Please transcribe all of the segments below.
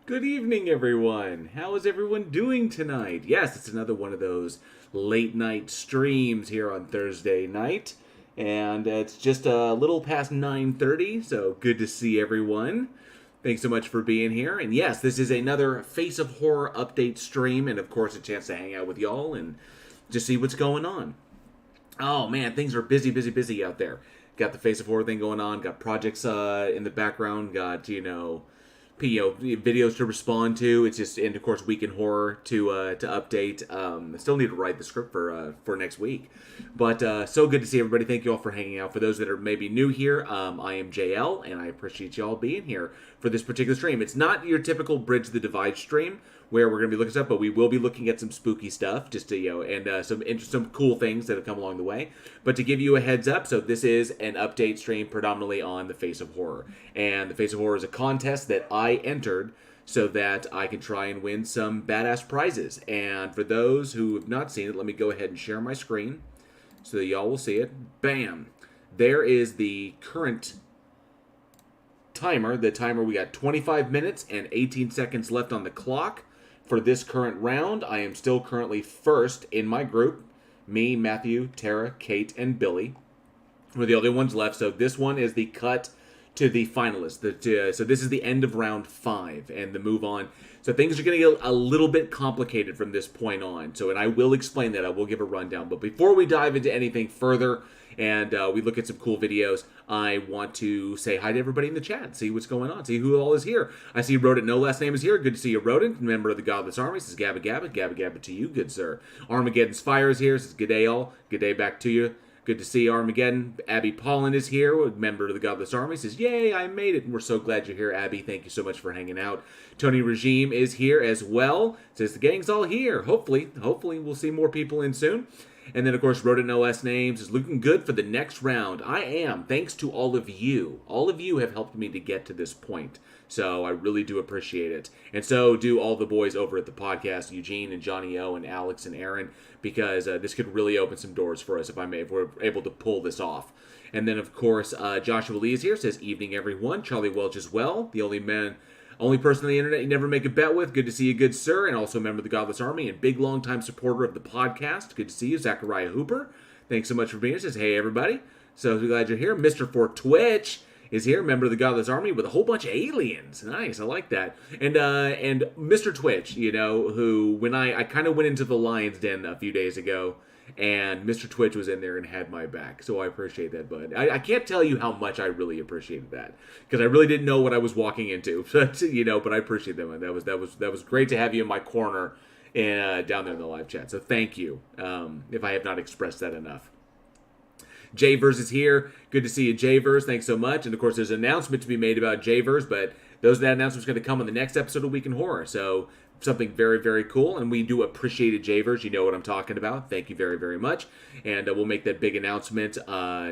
Good evening, everyone. How is everyone doing tonight? Yes, it's another one of those late night streams here on Thursday night, and it's just a little past 9:30. So good to see everyone. Thanks so much for being here. And yes, this is another Face of Horror update stream, and of course, a chance to hang out with y'all and just see what's going on. Oh man, things are busy, busy, busy out there. Got the Face of Horror thing going on. Got projects in the background. Got videos to respond to. It's just, and of course, Week in Horror to update. I still need to write the script for next week, but so good to see everybody. Thank you all for hanging out. For those that are maybe new here, I am JL, and I appreciate you all being here for this particular stream. It's not your typical Bridge the Divide stream where we're going to be looking stuff, but we will be looking at some spooky stuff, just to and some cool things that have come along the way. But to give you a heads up, so this is an update stream predominantly on the Face of Horror, and the Face of Horror is a contest that I entered so that I can try and win some badass prizes. And for those who have not seen it, let me go ahead and share my screen so that y'all will see it. Bam! There is the current timer. The timer, we got 25 minutes and 18 seconds left on the clock. For this current round, I am still currently first in my group. Me, Matthew, Tara, Kate, and Billy. We're the only ones left. So this one is the cut to the finalists. So this is the end of round 5 and the move on. So things are going to get a little bit complicated from this point on. So, and I will explain that. I will give a rundown. But before we dive into anything further and we look at some cool videos, I want to say hi to everybody in the chat, see what's going on, see who all is here. I see Rodent No Last Name is here. Good to see you, Rodent, member of the Godless Army. Says Gabba Gabba. Gabba Gabba to you, good sir. Armageddon's Fire is here. Says good day all. Good day back to you. Good to see Armageddon. Abby Paulin is here, a member of the Godless Army. Says, yay, I made it. And we're so glad you're here, Abby. Thank you so much for hanging out. Tony Regime is here as well. Says, the gang's all here. Hopefully we'll see more people in soon. And then, of course, Rodent No Last Names is looking good for the next round. I am, thanks to all of you. All of you have helped me to get to this point. So I really do appreciate it. And so do all the boys over at the podcast, Eugene and Johnny O and Alex and Aaron, because this could really open some doors for us if we're able to pull this off. And then, of course, Joshua Lee is here, says, evening, everyone. Charlie Welch as well, the only person on the internet you never make a bet with. Good to see you, good sir, and also a member of the Godless Army and big long-time supporter of the podcast. Good to see you, Zachariah Hooper. Thanks so much for being here. Says, hey, everybody. So glad you're here. Mr. For Twitch is here, member of the Godless Army with a whole bunch of aliens. Nice, I like that. And Mr. Twitch, who, when I kind of went into the Lion's Den a few days ago, and Mr. Twitch was in there and had my back. So I appreciate that, bud. I can't tell you how much I really appreciated that, because I really didn't know what I was walking into. But I appreciate that, man. That was great to have you in my corner and down there in the live chat. So thank you. If I have not expressed that enough. Jverse is here. Good to see you, Jverse. Thanks so much. And of course, there's an announcement to be made about Jverse, but that announcement's going to come on the next episode of Week in Horror. So something very, very cool, and we do appreciate it, Jverse. You know what I'm talking about. Thank you very, very much. And we'll make that big announcement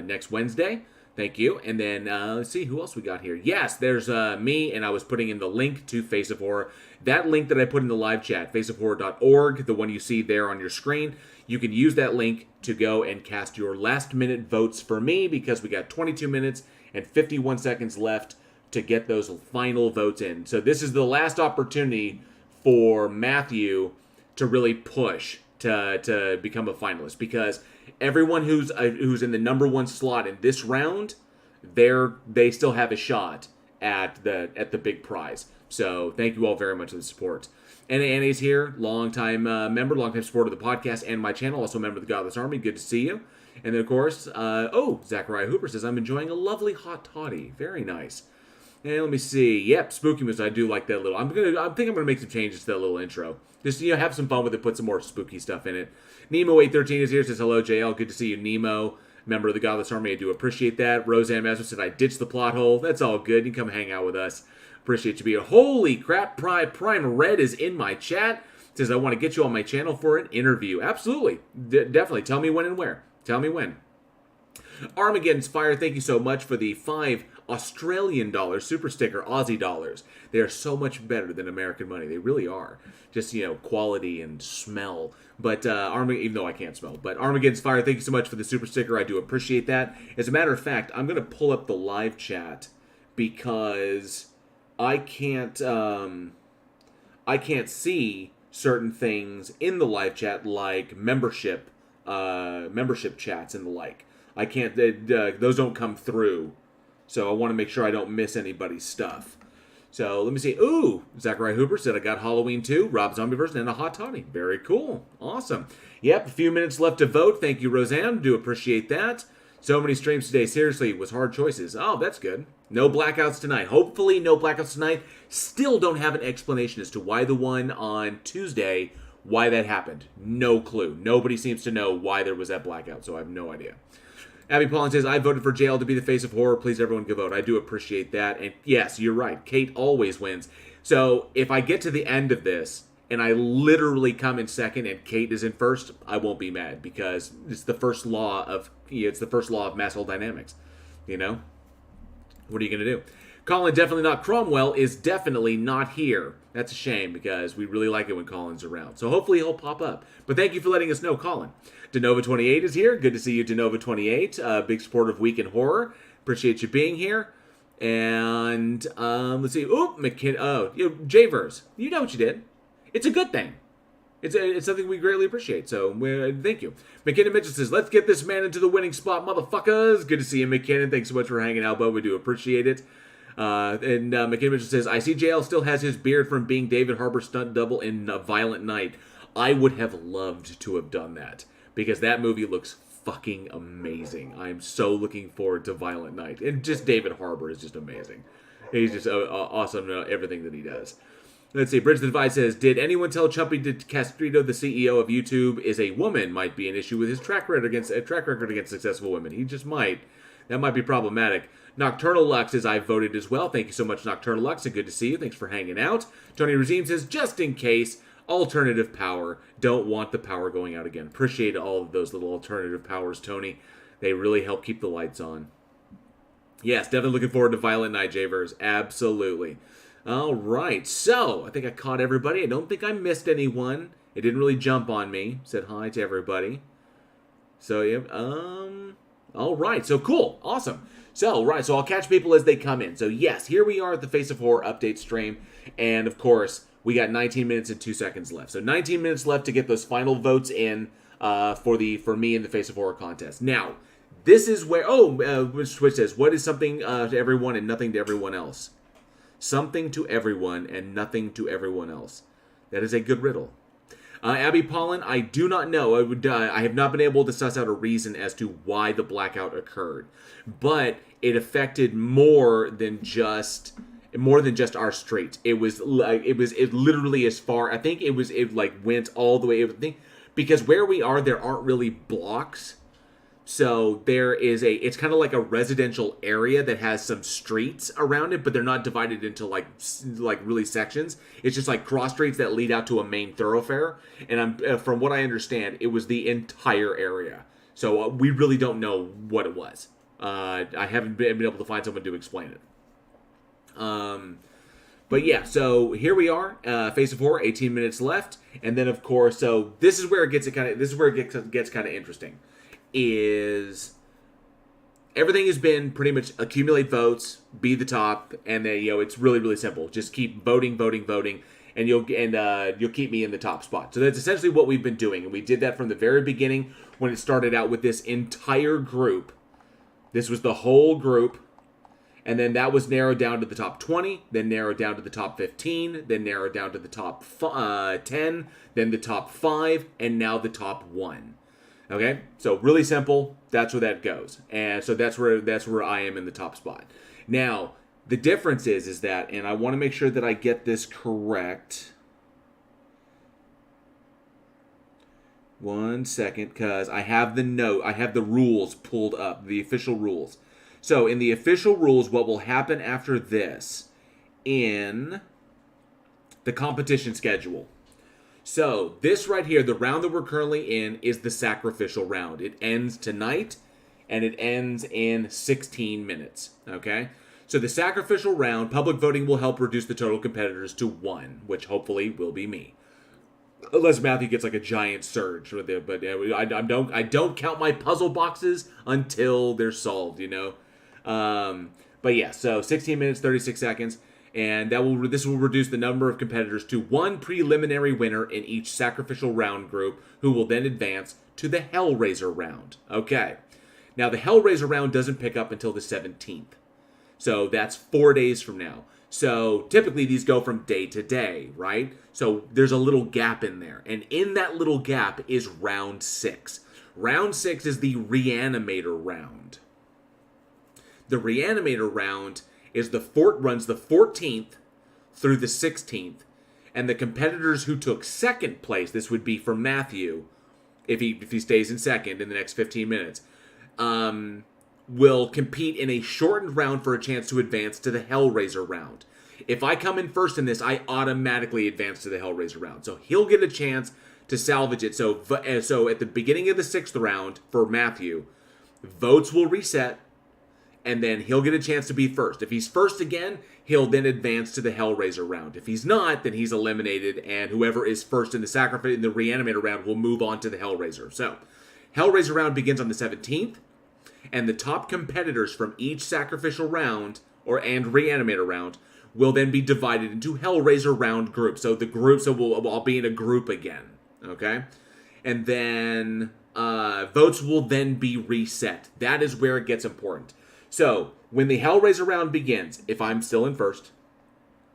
next Wednesday. Thank you. And then let's see who else we got here. Yes, there's me, and I was putting in the link to Face of Horror. That link that I put in the live chat, faceofhorror.org, the one you see there on your screen. You can use that link to go and cast your last-minute votes for me, because we got 22 minutes and 51 seconds left to get those final votes in. So this is the last opportunity for Matthew to really push to become a finalist, because everyone who's in the number 1 slot in this round, they still have a shot at the big prize. So thank you all very much for the support. Annie's here, longtime member, longtime supporter of the podcast and my channel, also a member of the Godless Army. Good to see you. And then, of course, Zachariah Hooper says, I'm enjoying a lovely hot toddy. Very nice. And let me see. Yep, Spooky Moose. I do like that little. I think I'm gonna make some changes to that little intro. Just have some fun with it. Put some more spooky stuff in it. Nemo813 is here. Says hello, JL. Good to see you, Nemo. Member of the Godless Army. I do appreciate that. Roseanne Mazur said I ditched the plot hole. That's all good. You can come hang out with us. Appreciate you being here. Holy crap! Prime Red is in my chat. Says I want to get you on my channel for an interview. Absolutely, definitely. Tell me when and where. Tell me when. Armageddon's Fire, thank you so much for the 5 Australian dollars super sticker, Aussie dollars. They are so much better than American money. They really are. Just, quality and smell. But even though I can't smell. But Armageddon's Fire, thank you so much for the super sticker. I do appreciate that. As a matter of fact, I'm going to pull up the live chat because I can't... I can't see certain things in the live chat, like membership chats and the like. I can't. Those don't come through, so I want to make sure I don't miss anybody's stuff. So let me see. Ooh, Zachariah Hooper said I got Halloween 2, Rob Zombieverse, and a hot toddy. Very cool. Awesome. Yep, a few minutes left to vote. Thank you, Roseanne. Do appreciate that. So many streams today. Seriously, it was hard choices. Oh, that's good. No blackouts tonight. Hopefully no blackouts tonight. Still don't have an explanation as to why the one on Tuesday, why that happened. No clue. Nobody seems to know why there was that blackout, so I have no idea. Abby Paulin says, I voted for JL to be the face of horror. Please, everyone, go vote. I do appreciate that. And yes, you're right. Kate always wins. So if I get to the end of this and I literally come in second and Kate is in first, I won't be mad because it's the first law of mass dynamics. You know? What are you going to do? Colin, definitely not Cromwell, is definitely not here. That's a shame because we really like it when Colin's around. So hopefully he'll pop up. But thank you for letting us know, Colin. Denova28 is here. Good to see you, Denova28. Big supporter of Week in Horror. Appreciate you being here. And let's see. Oh, Javers. You know what you did. It's a good thing. It's something we greatly appreciate. So thank you. McKinnon Mitchell says, let's get this man into the winning spot, motherfuckers. Good to see you, McKinnon. Thanks so much for hanging out, bud. We do appreciate it. And McKinnon Mitchell says, I see JL still has his beard from being David Harbour's stunt double in Violent Night. I would have loved to have done that because that movie looks fucking amazing. I'm so looking forward to Violent Night. And just David Harbour is just amazing. He's just awesome at everything that he does. Let's see. Bridge the Divide says, did anyone tell Chumpy Castrito, the CEO of YouTube, is a woman might be an issue with his track record against successful women? He just might. That might be problematic. Nocturnal Lux says, I voted as well. Thank you so much, Nocturnal Lux, and good to see you. Thanks for hanging out. Tony Regime says, just in case, alternative power. Don't want the power going out again. Appreciate all of those little alternative powers, Tony. They really help keep the lights on. Yes, definitely looking forward to Violent Night, Javers. Absolutely. All right, so I think I caught everybody. I don't think I missed anyone. It didn't really jump on me. Said hi to everybody. So, yeah, all right, so cool. Awesome. So I'll catch people as they come in. So, yes, here we are at the Face of Horror update stream. And, of course, we got 19 minutes and 2 seconds left. So, 19 minutes left to get those final votes in for me in the Face of Horror contest. Now, this is where... Twitch says, what is something to everyone and nothing to everyone else? Something to everyone and nothing to everyone else. That is a good riddle. Abby Paulin, I do not know. I have not been able to suss out a reason as to why the blackout occurred, but it affected more than just our street. It literally as far. I think it went all the way. Because where we are, there aren't really blocks. So there is it's kind of like a residential area that has some streets around it, but they're not divided into like really sections. It's just like cross streets that lead out to a main thoroughfare. And from what I understand, it was the entire area. So we really don't know what it was. I haven't been able to find someone to explain it. But yeah, so here we are, Face of Horror, 18 minutes left, and then of course, so this is where it gets kind of interesting. Is everything has been pretty much accumulate votes, be the top, and then it's really, really simple. Just keep voting, and you'll keep me in the top spot. So that's essentially what we've been doing, and we did that from the very beginning when it started out with this entire group. This was the whole group, and then that was narrowed down to the top 20, then narrowed down to the top 15, then narrowed down to the top 10, then the top 5, and now the top 1. Okay, so really simple. That's where that goes, and so that's where I am in the top spot. Now, the difference is that, and I want to make sure that I get this correct. 1 second, because I have the rules pulled up, the official rules. So in the official rules, what will happen after this in the competition schedule? So, this right here, the round that we're currently in, is the sacrificial round. It ends tonight, and it ends in 16 minutes, okay? So, the sacrificial round, public voting will help reduce the total competitors to 1, which hopefully will be me. Unless Matthew gets like a giant surge with it, but I don't count my puzzle boxes until they're solved, But yeah, so 16 minutes, 36 seconds. And this will reduce the number of competitors to one preliminary winner in each sacrificial round group, who will then advance to the Hellraiser round. Okay. Now, the Hellraiser round doesn't pick up until the 17th. So that's 4 days from now. So typically these go from day to day, right? So there's a little gap in there. And in that little gap is round 6. Round 6 is the Reanimator round. The Reanimator round is runs the 14th through the 16th. And the competitors who took second place, this would be for Matthew, if he stays in second in the next 15 minutes, will compete in a shortened round for a chance to advance to the Hellraiser round. If I come in first in this, I automatically advance to the Hellraiser round. So he'll get a chance to salvage it. So at the beginning of the 6th round for Matthew, votes will reset, and then he'll get a chance to be first. If he's first again, he'll then advance to the Hellraiser round. If he's not, then he's eliminated, and whoever is first in the Reanimator round will move on to the Hellraiser. So, Hellraiser round begins on the 17th, and the top competitors from each sacrificial round and Reanimator round will then be divided into Hellraiser round groups. So we'll all be in a group again, okay? And then votes will then be reset. That is where it gets important. So when the Hellraiser round begins, if I'm still in first,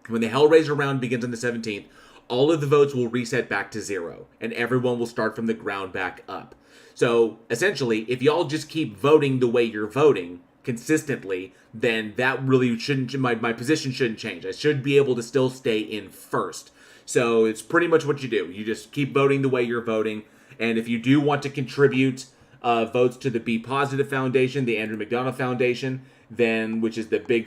when the Hellraiser round begins on the 17th, all of the votes will reset back to 0, and everyone will start from the ground back up. So, essentially, if y'all just keep voting the way you're voting consistently, then that really shouldn't, my position shouldn't change. I should be able to still stay in first. So, it's pretty much what you do. You just keep voting the way you're voting, and if you do want to contribute votes to the Be Positive Foundation, the Andrew McDonough Foundation, then, which is the big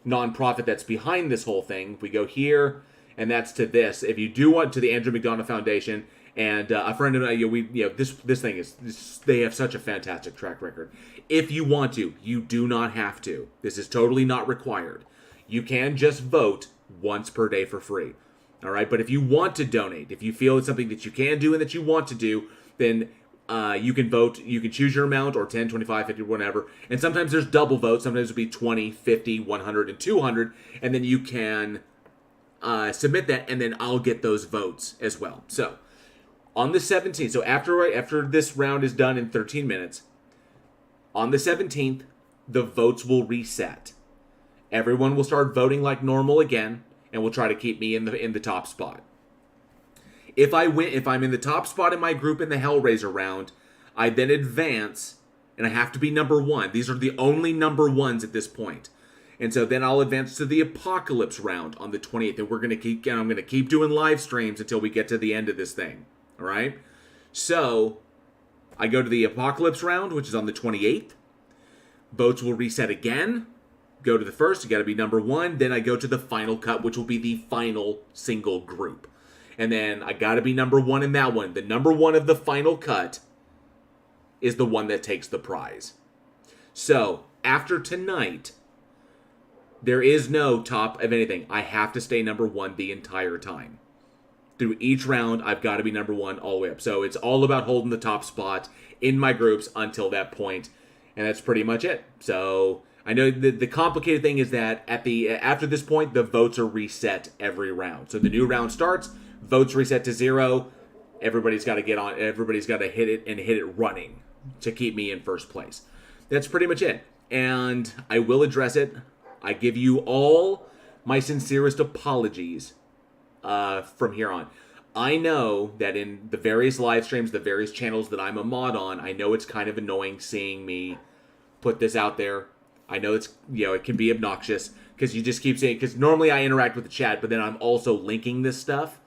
nonprofit that's behind this whole thing. If we go here, and that's to this. If you do want to the Andrew McDonough Foundation, and a friend and I, this thing is, they have such a fantastic track record. If you want to, you do not have to. This is totally not required. You can just vote once per day for free. All right, but if you want to donate, if you feel it's something that you can do and that you want to do, then you can vote. You can choose your amount, or 10, 25, 50, whatever. And sometimes there's double votes. Sometimes it'll be 20, 50, 100, and 200. And then you can submit that, and then I'll get those votes as well. So on the 17th, so after this round is done in 13 minutes, on the 17th, the votes will reset. Everyone will start voting like normal again, and will try to keep me in the top spot. If I'm in the top spot in my group in the Hellraiser round, I then advance, and I have to be number 1. These are the only number 1s at this point. And so then I'll advance to the Apocalypse round on the 28th, and I'm going to keep doing live streams until we get to the end of this thing. All right? So I go to the Apocalypse round, which is on the 28th. Votes will reset again. Go to the first, you got to be number 1. Then I go to the Final Cut, which will be the final single group. And then I got to be number 1 in that one. The number 1 of the Final Cut is the one that takes the prize. So after tonight, there is no top of anything. I have to stay number 1 the entire time. Through each round, I've got to be number 1 all the way up. So it's all about holding the top spot in my groups until that point. And that's pretty much it. So I know the complicated thing is that after this point, the votes are reset every round. So the new round starts, votes reset to 0. Everybody's got to get on. Everybody's got to hit it running to keep me in first place. That's pretty much it. And I will address it. I give you all my sincerest apologies from here on. I know that in the various live streams, the various channels that I'm a mod on, I know it's kind of annoying seeing me put this out there. I know it's, it can be obnoxious because you just keep saying, because normally I interact with the chat, but then I'm also linking this stuff.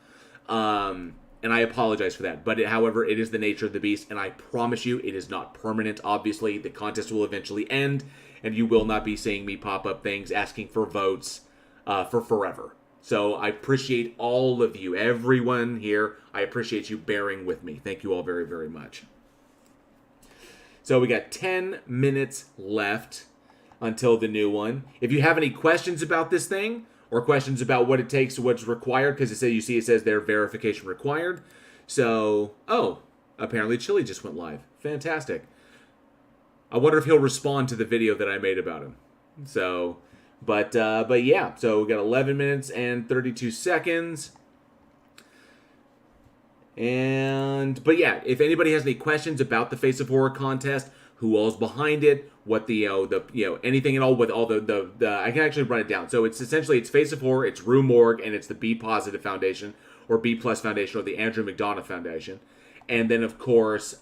And I apologize for that. But however, it is the nature of the beast, and I promise you it is not permanent, obviously. The contest will eventually end, and you will not be seeing me pop up things asking for votes for forever. So I appreciate all of you, everyone here. I appreciate you bearing with me. Thank you all very, very much. So we got 10 minutes left until the new one. If you have any questions about this thing, or questions about what it takes, what's required, because it says there verification required. So, apparently Chili just went live. Fantastic. I wonder if he'll respond to the video that I made about him. So, but yeah. So we got 11 minutes and 32 seconds. But yeah, if anybody has any questions about the Face of Horror contest, who all's behind it, what the anything at all with all the I can actually run it down. So it's essentially it's Face of Horror, it's Rue Morgue, and it's the B Positive Foundation or B Plus Foundation or the Andrew McDonough Foundation. And then of course,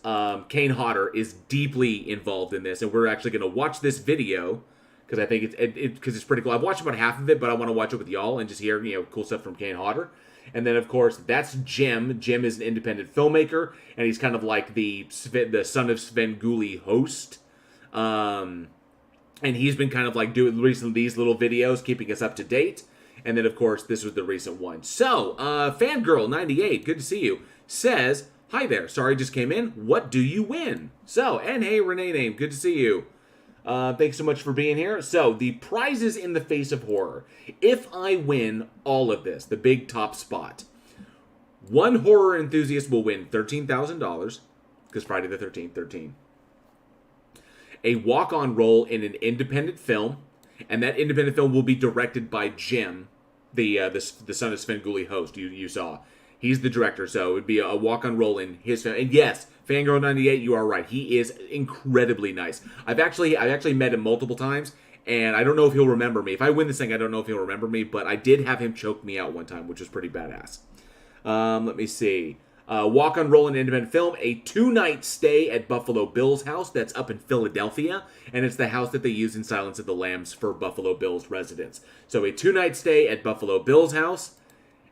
Kane Hodder is deeply involved in this, and we're actually going to watch this video because I think it's pretty cool. I've watched about half of it, but I want to watch it with y'all and just hear cool stuff from Kane Hodder. And then, of course, that's Jim. Jim is an independent filmmaker, and he's kind of like the son of Sven Gulli host. And he's been kind of like doing recently these little videos, keeping us up to date. And then, of course, this was the recent one. So, Fangirl98, good to see you, says, "Hi there, sorry just came in. What do you win?" So, and hey, Renee Name, good to see you. Thanks so much for being here. So, the prizes in the Face of Horror. If I win all of this, the big top spot, one horror enthusiast will win $13,000, because Friday the 13th, 13. A walk-on role in an independent film, and that independent film will be directed by Jim, the son of Sven Gulli host you saw. He's the director, so it would be a walk-on role in his film. And yes, Fangirl98, you are right. He is incredibly nice. I've actually met him multiple times, and I don't know if he'll remember me. If I win this thing, I don't know if he'll remember me, but I did have him choke me out one time, which was pretty badass. Let me see. Walk-on role in independent film, a 2-night stay at Buffalo Bill's house that's up in Philadelphia, and it's the house that they use in Silence of the Lambs for Buffalo Bill's residents. So a 2-night stay at Buffalo Bill's house,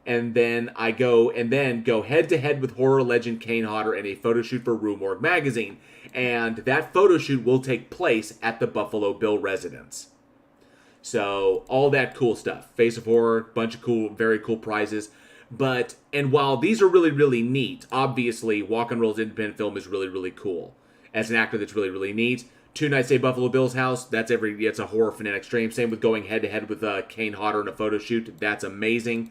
and then go head-to-head with horror legend Kane Hodder in a photo shoot for Rue Morgue magazine. And that photo shoot will take place at the Buffalo Bill residence. So, all that cool stuff. Face of Horror, bunch of cool, very cool prizes. And while these are really, really neat, obviously, Walk on Roll's independent film is really, really cool. As an actor, that's really, really neat. 2-night stay Buffalo Bill's house, it's a horror fanatic stream. Same with going head-to-head with Kane Hodder in a photo shoot. That's amazing.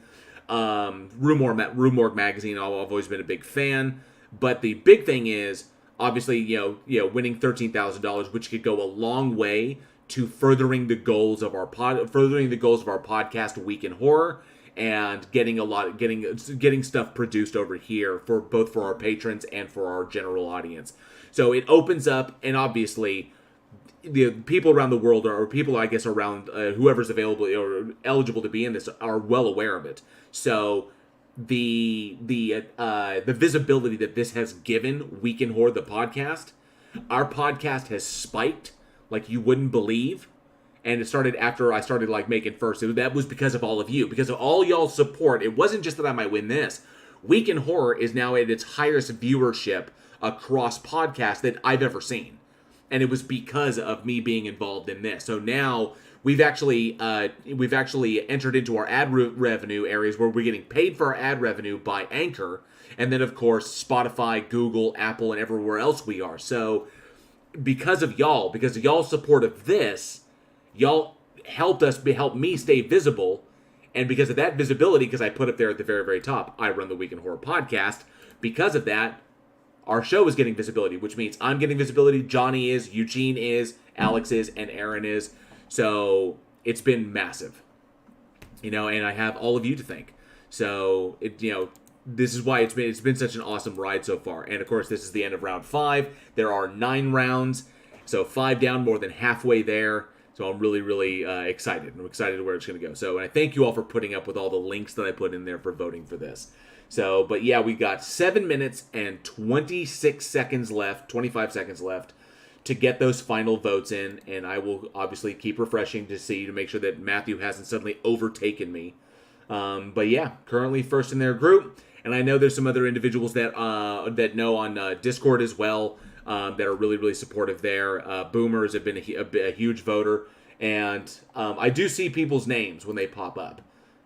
Rue Morgue magazine, I've always been a big fan. But the big thing is, obviously, winning $13,000, which could go a long way to furthering the goals of our podcast, Week in Horror, and getting stuff produced over here for both for our patrons and for our general audience. So it opens up, and obviously, the people around the world, or people, I guess, around whoever's available or eligible to be in this, are well aware of it. So the visibility that this has given Week in Horror, the podcast, our podcast has spiked like you wouldn't believe. And it started after I started making first. That was because of all of you, because of all y'all's support. It wasn't just that I might win this. Week in Horror is now at its highest viewership across podcasts that I've ever seen. And it was because of me being involved in this. So now we've actually entered into our ad revenue areas where we're getting paid for our ad revenue by Anchor, and then of course Spotify, Google, Apple, and everywhere else we are. So because of y'all's support of this, y'all help me stay visible, and because of that visibility, because I put up there at the very, very top, I run the Week in Horror podcast. Because of that, our show is getting visibility, which means I'm getting visibility, Johnny is, Eugene is, Alex is, and Aaron is. So it's been massive, and I have all of you to thank. So this is why it's been such an awesome ride so far. And of course, this is the end of round 5. There are 9 rounds, so 5 down, more than halfway there. So I'm really, really excited. I'm excited where it's going to go. So, and I thank you all for putting up with all the links that I put in there for voting for this. So, but yeah, we got 7 minutes and 25 seconds left to get those final votes in, and I will obviously keep refreshing to make sure that Matthew hasn't suddenly overtaken me. But yeah, currently first in their group, and I know there's some other individuals that know on Discord as well that are really, really supportive there. Boomers have been a huge voter, and I do see people's names when they pop up.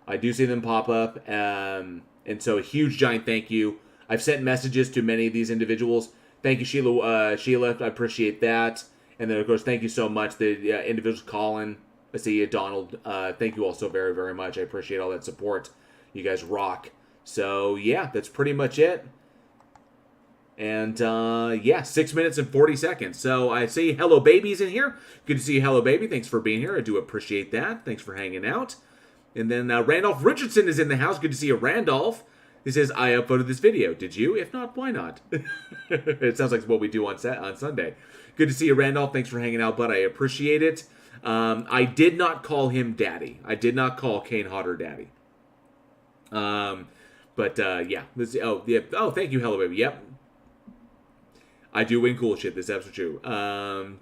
I do see them pop up, and so a huge, giant thank you. I've sent messages to many of these individuals. Thank you, Sheila. I appreciate that. And then, of course, thank you so much. The individuals, Colin, I see you, Donald. Thank you all so very, very much. I appreciate all that support. You guys rock. So, yeah, that's pretty much it. And yeah, 6 minutes and 40 seconds. So I see Hello Baby's in here. Good to see you, Hello Baby. Thanks for being here. I do appreciate that. Thanks for hanging out. And then Randolph Richardson is in the house. Good to see you, Randolph. He says, I uploaded this video. Did you? If not, why not? It sounds like what we do on Sunday. Good to see you, Randolph. Thanks for hanging out, bud. I appreciate it. I did not call him daddy. I did not call Kane Hodder daddy. But yeah. Oh, thank you, Hello Baby. Yep. I do win cool shit. This is absolutely true.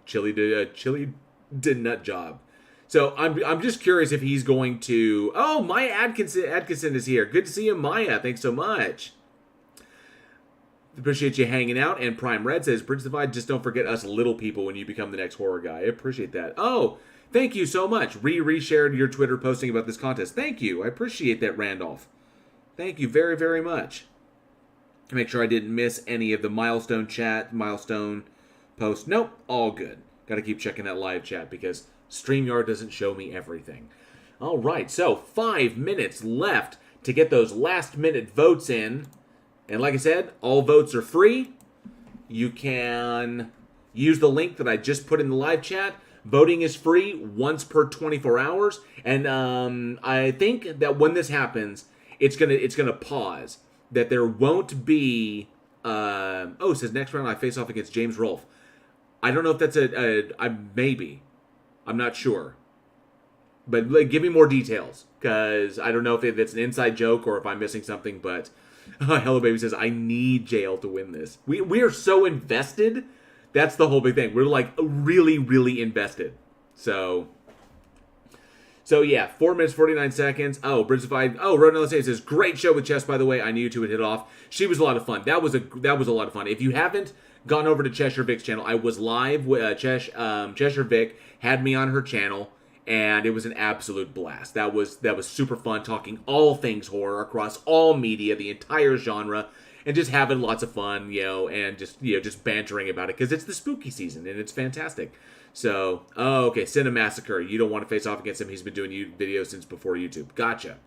Chili did nut job. So I'm just curious if he's going to. Oh, Maya Atkinson is here. Good to see you, Maya. Thanks so much. Appreciate you hanging out. And Prime Red says, Bridge Divide, just don't forget us little people when you become the next horror guy. I appreciate that. Oh, thank you so much. Reshared your Twitter posting about this contest. Thank you. I appreciate that, Randolph. Thank you very, very much. Make sure I didn't miss any of the milestone posts. Nope, all good. Got to keep checking that live chat because StreamYard doesn't show me everything. All right, so 5 minutes left to get those last-minute votes in. And like I said, all votes are free. You can use the link that I just put in the live chat. Voting is free once per 24 hours. And I think that when this happens, it's gonna pause. That there won't be. It says next round I face off against James Rolfe. I don't know if that's maybe. I'm not sure. But give me more details because I don't know if it's an inside joke or if I'm missing something. But Hello Baby says I need JL to win this. We are so invested. That's the whole big thing. We're like really, really invested. So yeah, 4 minutes, 49 seconds. Oh, Bridgeified. Oh, Rodin says, great show with Chess, by the way. I knew you two would hit it off. She was a lot of fun. That was a lot of fun. If you haven't gone over to Cheshire Vic's channel, I was live with Cheshire Vic had me on her channel, and it was an absolute blast. That was super fun, talking all things horror across all media, the entire genre, and just having lots of fun, and just bantering about it because it's the spooky season and it's fantastic. So, okay, Cinemassacre. You don't want to face off against him. He's been doing videos since before YouTube. Gotcha.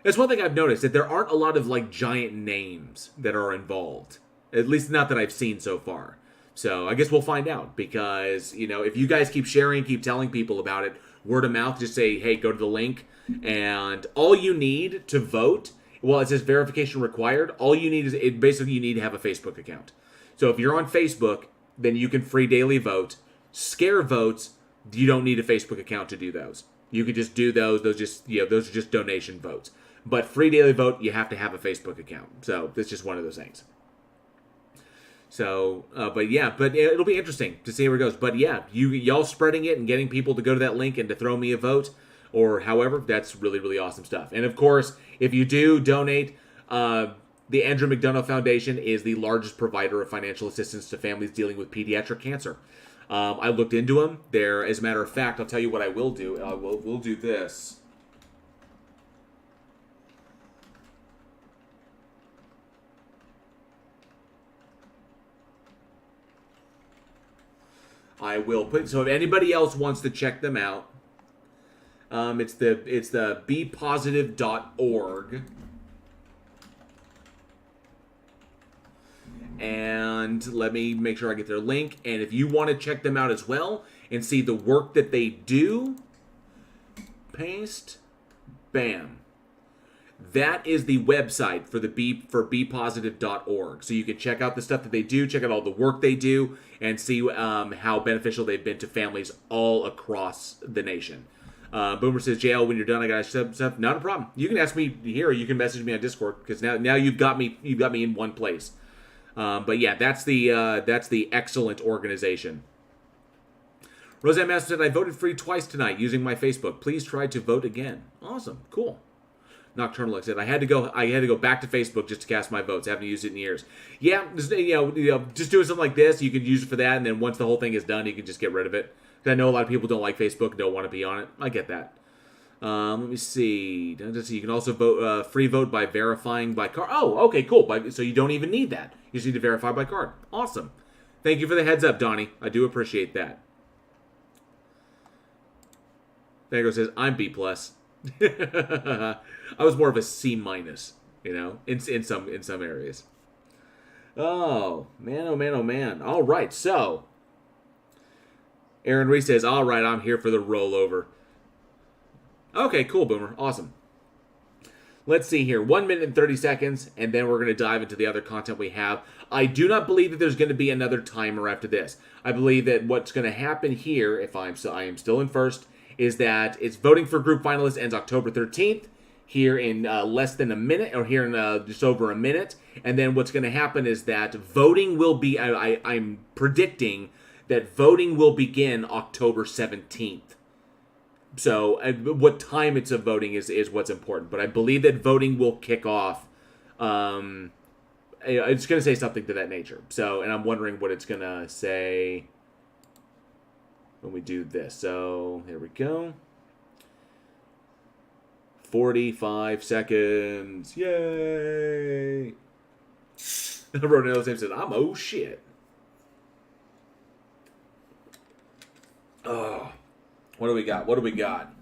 That's one thing I've noticed, that there aren't a lot of, giant names that are involved. At least not that I've seen so far. So, I guess we'll find out. Because, if you guys keep sharing, keep telling people about it, word of mouth, just say, hey, go to the link. And all you need to vote, well, it says verification required. All you need is, basically, you need to have a Facebook account. So, if you're on Facebook, then you can free daily vote. Scare votes, you don't need a Facebook account to do those. You can just do those. Those are just donation votes. But free daily vote, you have to have a Facebook account. So that's just one of those things. So, but it'll be interesting to see where it goes. But yeah, y'all spreading it and getting people to go to that link and to throw me a vote, or however, that's really, really awesome stuff. And of course, if you do donate, the Andrew McDonough Foundation is the largest provider of financial assistance to families dealing with pediatric cancer. I looked into them. As a matter of fact, I'll tell you what I will do. We'll do this. I will put. So if anybody else wants to check them out, it's the bepositive.org. And let me make sure I get their link. And if you want to check them out as well and see the work that they do, paste, bam. That is the website for bepositive.org. So you can check out the stuff that they do, check out all the work they do, and see how beneficial they've been to families all across the nation. Boomer says, JL, when you're done, I got stuff. Not a problem. You can ask me here, or you can message me on Discord, because now you've got me in one place. But yeah, that's the excellent organization. Roseanne Master said, I voted free twice tonight using my Facebook. Please try to vote again. Awesome. Cool. Nocturnal said, I had to go back to Facebook just to cast my votes. I haven't used it in years. Yeah, just doing something like this, you could use it for that, and then once the whole thing is done, you can just get rid of it. Because I know a lot of people don't like Facebook and don't want to be on it. I get that. Let me see. You can also vote free vote by verifying by card. Oh, okay, cool. So you don't even need that. You just need to verify by card. Awesome. Thank you for the heads up, Donnie. I do appreciate that. Fango says, I'm B+. I was more of a C-, in some areas. Oh, man, oh, man, oh, man. All right, so Aaron Reese says, all right, I'm here for the rollover. Okay, cool, Boomer. Awesome. Let's see here. 1 minute and 30 seconds, and then we're going to dive into the other content we have. I do not believe that there's going to be another timer after this. I believe that what's going to happen here, if I am still in first, is that it's voting for group finalists ends October 13th, here in less than a minute, or here in just over a minute. And then what's going to happen is that voting will be, I'm predicting that voting will begin October 17th. So what time it's of voting is what's important. But I believe that voting will kick off. It's going to say something to that nature. So, and I'm wondering what it's going to say when we do this. So, here we go. 45 seconds. Yay! I wrote another name, said, I'm oh shit. Oh. What do we got? What do we got?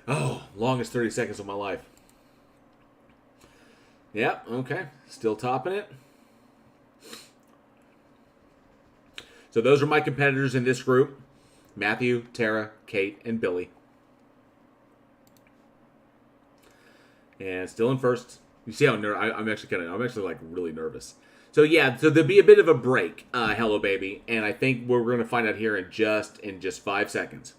Oh, longest 30 seconds of my life. Yep, okay. Still topping it. So those are my competitors in this group. Matthew, Tara, Kate, and Billy. And still in first. You see how I'm actually like really nervous. So yeah, so there'll be a bit of a break, hello baby, and I think we're going to find out here in just 5 seconds.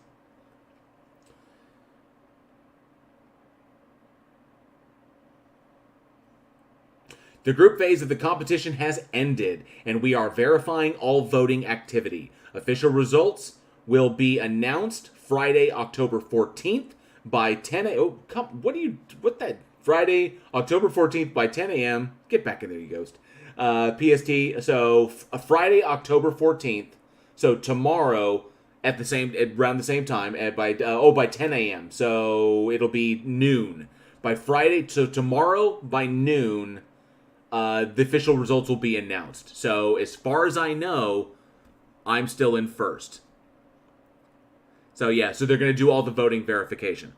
The group phase of the competition has ended, and we are verifying all voting activity. Official results will be announced Friday, October 14th by 10 a.m. Oh, come, Friday, October 14th by 10 a.m. Get back in there, you ghost. PST. So Friday, October 14th. So tomorrow around the same time by 10 a.m. So it'll be noon by Friday. So tomorrow by noon, the official results will be announced. So as far as I know, I'm still in first. So yeah, so they're going to do all the voting verification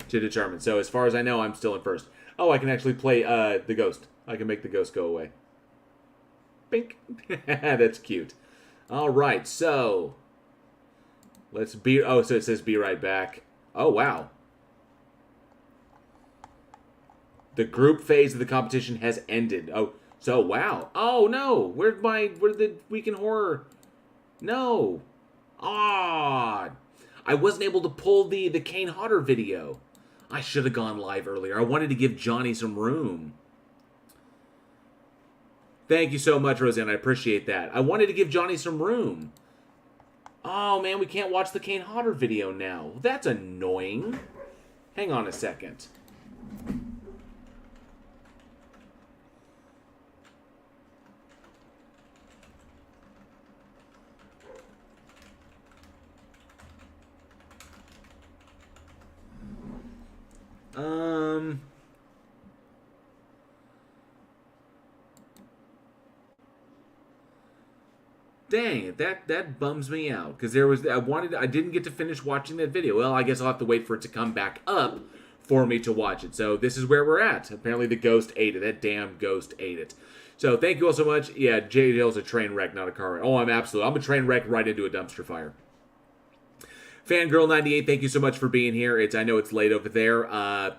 to determine. So as far as I know, I'm still in first. Oh, I can actually play the ghost. I can make the ghost go away. Bink. That's cute. All right, so let's be. Oh, so it says be right back. Oh, wow. The group phase of the competition has ended. Oh, so wow. Oh no, where's the Week in Horror? No. Ah, I wasn't able to pull the Kane Hodder video. I should have gone live earlier. I wanted to give Johnny some room. Thank you so much, Roseanne. I appreciate that. I wanted to give Johnny some room. Oh, man, we can't watch the Kane Hodder video now. That's annoying. Hang on a second. Dang it, that bums me out because I didn't get to finish watching that video. Well, I guess I'll have to wait for it to come back up for me to watch it. So this is where we're at. Apparently the ghost ate it. That damn ghost ate it. So thank you all so much. Yeah, JDL's a train wreck, not a car wreck. Oh, I'm a train wreck right into a dumpster fire. Fangirl98, thank you so much for being here. I know it's late over there.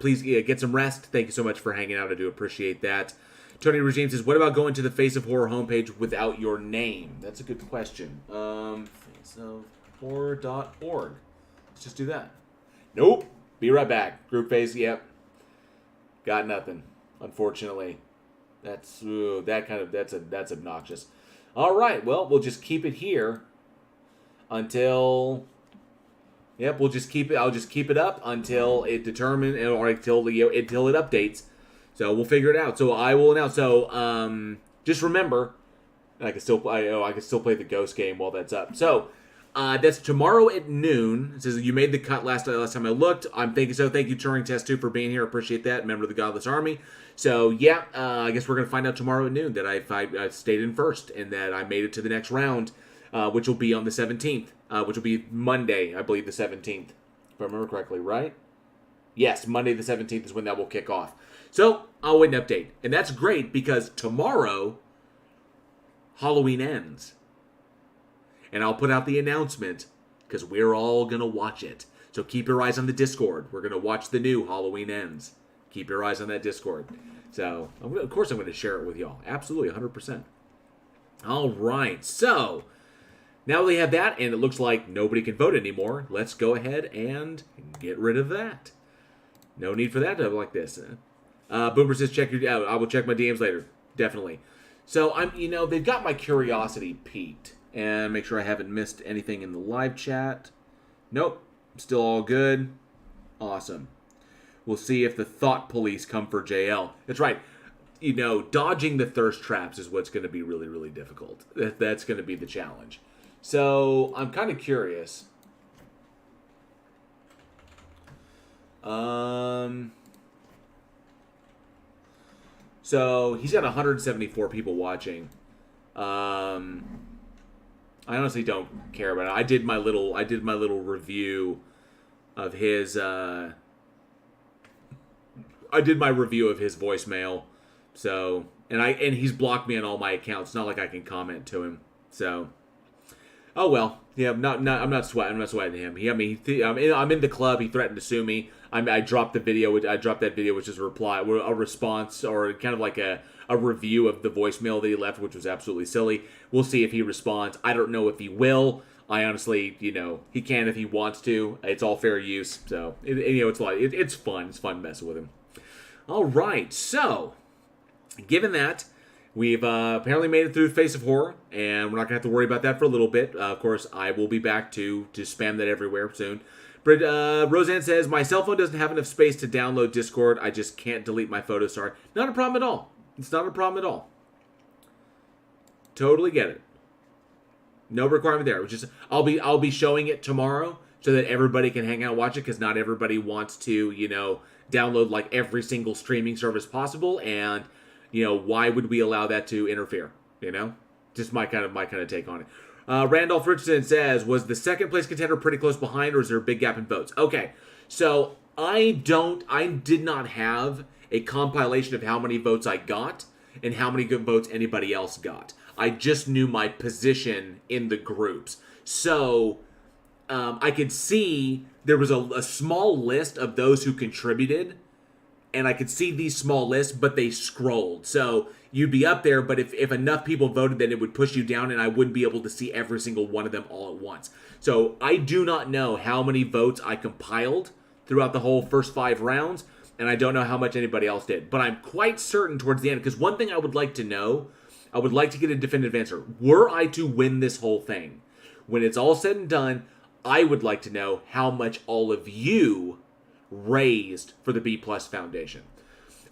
Please get some rest. Thank you so much for hanging out. I do appreciate that. Tony Regime says, what about going to the Face of Horror homepage without your name? That's a good question. Faceofhorror.org. Let's just do that. Nope. Be right back. Group Face, yep. Got nothing, unfortunately. That's obnoxious. All right, well, we'll just keep it here until... Yep, we'll just keep it. I'll just keep it up until it determines, or until it updates. So we'll figure it out. So I will announce. So just remember, I can still play the ghost game while that's up. So that's tomorrow at noon. It says you made the cut last time I looked. Thank you, Turing Test 2 for being here. Appreciate that. Member of the Godless Army. So yeah, I guess we're gonna find out tomorrow at noon that I stayed in first and that I made it to the next round, which will be on the 17th. Which will be Monday, I believe, the 17th. If I remember correctly, right? Yes, Monday the 17th is when that will kick off. So, I'll wait an update. And that's great because tomorrow Halloween Ends. And I'll put out the announcement because we're all going to watch it. So keep your eyes on the Discord. We're going to watch the new Halloween Ends. Keep your eyes on that Discord. So, of course I'm going to share it with y'all. Absolutely, 100%. All right, so now we have that, and it looks like nobody can vote anymore. Let's go ahead and get rid of that. No need for that to like this. Boomer says, check your. I will check my DMs later. Definitely. So they've got my curiosity piqued, and make sure I haven't missed anything in the live chat. Nope, still all good. Awesome. We'll see if the thought police come for JL. That's right. Dodging the thirst traps is what's going to be really, really difficult. That's going to be the challenge. So I'm kind of curious. So he's got 174 people watching. I honestly don't care about it. I did my little review of his. I did my review of his voicemail. So and he's blocked me on all my accounts. It's not like I can comment to him. So. Oh well, yeah. I'm not sweating him. I'm in the club. He threatened to sue me. I dropped the video. I dropped that video, which is a response, or kind of like a review of the voicemail that he left, which was absolutely silly. We'll see if he responds. I don't know if he will. I honestly, he can if he wants to. It's all fair use. So it's fun. It's fun messing with him. All right. So, given that. We've apparently made it through Face of Horror, and we're not going to have to worry about that for a little bit. Of course, I will be back to spam that everywhere soon. But Roseanne says, my cell phone doesn't have enough space to download Discord. I just can't delete my photos. Sorry. Not a problem at all. It's not a problem at all. Totally get it. No requirement there. Which is, I'll be showing it tomorrow so that everybody can hang out and watch it, because not everybody wants to, download like every single streaming service possible, and why would we allow that to interfere? Just my kind of take on it. Randolph Richardson says, was the second place contender pretty close behind, or is there a big gap in votes? Okay, so I did not have a compilation of how many votes I got and how many good votes anybody else got. I just knew my position in the groups. So I could see there was a small list of those who contributed, and I could see these small lists, but they scrolled. So you'd be up there, but if enough people voted, then it would push you down, and I wouldn't be able to see every single one of them all at once. So I do not know how many votes I compiled throughout the whole first 5 rounds, and I don't know how much anybody else did. But I'm quite certain towards the end, because one thing I would like to know, I would like to get a definitive answer. Were I to win this whole thing, when it's all said and done, I would like to know how much all of you raised for the B Plus Foundation.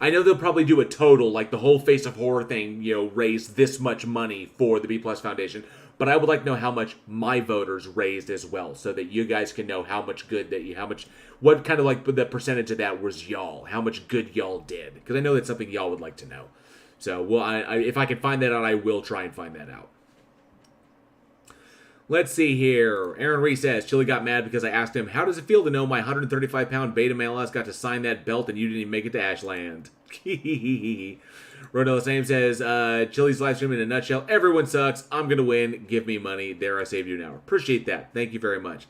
I know they'll probably do a total, like the whole Face of Horror thing, raised this much money for the B Plus Foundation, but I would like to know how much my voters raised as well, so that you guys can know how much good what kind of like the percentage of that was y'all, how much good y'all did, because I know that's something y'all would like to know. So, if I can find that out, I will try and find that out. Let's see here. Aaron Reese says, Chili got mad because I asked him, how does it feel to know my 135-pound beta male ass got to sign that belt and you didn't even make it to Ashland? Rodella Same says, Chili's live stream in a nutshell. Everyone sucks. I'm going to win. Give me money. There, I saved you an hour. Appreciate that. Thank you very much.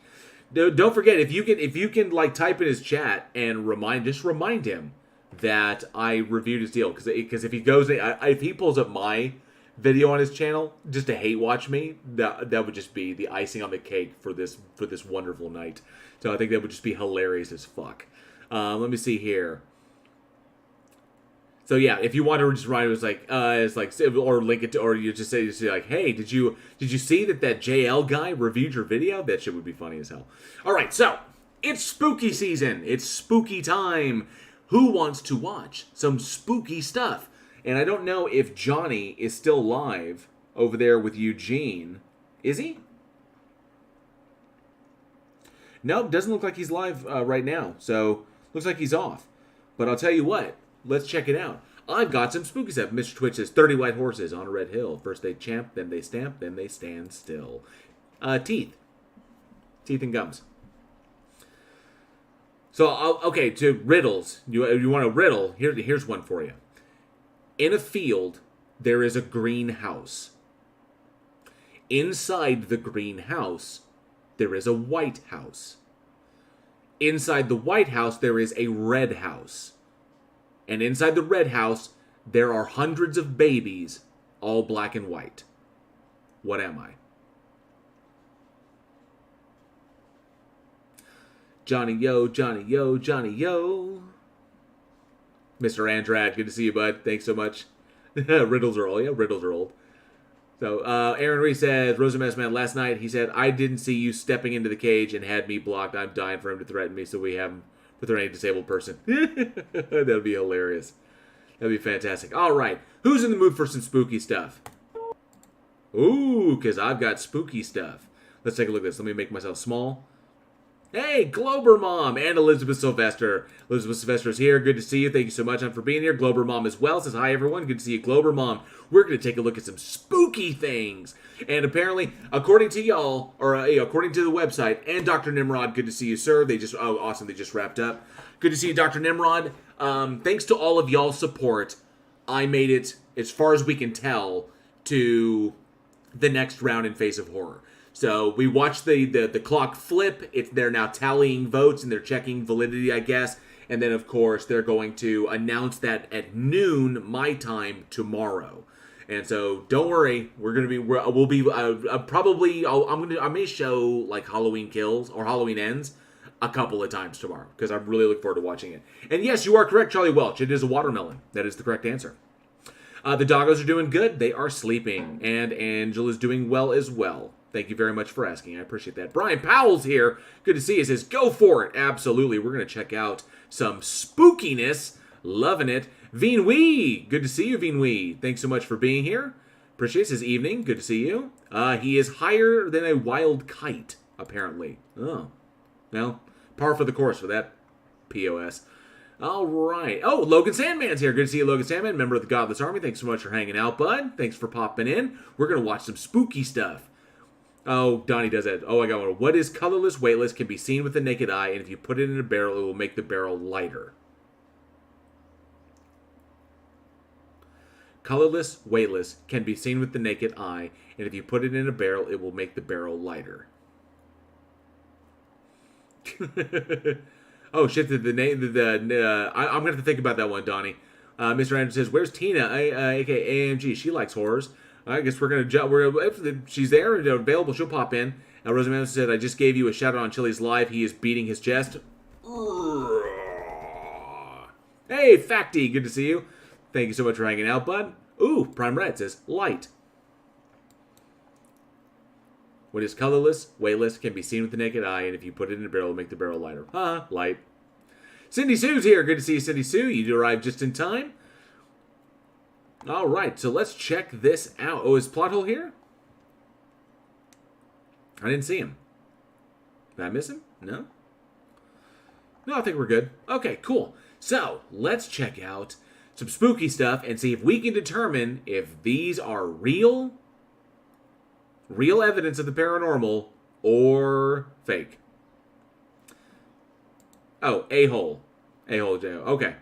Don't forget, if you can like type in his chat and remind him that I reviewed his deal. Because if he pulls up my video on his channel just to hate watch me, that would just be the icing on the cake for this wonderful night. So I think that would just be hilarious as fuck. Let me see here. So yeah, if you want to just write, it's like or link it to, or you just say like, hey, did you see that JL guy reviewed your video? That shit would be funny as hell. All right, so it's spooky season. It's spooky time. Who wants to watch some spooky stuff? And I don't know if Johnny is still live over there with Eugene. Is he? Nope, doesn't look like he's live right now. So, looks like he's off. But I'll tell you what, let's check it out. I've got some spooky stuff. Mr. Twitch says, 30 white horses on a red hill. First they champ, then they stamp, then they stand still. Teeth. Teeth and gums. So, okay, to riddles. You want a riddle? Here's one for you. In a field, there is a greenhouse. Inside the green house, there is a white house. Inside the white house, there is a red house. And inside the red house, there are hundreds of babies, all black and white. What am I? Johnny yo, Johnny yo, Johnny yo. Mr. Andrat, good to see you, bud. Thanks so much. Riddles are old. Yeah, riddles are old. So, Aaron Reese says, Rosamess Man, last night, he said, I didn't see you stepping into the cage and had me blocked. I'm dying for him to threaten me, so we have him with any disabled person. That would be hilarious. That'd be fantastic. All right. Who's in the mood for some spooky stuff? Ooh, because I've got spooky stuff. Let's take a look at this. Let me make myself small. Hey, Glober Mom and Elizabeth Sylvester. Elizabeth Sylvester is here. Good to see you. Thank you so much for being here. Glober Mom as well says, hi, everyone. Good to see you, Glober Mom. We're going to take a look at some spooky things. And apparently, according to y'all, or according to the website, and Dr. Nimrod, good to see you, sir. Awesome. They just wrapped up. Good to see you, Dr. Nimrod. Thanks to all of y'all's support, I made it, as far as we can tell, to the next round in Face of Horror. So we watched the clock flip. They're now tallying votes and they're checking validity, I guess. And then, of course, they're going to announce that at noon my time tomorrow. And so don't worry, I may show like Halloween Kills or Halloween Ends a couple of times tomorrow because I really look forward to watching it. And yes, you are correct, Charlie Welch. It is a watermelon. That is the correct answer. The doggos are doing good. They are sleeping. And Angela's doing well as well. Thank you very much for asking. I appreciate that. Brian Powell's here. Good to see you. He says, go for it. Absolutely. We're going to check out some spookiness. Loving it. Veen Wee. Good to see you, Veen Wee. Thanks so much for being here. Appreciate it. His evening. Good to see you. He is higher than a wild kite, apparently. Oh. Well, par for the course for that POS. All right. Oh, Logan Sandman's here. Good to see you, Logan Sandman, member of the Godless Army. Thanks so much for hanging out, bud. Thanks for popping in. We're going to watch some spooky stuff. Oh, Donnie does that. Oh, I got one. What is colorless, weightless, can be seen with the naked eye, and if you put it in a barrel, it will make the barrel lighter. Colorless, weightless, can be seen with the naked eye, and if you put it in a barrel, it will make the barrel lighter. Oh, shit, I'm going to have to think about that one, Donnie. Mr. Anderson says, where's Tina, a.k.a. AMG? She likes horrors. I guess we're going to if she's there and available, she'll pop in. Rosamund said, I just gave you a shout out on Chili's live. He is beating his chest. Hey, Facty, good to see you. Thank you so much for hanging out, bud. Ooh, Prime Red says, light. What is colorless, weightless, can be seen with the naked eye, and if you put it in a barrel, it'll make the barrel lighter. Light. Cindy Sue's here. Good to see you, Cindy Sue. You arrived just in time. All right, so let's check this out. Oh, is Plot Hole here? I didn't see him. Did I miss him? No? No, I think we're good. Okay, cool. So, let's check out some spooky stuff and see if we can determine if these are real evidence of the paranormal, or fake. Oh, a-hole. A-hole, J-O. Okay.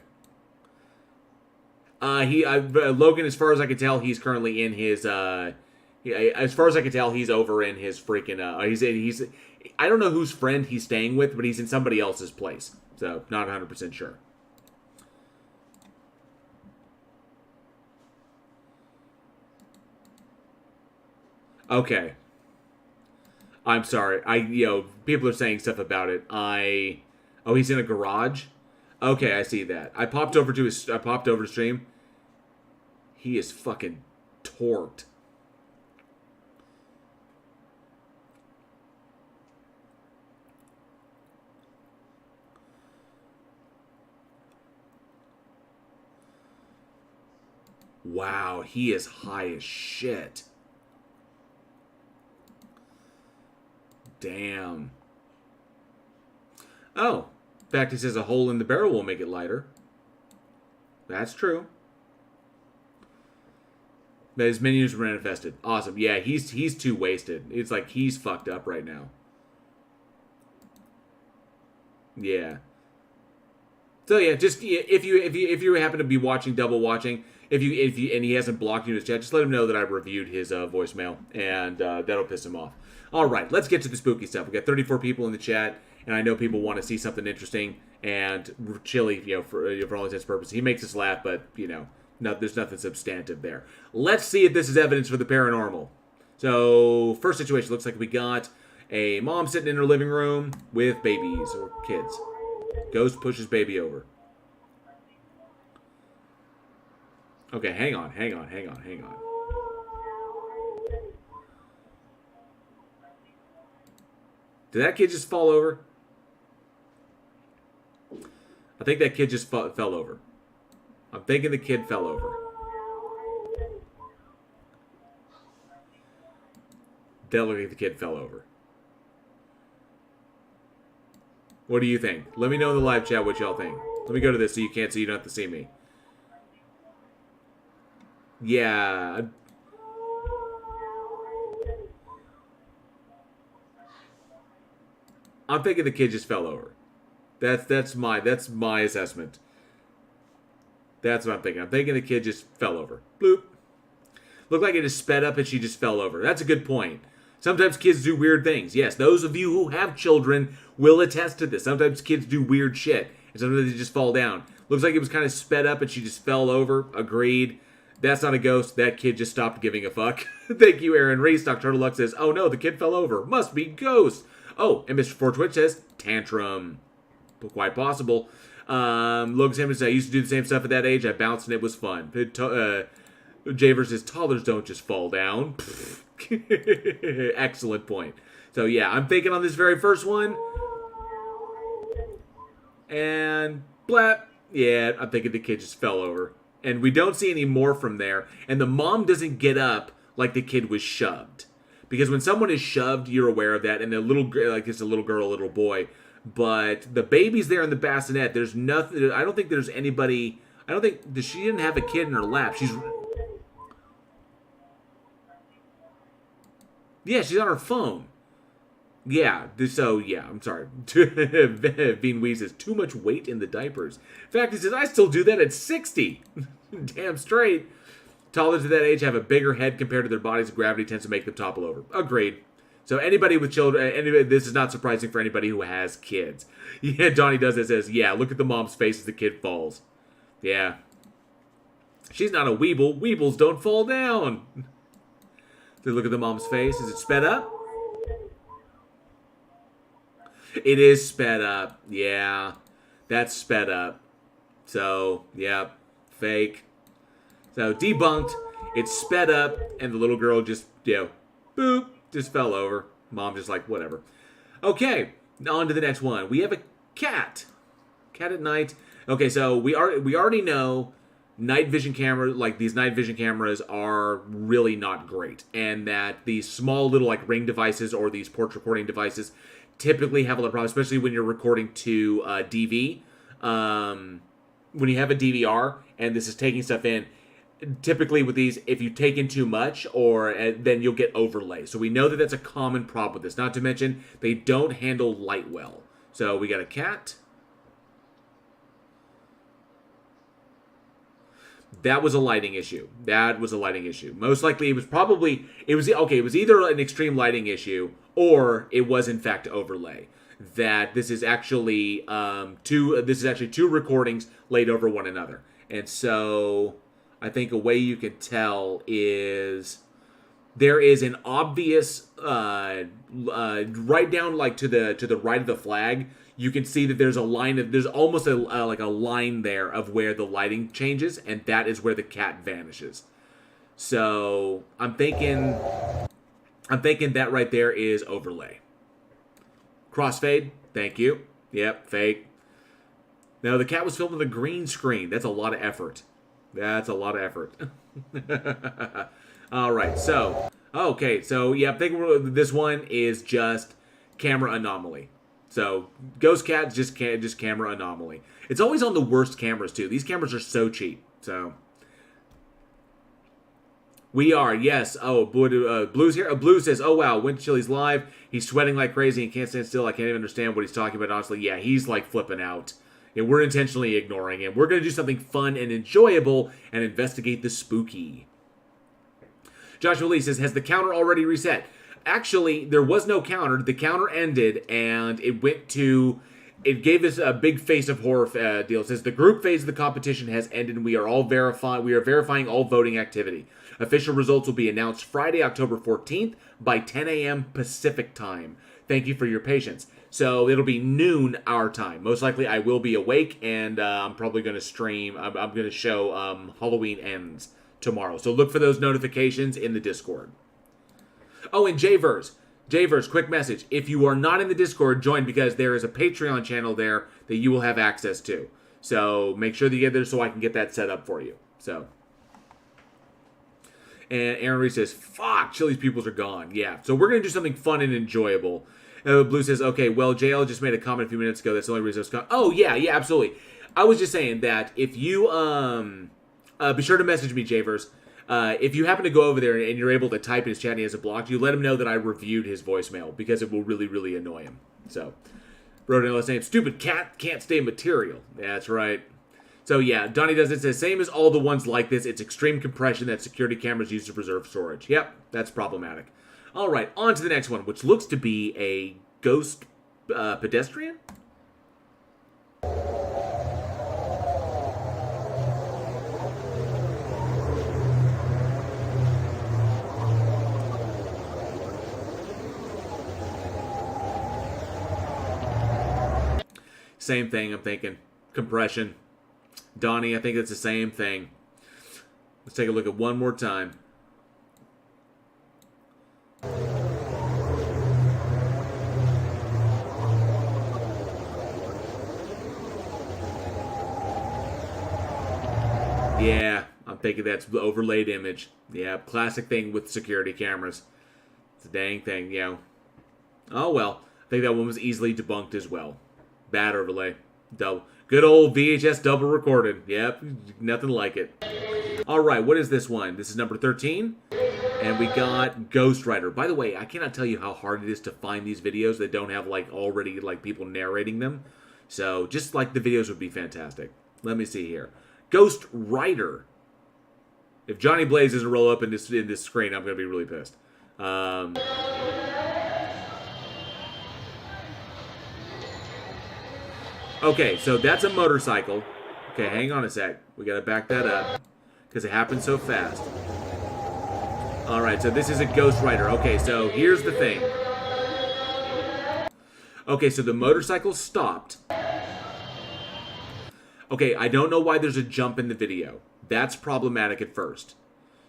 Logan, as far as I can tell, he's currently in his, as far as I can tell, he's over in his freaking, I don't know whose friend he's staying with, but he's in somebody else's place. So, not 100% sure. Okay. I'm sorry. People are saying stuff about it. Oh, he's in a garage? Okay, I see that. I popped over to stream. He is fucking torqued. Wow, he is high as shit. Damn. Oh. In fact, he says a hole in the barrel will make it lighter. That's true. That his menus were manifested. Awesome. Yeah, he's too wasted. It's like he's fucked up right now. Yeah. So yeah, just if you happen to be double watching, If you and he hasn't blocked you in his chat, just let him know that I reviewed his voicemail, and that'll piss him off. All right, let's get to the spooky stuff. We got 34 people in the chat, and I know people want to see something interesting and chilly, for all intents and purposes. He makes us laugh, but there's nothing substantive there. Let's see if this is evidence for the paranormal. So, first situation, looks like we got a mom sitting in her living room with babies or kids. Ghost pushes baby over. Okay, hang on. Did that kid just fall over? I think that kid just fell over. I'm thinking the kid fell over. Definitely the kid fell over. What do you think? Let me know in the live chat what y'all think. Let me go to this so you don't have to see me. Yeah. I'm thinking the kid just fell over. That's my assessment. That's what I'm thinking. I'm thinking the kid just fell over. Bloop. Looked like it just sped up and she just fell over. That's a good point. Sometimes kids do weird things. Yes, those of you who have children will attest to this. Sometimes kids do weird shit. And sometimes they just fall down. Looks like it was kind of sped up and she just fell over. Agreed. That's not a ghost. That kid just stopped giving a fuck. Thank you, Aaron Reese. Dr. Turtleluck says, oh no, the kid fell over. Must be ghost. Oh, and Mr. 4Twitch says, tantrum. Quite possible. Logan Samuel says, I used to do the same stuff at that age. I bounced and it was fun. Javer says, toddlers don't just fall down. Excellent point. So yeah, I'm thinking on this very first one. And blap. Yeah, I'm thinking the kid just fell over. And we don't see any more from there. And the mom doesn't get up like the kid was shoved. Because when someone is shoved, you're aware of that. And the little, like it's a little girl, a little boy. But the baby's there in the bassinet. There's nothing. I don't think there's anybody. I don't think she didn't have a kid in her lap. She's on her phone. Yeah. So yeah, I'm sorry. Bean Wee says too much weight in the diapers. In fact, he says I still do that at 60. Damn straight. Toddlers at that age have a bigger head compared to their bodies. Gravity tends to make them topple over. Agreed. So anybody with children, this is not surprising for anybody who has kids. Yeah, Donnie does it, says, yeah, look at the mom's face as the kid falls. Yeah. She's not a weeble. Weebles don't fall down. So look at the mom's face. Is it sped up? It is sped up. Yeah. That's sped up. So, yeah. Fake. So, debunked. It's sped up, and the little girl just, boop. Just fell over. Mom just like, whatever. Okay, on to the next one. We have a cat. Cat at night. Okay, so we already know night vision cameras, like these night vision cameras are really not great. And that these small little like Ring devices or these porch recording devices typically have a lot of problems, especially when you're recording to DV. When you have a DVR and this is taking stuff in, typically with these, if you take in too much, then you'll get overlay. So we know that that's a common problem with this. Not to mention, they don't handle light well. So we got a cat. That was a lighting issue. Most likely it was either an extreme lighting issue or it was in fact overlay. That this is actually two recordings laid over one another. And so I think a way you can tell is there is an obvious right down like to the right of the flag. You can see that there's almost a line there of where the lighting changes, and that is where the cat vanishes. So I'm thinking that right there is overlay. Crossfade, thank you. Yep, fake. Now the cat was filmed on a green screen. That's a lot of effort. All right, so yeah, I'm thinking this one is just camera anomaly. So ghost cat just camera anomaly. It's always on the worst cameras too. These cameras are so cheap. So we are, yes. Oh, Blue's here. Blue says, "Oh wow, Winter Chili's live. He's sweating like crazy and can't stand still. I can't even understand what he's talking about. Honestly, yeah, he's like flipping out. Yeah, we're intentionally ignoring him. We're going to do something fun and enjoyable and investigate the spooky. Joshua Lee says, has the counter already reset? Actually, there was no counter. The counter ended, and it went to... It gave us a big face of horror deal. It says, the group phase of the competition has ended, and we are verifying all voting activity. Official results will be announced Friday, October 14th by 10 a.m. Pacific time. Thank you for your patience. So it'll be noon our time. Most likely I will be awake, and I'm probably going to stream. I'm going to show Halloween Ends tomorrow. So look for those notifications in the Discord. Oh, and Jverse, quick message. If you are not in the Discord, join, because there is a Patreon channel there that you will have access to. So make sure that you get there so I can get that set up for you. So. And Aaron Reese says, fuck, Chili's pupils are gone. Yeah, so we're going to do something fun and enjoyable. Blue says, okay, well, JL just made a comment a few minutes ago. That's the only reason I was calling. Oh, yeah, absolutely. I was just saying that if you, be sure to message me, Jverse. If you happen to go over there and you're able to type in his chat and he has it blocked, you let him know that I reviewed his voicemail, because it will really, really annoy him. So, wrote in last name, stupid cat can't stay material. Yeah, that's right. So yeah, Donnie does it, says, same as all the ones like this, it's extreme compression that security cameras use to preserve storage. Yep, that's problematic. All right, on to the next one, which looks to be a ghost pedestrian? Same thing, I'm thinking. Compression. Donnie, I think it's the same thing. Let's take a look at one more time. Yeah, I'm thinking that's the overlaid image. Yeah, classic thing with security cameras. It's a dang thing, yeah. Oh well, I think that one was easily debunked as well. Bad overlay. Good old VHS double recorded. Yep, nothing like it. Alright, what is this one? This is number 13. And we got Ghost Rider. By the way, I cannot tell you how hard it is to find these videos that don't have already people narrating them. So just the videos would be fantastic. Let me see here. Ghost Rider. If Johnny Blaze doesn't roll up in this screen, I'm going to be really pissed. Okay, so that's a motorcycle. Okay, hang on a sec. We gotta back that up, because it happened so fast. Alright, so this is a Ghost Rider. Okay, so here's the thing. Okay, so the motorcycle stopped. Okay, I don't know why there's a jump in the video. That's problematic at first.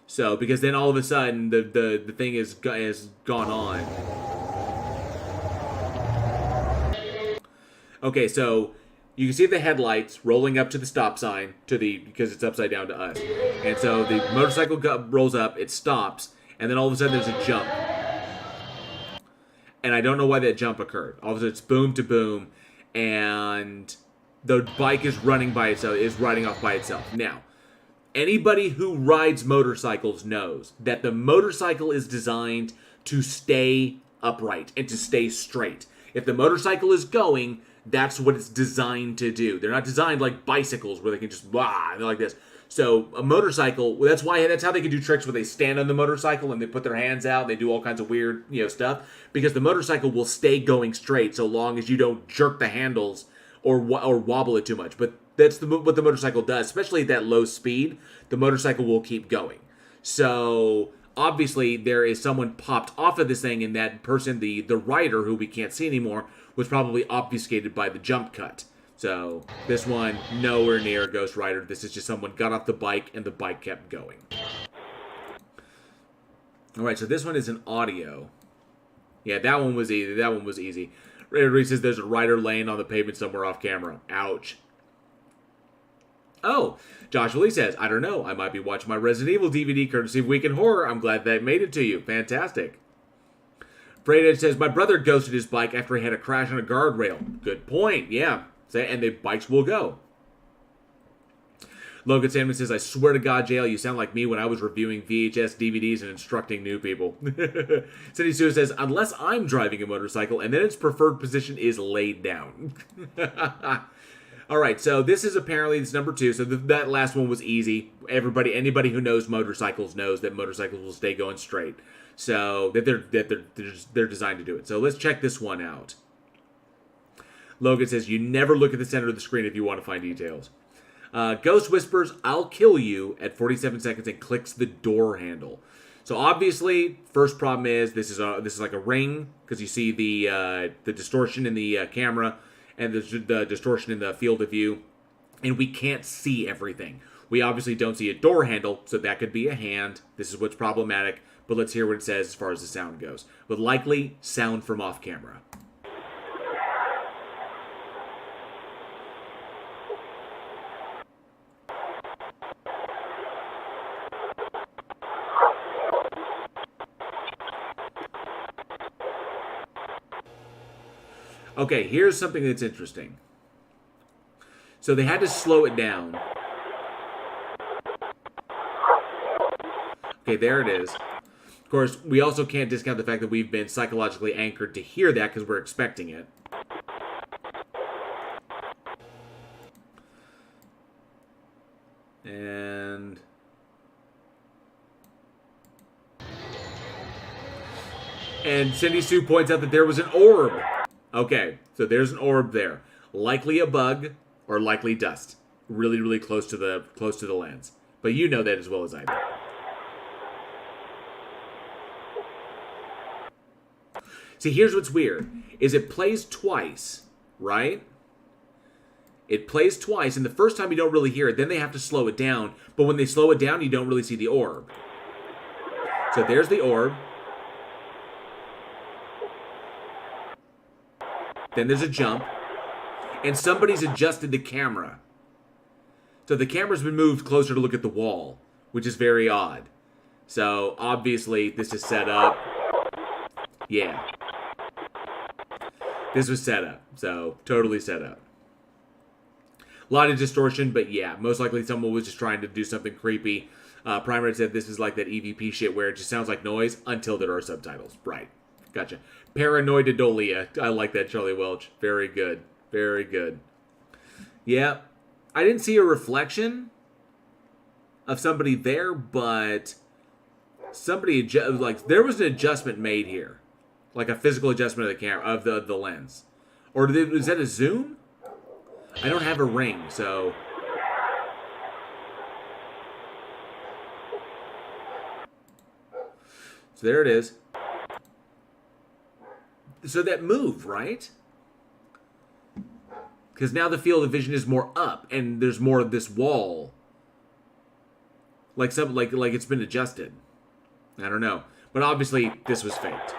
So, because then all of a sudden, the thing is gone on. Okay, so you can see the headlights rolling up to the stop sign, because it's upside down to us. And so the motorcycle rolls up, it stops, and then all of a sudden there's a jump. And I don't know why that jump occurred. All of a sudden it's boom to boom, and the bike is riding off by itself. Now, anybody who rides motorcycles knows that the motorcycle is designed to stay upright and to stay straight. If the motorcycle is going, that's what it's designed to do. They're not designed like bicycles where they can just blah, they're like this. So a motorcycle, that's how they can do tricks where they stand on the motorcycle and they put their hands out and they do all kinds of weird, stuff, because the motorcycle will stay going straight so long as you don't jerk the handles or wobble it too much. But that's what the motorcycle does, especially at that low speed. The motorcycle will keep going. So obviously there is someone popped off of this thing, and that person, the rider, who we can't see anymore, was probably obfuscated by the jump cut. So this one, nowhere near Ghost Rider. This is just someone got off the bike and the bike kept going. Alright, so this one is an audio. Yeah, that one was easy. Ray says there's a rider laying on the pavement somewhere off camera. Ouch. Oh, Joshua Lee says, I don't know. I might be watching my Resident Evil DVD courtesy of Week in Horror. I'm glad that made it to you. Fantastic. Freight says, my brother ghosted his bike after he had a crash on a guardrail. Good point, yeah. And the bikes will go. Logan Sandman says, I swear to God, JL, you sound like me when I was reviewing VHS DVDs and instructing new people. Cindy Sue says, unless I'm driving a motorcycle and then its preferred position is laid down. All right, so this is apparently this number 2. So that last one was easy. Anybody who knows motorcycles knows that motorcycles will stay going straight. So they're designed to do it. So let's check this one out. Logan says, you never look at the center of the screen if you want to find details. Ghost whispers, "I'll kill you" at 47 seconds and clicks the door handle. So obviously, first problem is this is like a ring, because you see the distortion in the camera and the distortion in the field of view, and we can't see everything. We obviously don't see a door handle, so that could be a hand. This is what's problematic, but let's hear what it says as far as the sound goes. But likely sound from off camera. Okay, here's something that's interesting. So they had to slow it down. Okay, there it is. Of course, we also can't discount the fact that we've been psychologically anchored to hear that because we're expecting it. And Cindy Sue points out that there was an orb. Okay, so there's an orb there. Likely a bug or likely dust. Really, really close to the lens. But you know that as well as I do. See, here's what's weird. Is it plays twice, right? It plays twice, and the first time you don't really hear it. Then they have to slow it down. But when they slow it down, you don't really see the orb. So there's the orb. Then there's a jump. And somebody's adjusted the camera. So the camera's been moved closer to look at the wall, which is very odd. So obviously this is set up. Yeah. This was set up. So totally set up. A lot of distortion, but yeah, most likely someone was just trying to do something creepy. Primer said this is like that EVP shit where it just sounds like noise until there are subtitles. Right. Gotcha. Paranoidolia. I like that, Charlie Welch. Very good. Very good. Yeah. I didn't see a reflection of somebody there, but somebody there was an adjustment made here. Like a physical adjustment of the camera, of the lens. Or was that a zoom? I don't have a ring, so... So there it is. So that moved, right? Because now the field of vision is more up, and there's more of this wall. Like it's been adjusted. I don't know. But obviously, this was faked.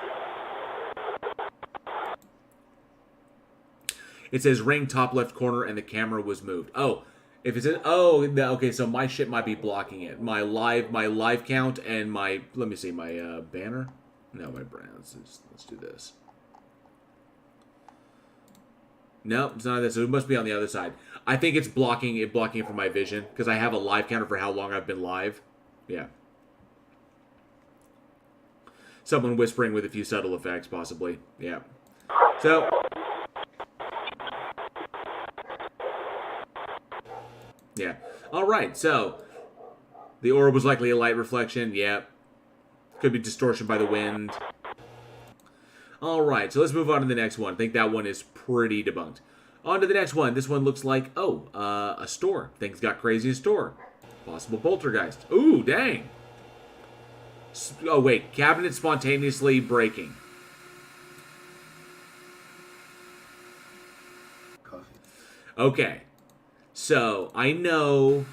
It says ring top left corner, and the camera was moved. Oh, if it says, oh, okay, so my shit might be blocking it. My live count and my, let me see, my banner. No, my brand. Let's do this. No, it's not that. So it must be on the other side. I think it's blocking it from my vision because I have a live counter for how long I've been live. Yeah. Someone whispering with a few subtle effects, possibly. Yeah. So. Yeah. All right. So the orb was likely a light reflection. Yeah. Could be distortion by the wind. All right. So let's move on to the next one. I think that one is pretty debunked. On to the next one. This one looks like, a store. Things got crazy in store. Possible poltergeist. Ooh, dang. Oh, wait. Cabinet spontaneously breaking. Coffee. Okay. So, I know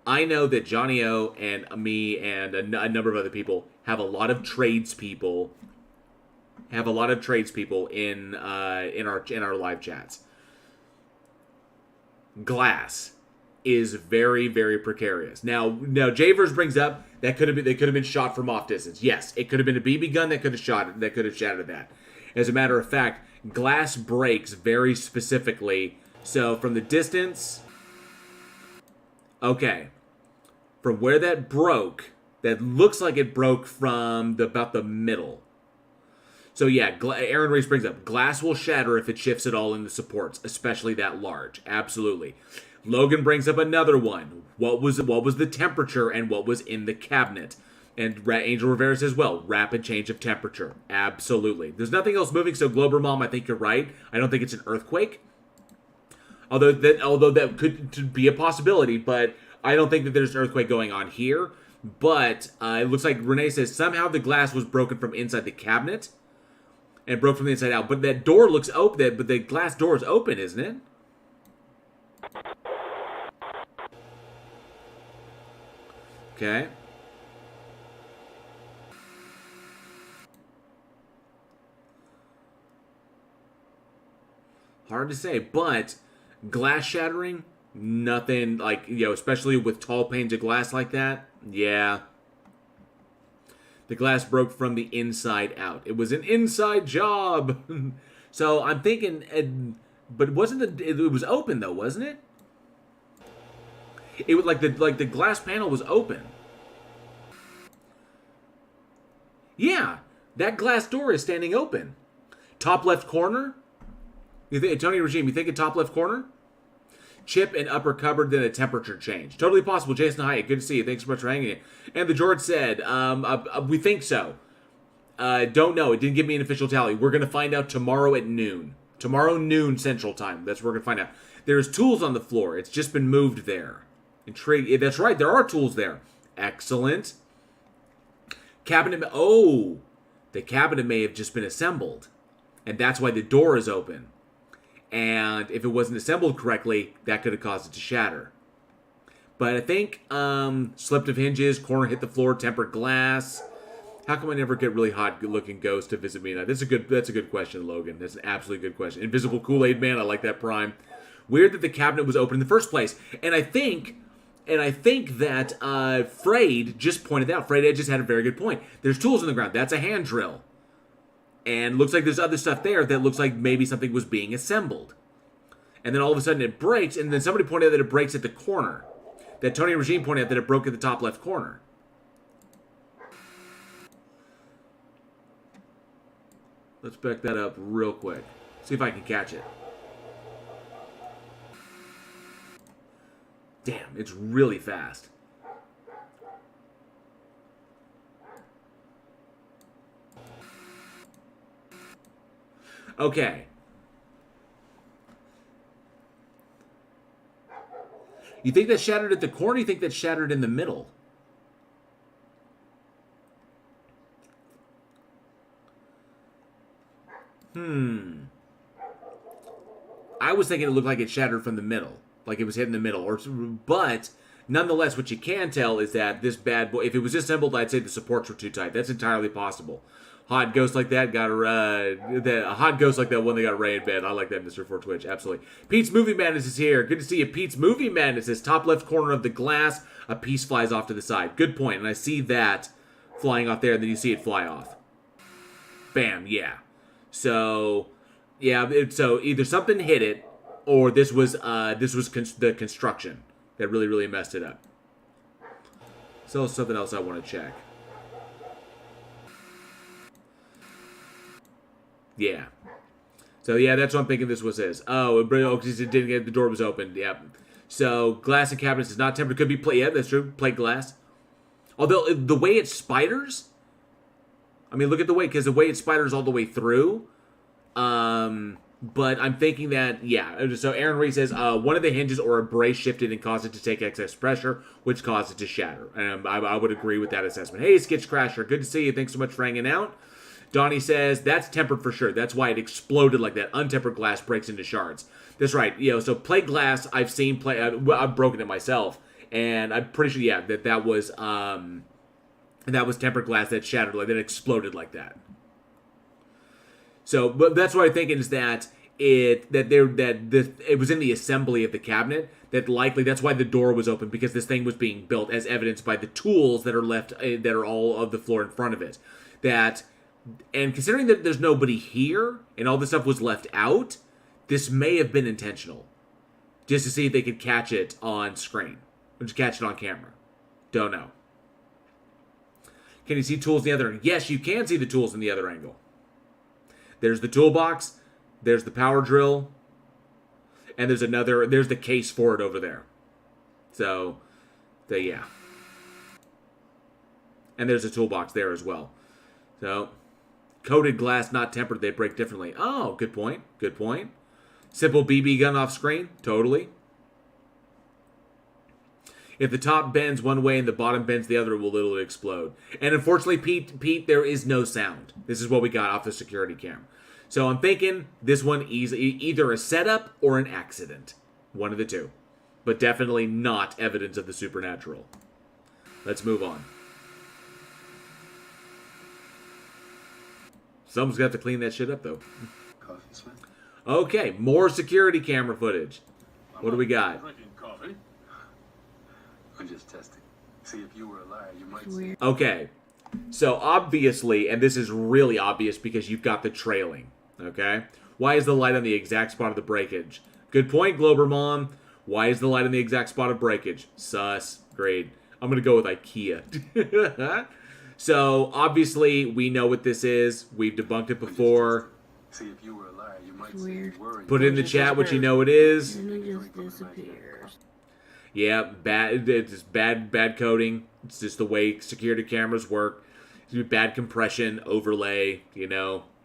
that Johnny O and me and a number of other people have a lot of tradespeople in our live chats. Glass is very, very precarious. Now Javers brings up they could have been shot from off distance. Yes, it could have been a BB gun that could have shattered that. As a matter of fact, glass breaks very specifically. So from the distance, okay, from where that broke, that looks like it broke from about the middle. So yeah, Aaron Reese brings up, glass will shatter if it shifts at all in the supports, especially that large. Absolutely. Logan brings up another one. What was the temperature and what was in the cabinet? And Angel Rivera says, well, rapid change of temperature. Absolutely. There's nothing else moving, so Glober Mom, I think you're right. I don't think it's an earthquake. Although that could be a possibility, but I don't think that there's an earthquake going on here. But it looks like Renee says somehow the glass was broken from inside the cabinet and broke from the inside out. But that door looks open. But the glass door is open, isn't it? Okay. Hard to say, but glass shattering, nothing like, especially with tall panes of glass like that. Yeah. The glass broke from the inside out. It was an inside job. So I'm thinking, but it was open though, wasn't it? It was like the glass panel was open. Yeah, that glass door is standing open. Top left corner. You think Tony Regime? You think a top left corner? Chip and upper cupboard, then a temperature change. Totally possible. Jason Hyatt, good to see you. Thanks so much for hanging in. And the George said, we think so. Don't know. It didn't give me an official tally. We're going to find out tomorrow at noon. Tomorrow noon Central Time. That's where we're going to find out. There's tools on the floor. It's just been moved there. Intrigued. That's right. There are tools there. Excellent. Cabinet. Oh, the cabinet may have just been assembled. And that's why the door is open. And if it wasn't assembled correctly, that could have caused it to shatter. But I think slipped of hinges, corner hit the floor, tempered glass. How come I never get really hot looking ghosts to visit me? Now, that's a good question, Logan. That's an absolutely good question. Invisible Kool-Aid Man, I like that prime. Weird that the cabinet was open in the first place. And I think that Frayed just pointed out. Frayed just had a very good point. There's tools on the ground. That's a hand drill. And looks like there's other stuff there that looks like maybe something was being assembled. And then all of a sudden it breaks, and then somebody pointed out that it breaks at the corner. That Tony Regime pointed out that it broke at the top left corner. Let's back that up real quick. See if I can catch it. Damn, it's really fast. Okay. You think that shattered at the corner? You think that shattered in the middle? I was thinking it looked like it shattered from the middle. Like it was hitting the middle. But nonetheless, what you can tell is that this bad boy, if it was assembled, I'd say the supports were too tight. That's entirely possible. Hot ghost like that got a hot ghost like that one that got Ray in bed. I like that, Mr. 4 Twitch. Absolutely. Pete's Movie Madness is here. Good to see you. Pete's Movie Madness is top left corner of the glass. A piece flies off to the side. Good point. And I see that flying off there, and then you see it fly off. Bam. Yeah. So, yeah. So either something hit it, or this was the construction that really messed it up. So something else I want to check. Yeah. So, yeah, that's what I'm thinking this was his. Oh, because it didn't get, the door was open. Yep. So, glass and cabinets is not tempered. Could be plate. Yeah, that's true. Plate glass. Although, the way it spiders, I mean, look at the way, because the way it spiders all the way through. But I'm thinking that, yeah. So, Aaron Reed says, one of the hinges or a brace shifted and caused it to take excess pressure, which caused it to shatter. I would agree with that assessment. Hey, Sketch Crasher. Good to see you. Thanks so much for hanging out. Donnie says, that's tempered for sure. That's why it exploded like that. Untempered glass breaks into shards. That's right. So plate glass, I've seen I've broken it myself. And I'm pretty sure, yeah, that was tempered glass that shattered, like that exploded like that. So, but that's what I'm thinking is that it was in the assembly of the cabinet. That likely, that's why the door was open, because this thing was being built, as evidenced by the tools that are left, that are all of the floor in front of it. And considering that there's nobody here and all this stuff was left out, this may have been intentional. Just to see if they could catch it on screen. Or just catch it on camera. Don't know. Can you see tools in the other angle? Yes, you can see the tools in the other angle. There's the toolbox, there's the power drill, and there's the case for it over there. So, yeah. And there's a toolbox there as well. So, coated glass, not tempered, they break differently. Oh, good point. Good point. Simple BB gun off screen? Totally. If the top bends one way and the bottom bends the other, it will literally explode. And unfortunately, Pete, there is no sound. This is what we got off the security cam. So I'm thinking this one is either a setup or an accident. One of the two. But definitely not evidence of the supernatural. Let's move on. Someone's got to clean that shit up, though. Okay, more security camera footage. What do we got? I'm just testing. See, if you were a liar, you might see. Okay, so obviously, and this is really obvious because you've got the trailing, okay? Why is the light on the exact spot of the breakage? Good point, Glober Mom. Why is the light on the exact spot of breakage? Sus. Great. I'm going to go with IKEA. So, obviously, we know what this is. We've debunked it before. See, if you were a liar, you might see. Put it in the chat what you know it is. And it just disappears. Yeah, it's just bad coding. It's just the way security cameras work. Bad compression, overlay,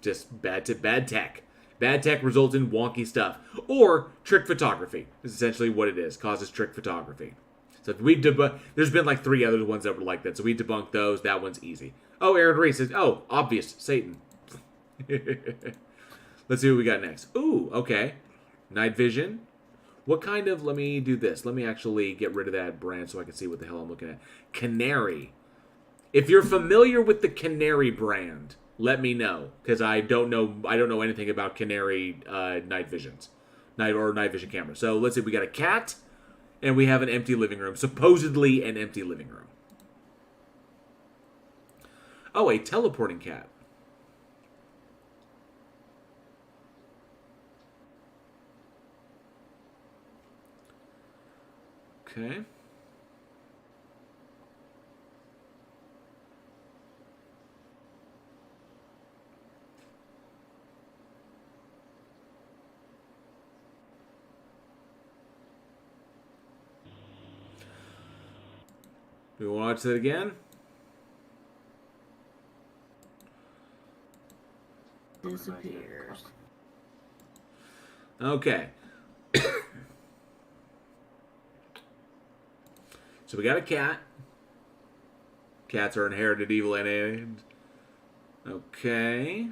just bad tech. Bad tech results in wonky stuff. Or trick photography is essentially what it is. Causes trick photography. So there's been like 3 other ones that were like that. So we debunked those. That one's easy. Oh, Aaron Reese says, oh, obvious, Satan. Let's see what we got next. Ooh, okay. Night vision. What kind of, let me do this. Let me actually get rid of that brand so I can see what the hell I'm looking at. Canary. If you're familiar with the Canary brand, let me know. Because I don't know anything about Canary night visions. Night vision cameras. So let's see, we got a cat. And we have an empty living room. Supposedly an empty living room. Oh, a teleporting cat. Okay. Do we watch that again? Disappears. Okay. So we got a cat. Cats are inherited evil and okay.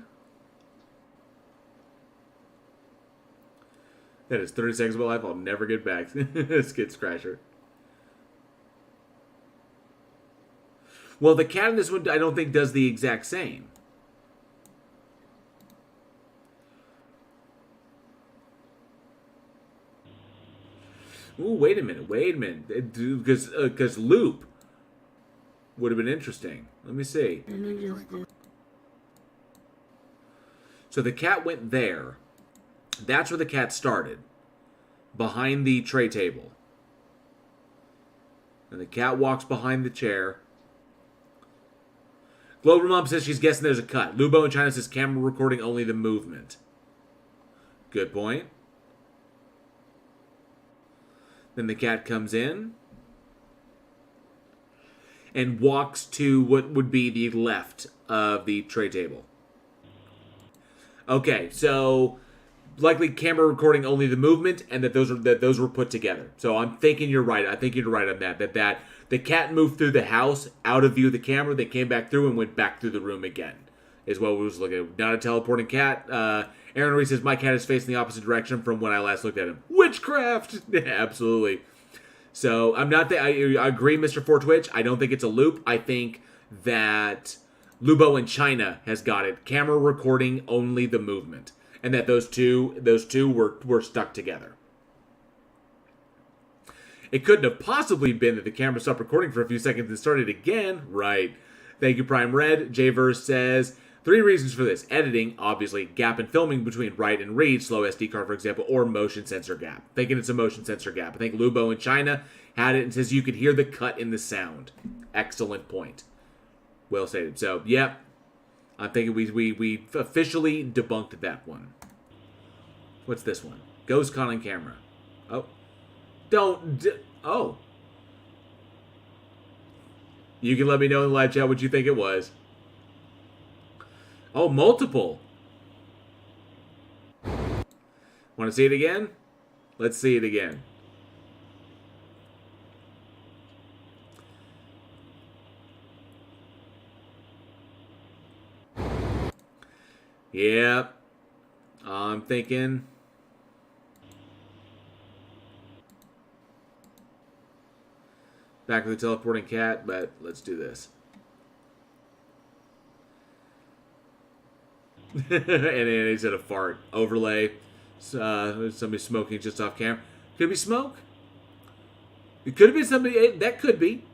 That is 30 seconds of my life I'll never get back. Skid Scratcher. Well, the cat in this one, I don't think does the exact same. Ooh, wait a minute. Because Loop would have been interesting. Let me see. So the cat went there. That's where the cat started. Behind the tray table. And the cat walks behind the chair. Glober Mom says she's guessing there's a cut. Lubo in China says camera recording only the movement. Good point. Then the cat comes in and walks to what would be the left of the tray table. Okay, so likely camera recording only the movement, and that those were put together. So I'm thinking you're right. I think you're right on that. That the cat moved through the house, out of view of the camera, they came back through and went back through the room again. Is what we was looking at. Not a teleporting cat. Aaron Reese says, my cat is facing the opposite direction from when I last looked at him. Witchcraft! Absolutely. So, I agree, Mr. 4Twitch. I don't think it's a loop. I think that Lubo in China has got it. Camera recording only the movement. And that those two were stuck together. It couldn't have possibly been that the camera stopped recording for a few seconds and started again. Right. Thank you, Prime Red. J-Verse says, 3 reasons for this. Editing, obviously. Gap in filming between write and read, slow SD card, for example, or motion sensor gap. Thinking it's a motion sensor gap. I think Lubo in China had it and says you could hear the cut in the sound. Excellent point. Well stated. So, yeah. I'm thinking we officially debunked that one. What's this one? Ghost con on camera. Oh. Oh. You can let me know in the live chat what you think it was. Oh, multiple. Want to see it again? Let's see it again. Yep. I'm thinking. Back with the teleporting cat, but let's do this. And then he said a fart. Overlay. Somebody smoking just off camera. Could it be smoke? It could have been somebody. That could be.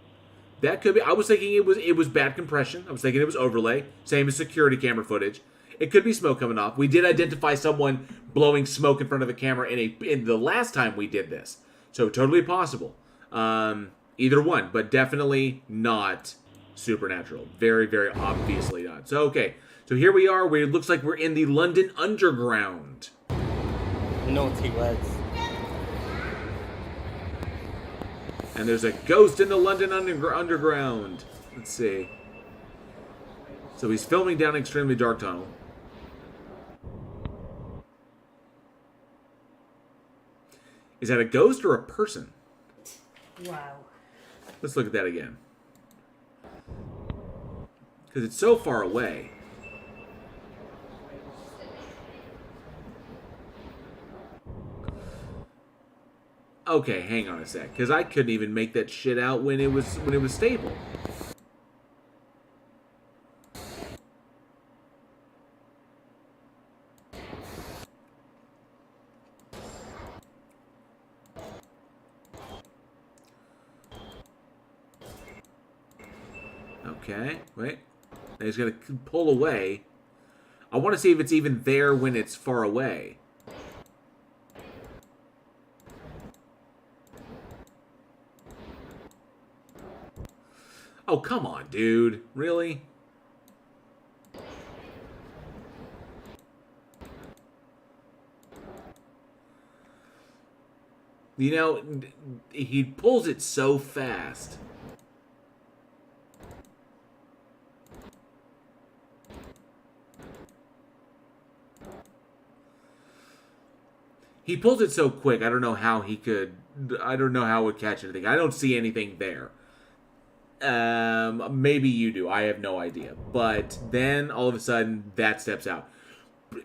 That could be. I was thinking it was bad compression. I was thinking it was overlay. Same as security camera footage. It could be smoke coming off. We did identify someone blowing smoke in front of the camera in the last time we did this. So totally possible. Either one, but definitely not supernatural. Very, very obviously not. So, okay. So here we are. It looks like we're in the London Underground. Naughty words. And there's a ghost in the London Underground. Let's see. So he's filming down an extremely dark tunnel. Is that a ghost or a person? Wow. Let's look at that again. Because it's so far away. Okay, hang on a sec. Because I couldn't even make that shit out when it was stable. Okay, wait. Now he's going to pull away. I want to see if it's even there when it's far away. Oh, come on, dude. Really? You know, he pulls it so fast. He pulls it so quick, I don't know how he could... I don't know how it would catch anything. I don't see anything there. Maybe you do. I have no idea. But then, all of a sudden, that steps out.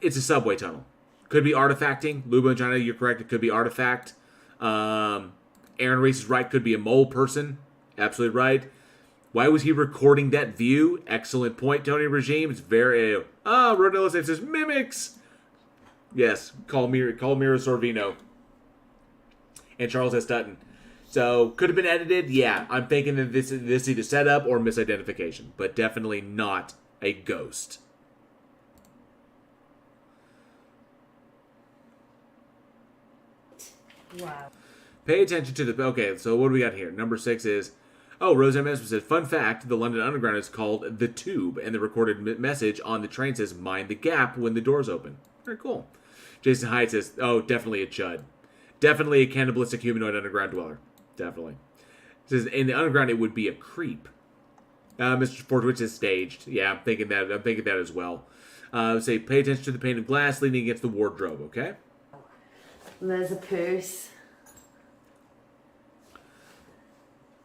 It's a subway tunnel. Could be artifacting. Lubo and China, you're correct. It could be artifact. Aaron Reese is right. Could be a mole person. Absolutely right. Why was he recording that view? Excellent point, Tony Regime. It's very... Rodnello says mimics. Yes, call Mira Sorvino. And Charles S. Dutton. So, could have been edited? Yeah, I'm thinking that this is either setup or misidentification. But definitely not a ghost. Wow. Pay attention to the... Okay, so what do we got here? Number 6 is... Oh, Roseanne Mesmer said, fun fact, the London Underground is called The Tube, and the recorded message on the train says, mind the gap when the doors open. Very cool. Jason Hyde says, oh, definitely a chud. Definitely a cannibalistic humanoid underground dweller. Definitely. Says, in the underground, it would be a creep. Mr. Fortwich is staged. Yeah, I'm thinking that as well. Say, pay attention to the pane of glass leaning against the wardrobe, okay? And there's a purse.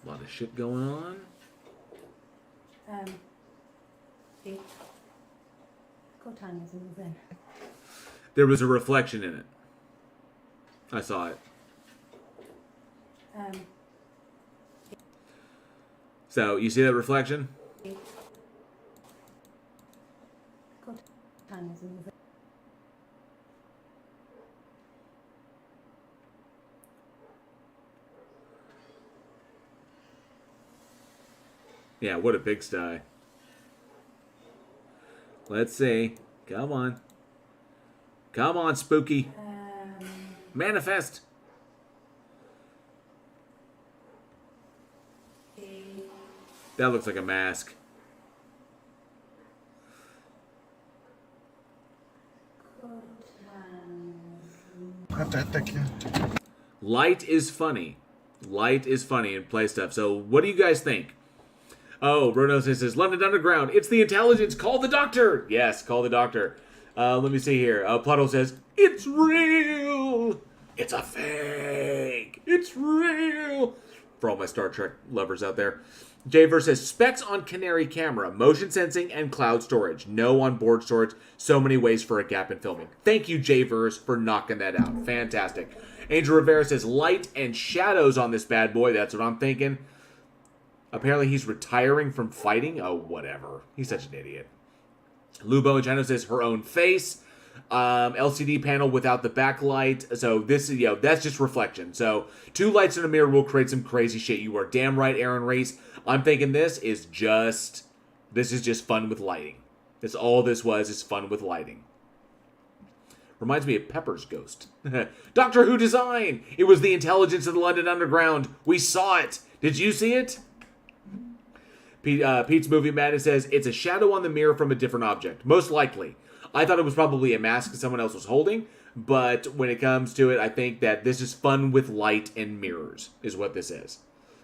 A lot of shit going on. See? Go Tanya's in the bin. There was a reflection in it. I saw it. So, you see that reflection? Go Tanya's in the bin. Yeah, what a pigsty. Let's see. Come on. Come on, spooky. Manifest. That looks like a mask. Light is funny. Light is funny in play stuff. So what do you guys think? Oh, Rono says, London Underground. It's the intelligence. Call the doctor. Yes, call the doctor. Let me see here. Pluto says, it's real. It's a fake. It's real. For all my Star Trek lovers out there. Jayver says, specs on Canary camera, motion sensing, and cloud storage. No onboard storage. So many ways for a gap in filming. Thank you, Jayvers, for knocking that out. Fantastic. Angel Rivera says, light and shadows on this bad boy. That's what I'm thinking. Apparently he's retiring from fighting. Oh, whatever. He's such an idiot. Lubo and Chino says, her own face. LCD panel without the backlight. So this is, that's just reflection. So 2 lights in a mirror will create some crazy shit. You are damn right, Aaron Reese. I'm thinking this is just fun with lighting. That's all this was, is fun with lighting. Reminds me of Pepper's ghost. Doctor Who design! It was the intelligence of the London Underground. We saw it. Did you see it? Pete's Movie Madness says, it's a shadow on the mirror from a different object. Most likely. I thought it was probably a mask that someone else was holding, but when it comes to it, I think that this is fun with light and mirrors, is what this is.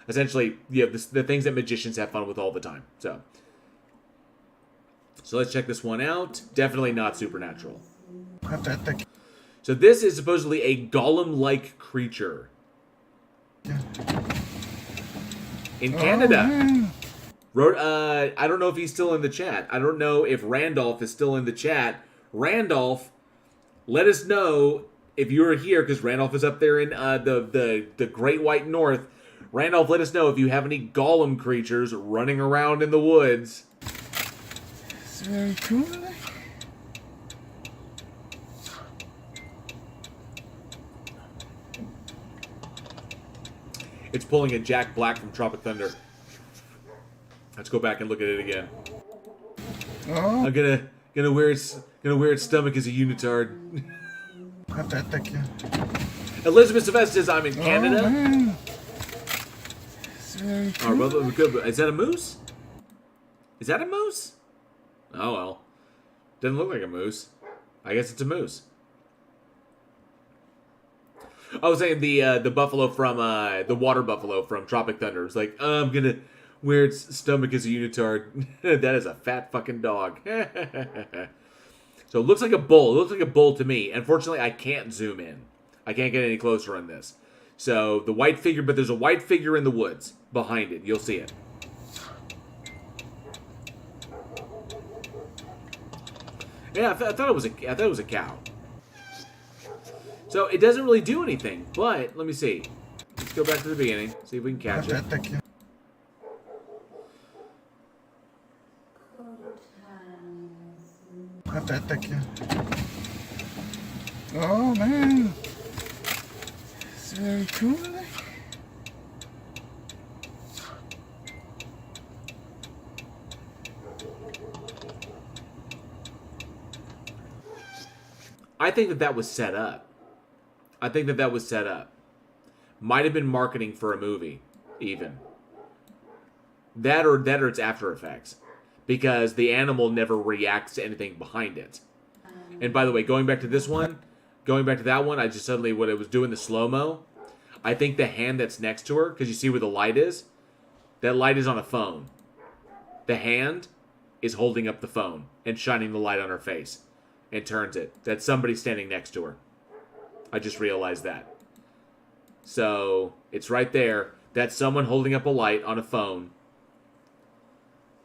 Essentially, the things that magicians have fun with all the time. So let's check this one out. Definitely not supernatural. So this is supposedly a golem-like creature. In Canada. I don't know if he's still in the chat. I don't know if Randolph is still in the chat. Randolph, let us know if you're here, because Randolph is up there in the Great White North. Randolph, let us know if you have any golem creatures running around in the woods. It's very cool. It's pulling a Jack Black from Tropic Thunder. Let's go back and look at it again. Oh. I'm gonna wear its stomach as a unitard. Elizabeth Sylvester says I'm in Canada. Man. It's very cool. Well, is that a moose? Is that a moose? Oh well. Doesn't look like a moose. I guess it's a moose. I was saying the buffalo from the water buffalo from Tropic Thunder. It's like, I'm gonna wear its stomach as a unitard. That is a fat fucking dog. So it looks like a bull. It looks like a bull to me. Unfortunately, I can't zoom in. I can't get any closer on this. So the white figure, but there's a white figure in the woods behind it. You'll see it. Yeah, I thought it was a cow. So it doesn't really do anything, but let me see. Let's go back to the beginning, see if we can catch it. Oh man, it's very cool. I think that was set up. I think that was set up. Might have been marketing for a movie, even. That or it's After Effects. Because the animal never reacts to anything behind it. And by the way, going back to that one, I just suddenly, when it was doing the slow-mo, I think the hand that's next to her, because you see where the light is, that light is on a phone. The hand is holding up the phone and shining the light on her face and turns it. That's somebody standing next to her. I just realized that. So, it's right there. That's someone holding up a light on a phone.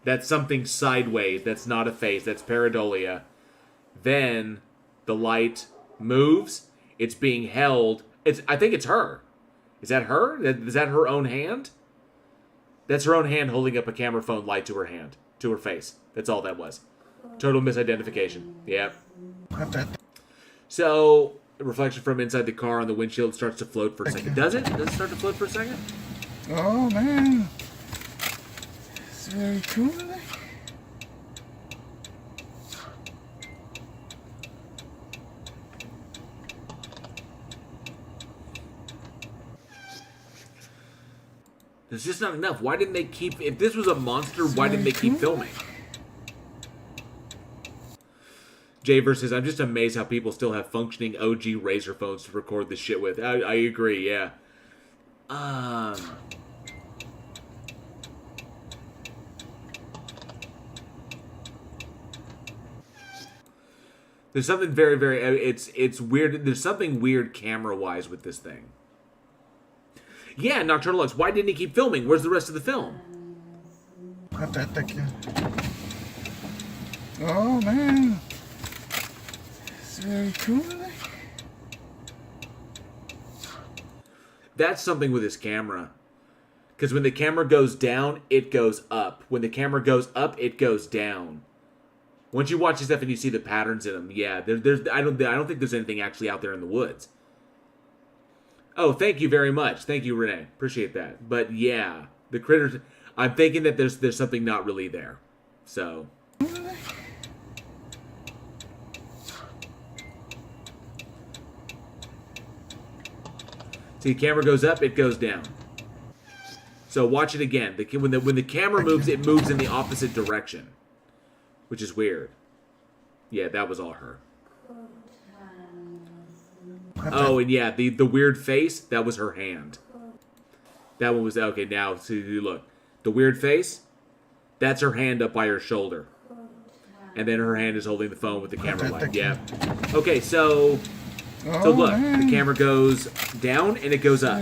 That's something sideways. That's not a face. That's pareidolia. Then the light moves. It's being held. I think it's her. Is that her? Is that her own hand? That's her own hand holding up a camera phone light to her hand. To her face. That's all that was. Total misidentification. Yep. So, the reflection from inside the car on the windshield starts to float for a second. Does it? Does it start to float for a second? Oh man, it's very cool. There's just not enough. Why didn't they keep... If this was a monster, why didn't they keep filming? Jay versus, I'm just amazed how people still have functioning OG Razor phones to record this shit with. I agree, yeah. There's something very, very... It's weird. There's something weird camera-wise with this thing. Yeah, Nocturnal Lux. Why didn't he keep filming? Where's the rest of the film? Oh, man. It's very cool. That's something with his camera. Because when the camera goes down, it goes up. When the camera goes up, it goes down. Once you watch his stuff and you see the patterns in them, yeah, I don't think there's anything actually out there in the woods. Oh, thank you very much. Thank you, Renee. Appreciate that. But yeah, the critters, I'm thinking that there's something not really there. So. See, the camera goes up, it goes down. So watch it again. When the camera moves, it moves in the opposite direction. Which is weird. Yeah, that was all her. Oh, and yeah, the weird face, that was her hand. That one was, okay, now, see, look. The weird face, that's her hand up by her shoulder. And then her hand is holding the phone with the camera light. Yeah. Okay, so look, the camera goes down and it goes up.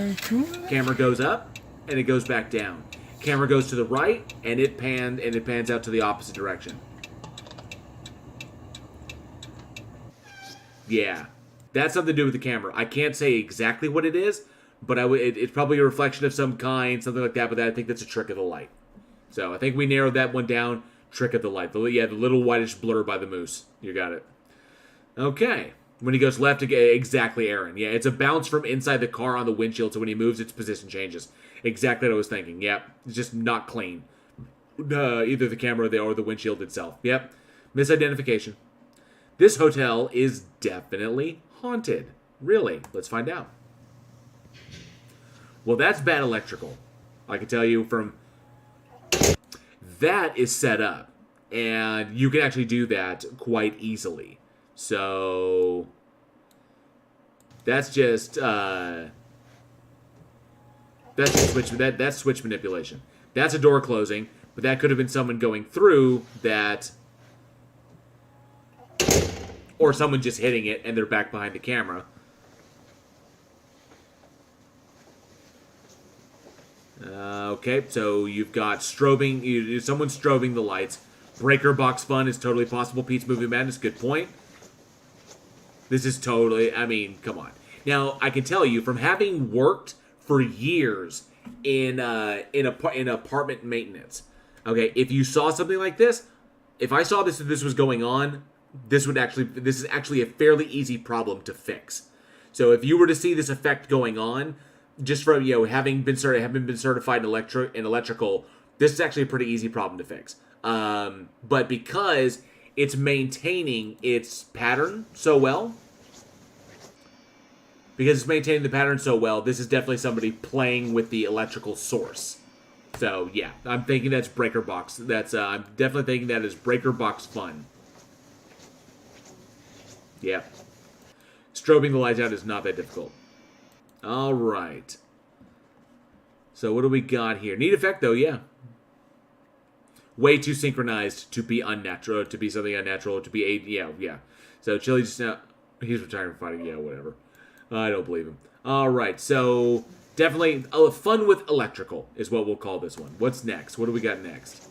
Camera goes up and it goes back down. Camera goes to the right and it pans out to the opposite direction. Yeah, that's something to do with the camera. I can't say exactly what it is, but it's probably a reflection of some kind, something like that. But I think that's a trick of the light. So I think we narrowed that one down. Trick of the light. The little whitish blur by the moose. You got it. Okay. When he goes left, exactly, Aaron. Yeah, it's a bounce from inside the car on the windshield, so when he moves, its position changes. Exactly what I was thinking. Yep, it's just not clean. Either the camera or the windshield itself. Yep, misidentification. This hotel is definitely haunted. Really? Let's find out. Well, that's bad electrical. I can tell you from... That is set up. And you can actually do that quite easily. So... That's just... That's switch manipulation. That's a door closing. But that could have been someone going through that... Or someone just hitting it and they're back behind the camera. Okay, so you've got strobing. Someone's strobing the lights. Breaker box fun is totally possible. Pete's Movie Madness, good point. This is totally, I mean, come on. Now, I can tell you, from having worked for years in apartment maintenance, okay, if you saw something like this, if I saw this was going on, this is actually a fairly easy problem to fix. So if you were to see this effect going on, just from having been certified in electrical, this is actually a pretty easy problem to fix. But because it's maintaining its pattern so well, this is definitely somebody playing with the electrical source. So yeah, I'm thinking that's breaker box. I'm definitely thinking that is breaker box fun. Yeah. Strobing the lights out is not that difficult. Alright. So what do we got here? Neat effect, though, yeah. Way too synchronized to be unnatural, to be something unnatural, to be yeah. So Chili just now... He's retiring from fighting, yeah, whatever. I don't believe him. Alright, so... Definitely... fun with electrical is what we'll call this one. What's next? What do we got next?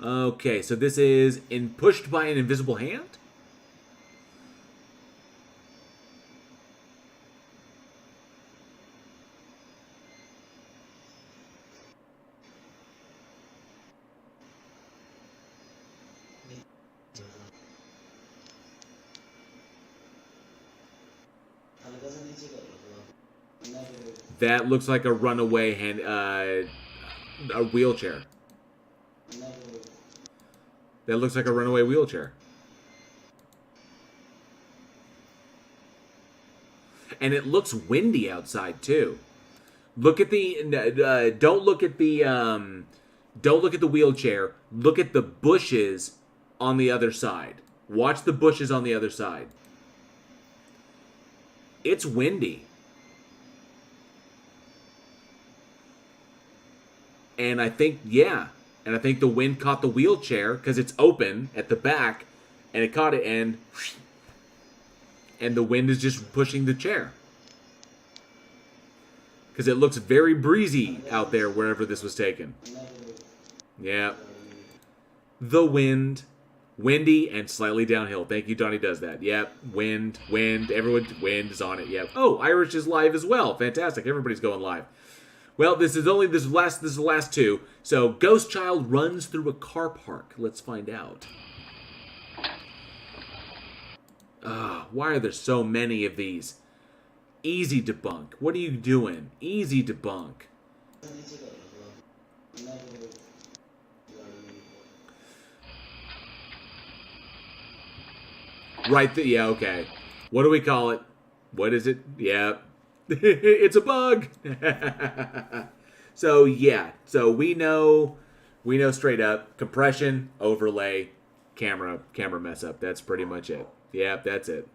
Okay, so this is pushed by an invisible hand? That looks like a runaway hand, a wheelchair. That looks like a runaway wheelchair. And it looks windy outside, too. Look at the... don't look at the Don't look at the wheelchair. Look at the bushes on the other side. Watch the bushes on the other side. It's windy. And I think, yeah. And I think the wind caught the wheelchair because it's open at the back. And it caught it and the wind is just pushing the chair. Because it looks very breezy out there wherever this was taken. Yeah. The wind. Windy and slightly downhill. Thank you, Donnie does that. Yep. Wind. Everyone, wind is on it. Yep. Oh, Irish is live as well. Fantastic. Everybody's going live. Well, this is the last two. So, Ghost Child runs through a car park. Let's find out. Why are there so many of these? Easy debunk. What are you doing? Easy debunk. Right, yeah, okay. What do we call it? What is it? Yeah. It's a bug. So, yeah. So, we know straight up. Compression, overlay, camera mess up. That's pretty much it. Yeah, that's it.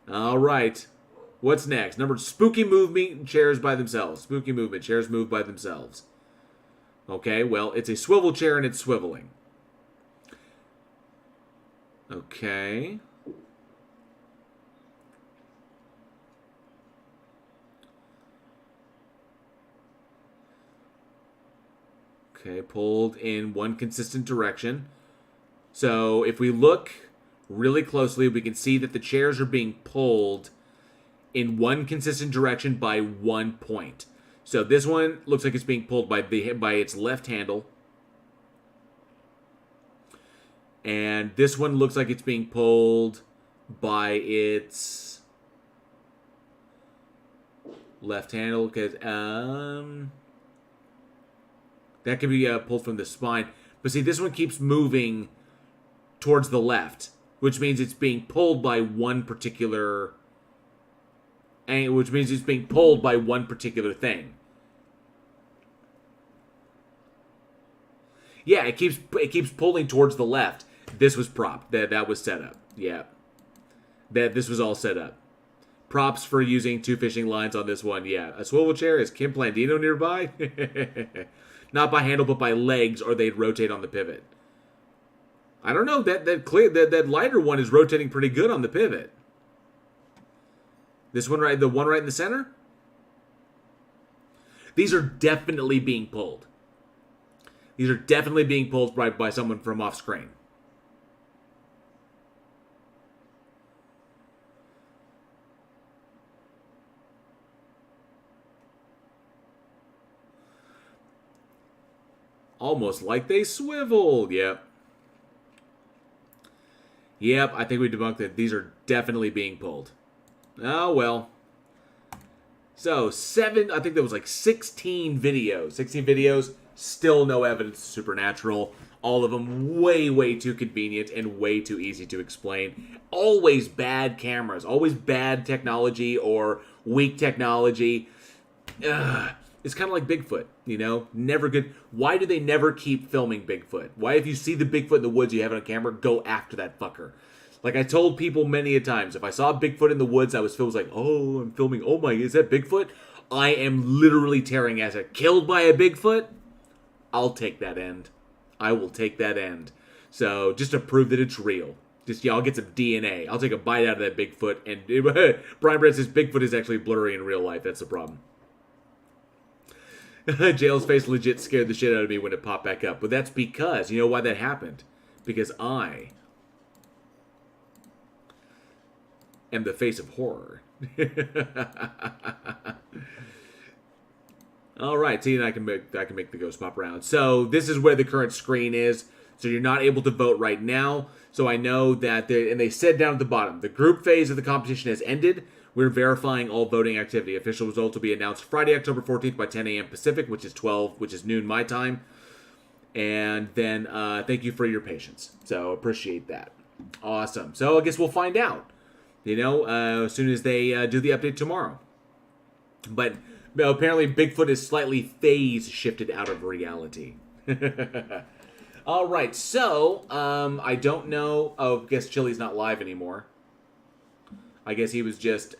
All right. What's next? Number spooky movement, chairs by themselves. Spooky movement, chairs move by themselves. Okay, well, it's a swivel chair and it's swiveling. Okay. Okay, pulled in one consistent direction. So if we look really closely, we can see that the chairs are being pulled in one consistent direction by 1 point. So this one looks like it's being pulled by its left handle. And this one looks like it's being pulled by its left handle, because that could be pulled from the spine. But see, this one keeps moving towards the left, which means it's being pulled by one particular angle, which means it's being pulled by one particular thing. Yeah, it keeps pulling towards the left. This was prop. That was set up. Yeah. This was all set up. Props for using two fishing lines on this one. Yeah. A swivel chair. Is Kim Plandino nearby? Not by handle, but by legs, or they'd rotate on the pivot. I don't know. That lighter one is rotating pretty good on the pivot. This one the one right in the center? These are definitely being pulled. These are definitely being pulled by someone from off screen. Almost like they swiveled. Yep. Yep, I think we debunked it. These are definitely being pulled. Oh, well. So, I think there was like 16 videos. 16 videos, still no evidence of supernatural. All of them way, way too convenient and way too easy to explain. Always bad cameras. Always bad technology or weak technology. Ugh. It's kind of like Bigfoot, you know? Never good. Why do they never keep filming Bigfoot? Why, if you see the Bigfoot in the woods, you have it on camera, go after that fucker. Like I told people many a times, if I saw Bigfoot in the woods, I was like, oh, I'm filming. Oh my, is that Bigfoot? I am literally tearing ass at killed by a Bigfoot. I'll take that end. I will take that end. So just to prove that it's real. I'll get some DNA. I'll take a bite out of that Bigfoot. And Brian Brett says Bigfoot is actually blurry in real life. That's the problem. Jail's face legit scared the shit out of me when it popped back up. But that's because, you know why that happened? Because I am the face of horror. All right, see, and I can make the ghost pop around. So this is where the current screen is. So you're not able to vote right now. So I know that they said down at the bottom, the group phase of the competition has ended. We're verifying all voting activity. Official results will be announced Friday, October 14th by 10 a.m. Pacific, which is noon my time. And then thank you for your patience. So appreciate that. Awesome. So I guess we'll find out. You know, as soon as they do the update tomorrow. But apparently Bigfoot is slightly phase shifted out of reality. All right, so I don't know. Oh, I guess Chili's not live anymore. I guess he was just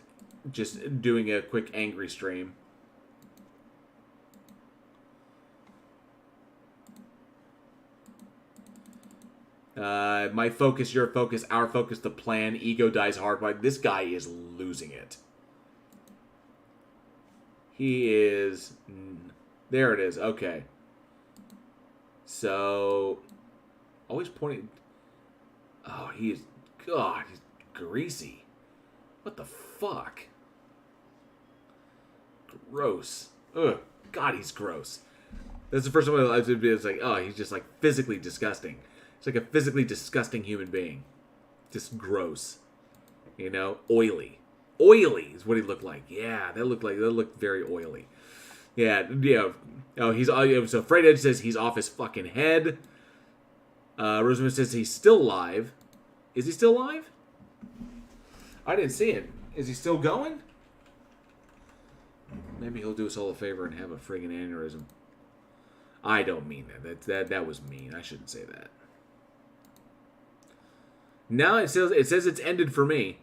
doing a quick angry stream. My focus, your focus, our focus, the plan. Ego dies hard. Like, this guy is losing it. He is. There it is. Okay. So, always pointing. Oh, he's. God, he's greasy. What the fuck? Gross. Ugh. God, he's gross. That's the first time I was like, oh, he's just like physically disgusting. It's like a physically disgusting human being. Just gross. You know? Oily. Oily is what he looked like. Yeah, that looked very oily. Yeah, yeah. Oh, so Fred Edge says he's off his fucking head. Rosamund says he's still alive. Is he still alive? I didn't see it. Is he still going? Maybe he'll do us all a favor and have a friggin' aneurysm. I don't mean that. That was mean. I shouldn't say that. Now it says it's ended for me.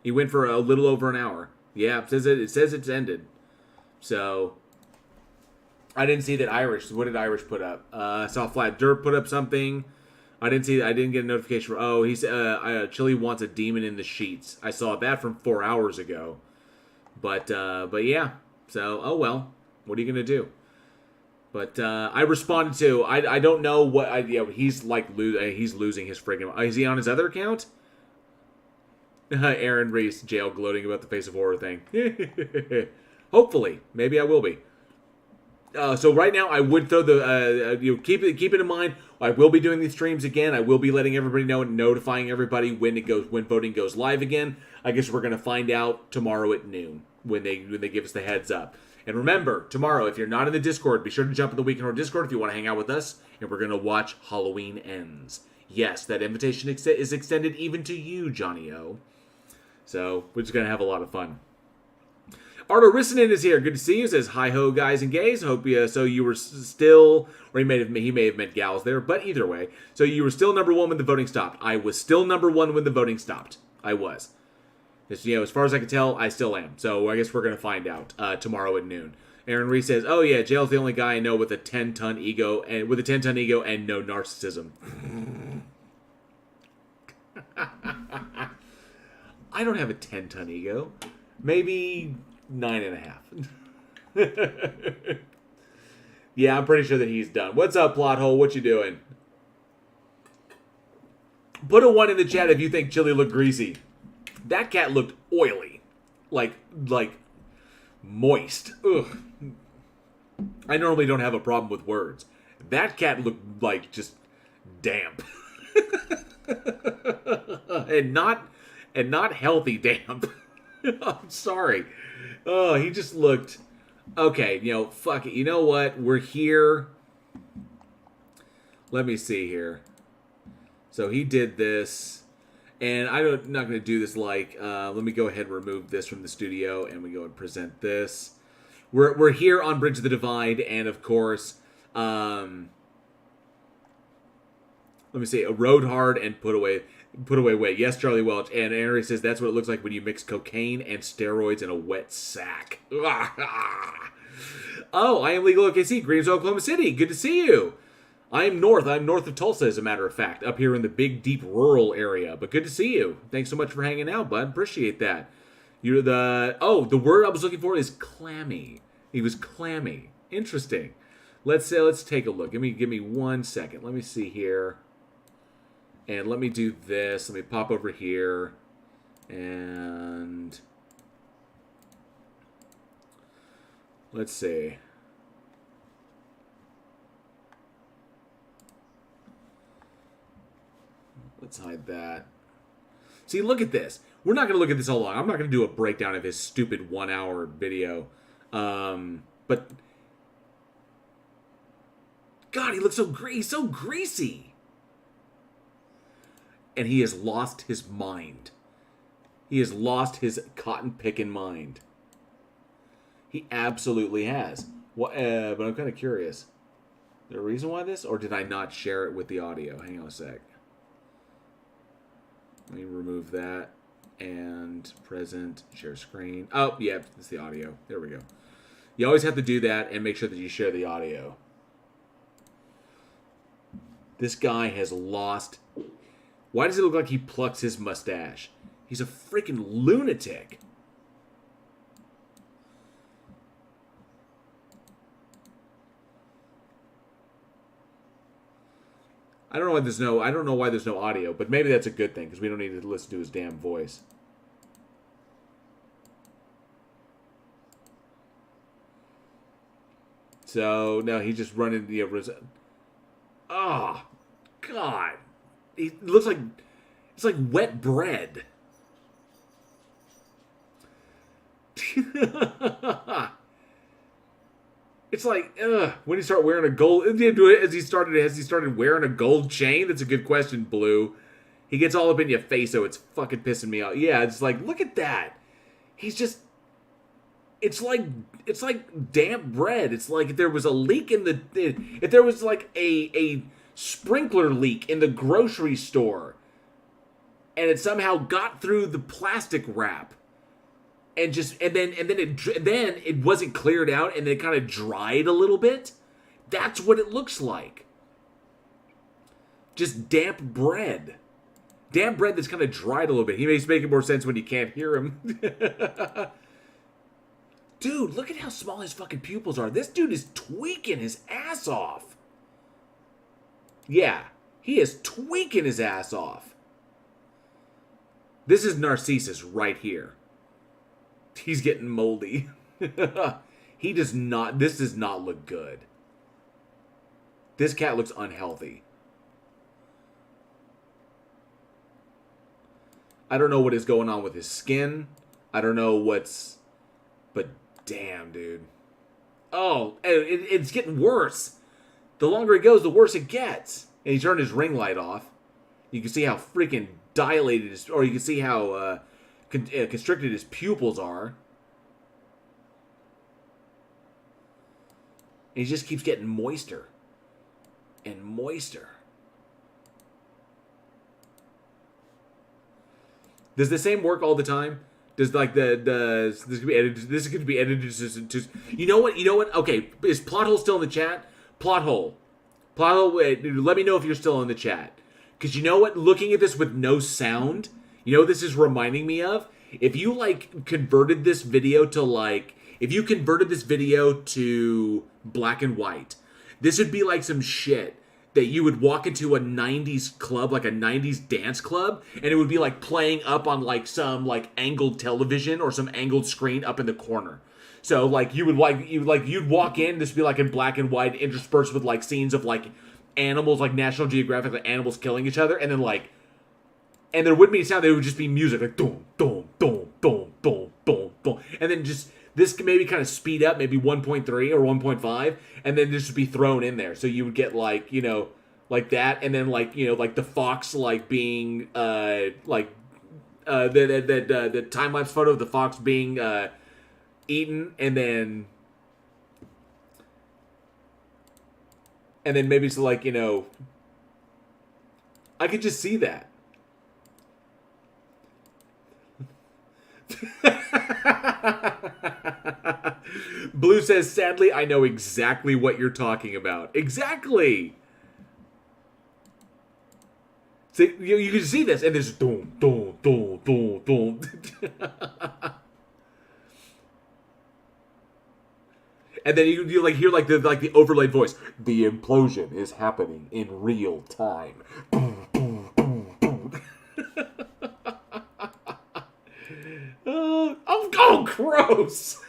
He went for a little over an hour. Yeah, it says it's ended. So I didn't see that Irish. What did Irish put up? I saw Flat Dirt put up something. I didn't get a notification. He's Chili wants a demon in the sheets. I saw that from 4 hours ago. But yeah. So oh well. What are you gonna do? But I responded to. I don't know what. He's like he's losing his friggin'. Is he on his other account? Aaron Reese jail gloating about the Face of Horror thing. Hopefully, maybe I will be. So right now, I would throw the keep it in mind. I will be doing these streams again. I will be letting everybody know and notifying everybody when voting goes live again. I guess we're gonna find out tomorrow at noon when they give us the heads up. And remember, tomorrow, if you're not in the Discord, be sure to jump in the Week in Horror Discord if you want to hang out with us. And we're gonna watch Halloween Ends. Yes, that invitation is extended even to you, Johnny O. So we're just gonna have a lot of fun. Arto Rissanen is here. Good to see you. Says hi ho guys and gays. Hope you. So you were still, or he may have meant gals there, but either way. So you were still number one when the voting stopped. I was still number one when the voting stopped. I was. As far as I can tell, I still am. So I guess we're gonna find out tomorrow at noon. Aaron Reese says, "Oh yeah, Jail's the only guy I know with a 10-ton ego and no narcissism." I don't have a 10-ton ego. Maybe 9.5. Yeah, I'm pretty sure that he's done. What's up, plot hole? What you doing? Put a 1 in the chat if you think Chili looked greasy. That cat looked oily. Like moist. Ugh. I normally don't have a problem with words. That cat looked like just damp. and not healthy damp. I'm sorry. Oh, he just looked... Okay, fuck it. You know what? We're here. Let me see here. So he did this. And I'm not going to do this like... let me go ahead and remove this from the studio. And we go and present this. We're here on Bridge of the Divide. And of course... let me see. Rode hard and put away weight. Yes, Charlie Welch. And Henry says that's what it looks like when you mix cocaine and steroids in a wet sack. Oh, I am Legal OKC. Greetings, Oklahoma City. Good to see you. I'm north of Tulsa, as a matter of fact, up here in the big, deep rural area. But good to see you. Thanks so much for hanging out, bud. Appreciate that. The word I was looking for is clammy. He was clammy. Interesting. Let's take a look. Give me 1 second. Let me see here. And let me do this. Let me pop over here. And let's see. Let's hide that. See, look at this. We're not going to look at this all long. I'm not going to do a breakdown of his stupid 1 hour video. But God, he looks he's so greasy. And he has lost his mind. He has lost his cotton-picking mind. He absolutely has. But I'm kind of curious. there a reason why this? Or did I not share it with the audio? Hang on a sec. Let me remove that. And present, share screen. Oh, yeah, it's the audio. There we go. You always have to do that and make sure that you share the audio. This guy has lost... Why does it look like he plucks his mustache? He's a freaking lunatic. I don't know why there's no audio, but maybe that's a good thing because we don't need to listen to his damn voice. So no, he's just running the. Oh, God! He looks like it's like wet bread. It's like, when he started wearing a gold... Has he started wearing a gold chain? That's a good question, Blue. He gets all up in your face, so it's fucking pissing me off. Yeah, it's like, look at that. He's just... It's like damp bread. It's like if there was a leak in the... If there was like a sprinkler leak in the grocery store, and it somehow got through the plastic wrap. And then it wasn't cleared out, and then it kind of dried a little bit. That's what it looks like. Just damp bread. Damp bread that's kind of dried a little bit. He makes making more sense when you can't hear him. Dude, look at how small his fucking pupils are. This dude is tweaking his ass off. Yeah, he is tweaking his ass off. This is Narcissus right here. He's getting moldy. He does not... This does not look good. This cat looks unhealthy. I don't know what is going on with his skin. I don't know what's... But damn, dude. Oh, it's getting worse. The longer it goes, the worse it gets. And he turned his ring light off. You can see how freaking dilated his... Or you can see how... constricted his pupils are. And he just keeps getting moister. And moister. Does the same work all the time? Does like this could be edited? This could be edited to you know what? You know what? Okay, is plot hole still in the chat? Plot hole. Wait, let me know if you're still in the chat. Because you know what? Looking at this with no sound. You know what this is reminding me of? If you, like, converted this video to, like... If you converted this video to black and white, this would be like some shit that you would walk into a 90s club, like a 90s dance club, and it would be, like, playing up on, like, some, like, angled television or some angled screen up in the corner. So, like, you'd walk in, this would be, like, in black and white, interspersed with, like, scenes of, like, animals, like, National Geographic, like, animals killing each other, and then, like... And there wouldn't be sound, there would just be music, like, boom, boom, boom, boom, boom, boom, boom. And then just, this could maybe kind of speed up, maybe 1.3 or 1.5, and then this would be thrown in there. So you would get, like, you know, like that, and then, like, you know, like the fox, like, being, the time-lapse photo of the fox being, eaten, and then maybe it's like, you know, I could just see that. Blue says, sadly, I know exactly what you're talking about. Exactly. See, you can see this, and there's boom, boom, boom, boom, boom. And then you like hear like the overlaid voice. The implosion is happening in real time. Boom, boom, boom, boom. Oh, gross!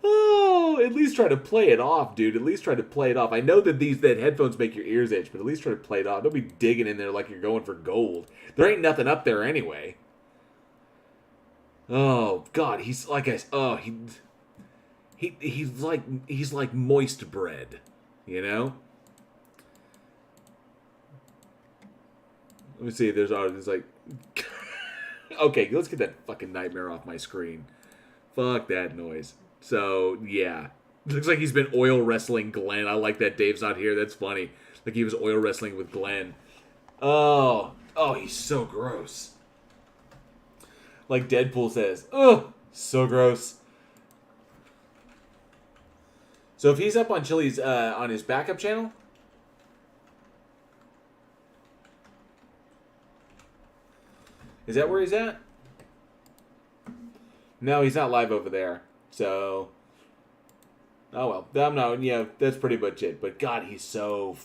Oh, at least try to play it off, dude. At least try to play it off. I know that that headphones make your ears itch, but at least try to play it off. Don't be digging in there like you're going for gold. There ain't nothing up there anyway. Oh God, he's like he's like moist bread, you know. Let me see. There's like, okay, let's get that fucking nightmare off my screen. Fuck that noise. So, yeah. Looks like he's been oil wrestling Glenn. I like that Dave's not here. That's funny. Like he was oil wrestling with Glenn. Oh, he's so gross. Like Deadpool says, oh, so gross. So if he's up on Chili's, on his backup channel, is that where he's at? No, he's not live over there. So, oh well, I'm not. Yeah, that's pretty much it. But God, he's so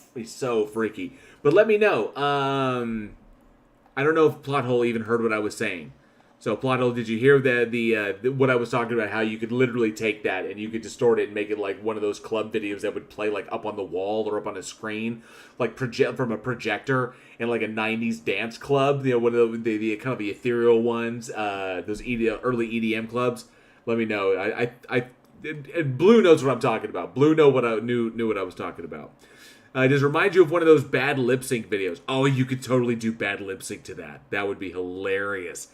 freaky. But let me know. I don't know if Plothole even heard what I was saying. So Plothole, did you hear the what I was talking about? How you could literally take that and you could distort it and make it like one of those club videos that would play like up on the wall or up on a screen, like from a projector in like a '90s dance club. You know, one of the kind of the ethereal ones, those early EDM clubs. Let me know. Blue knows what I'm talking about. Blue knew what I was talking about. Does it remind you of one of those bad lip sync videos? Oh, you could totally do bad lip sync to that. That would be hilarious.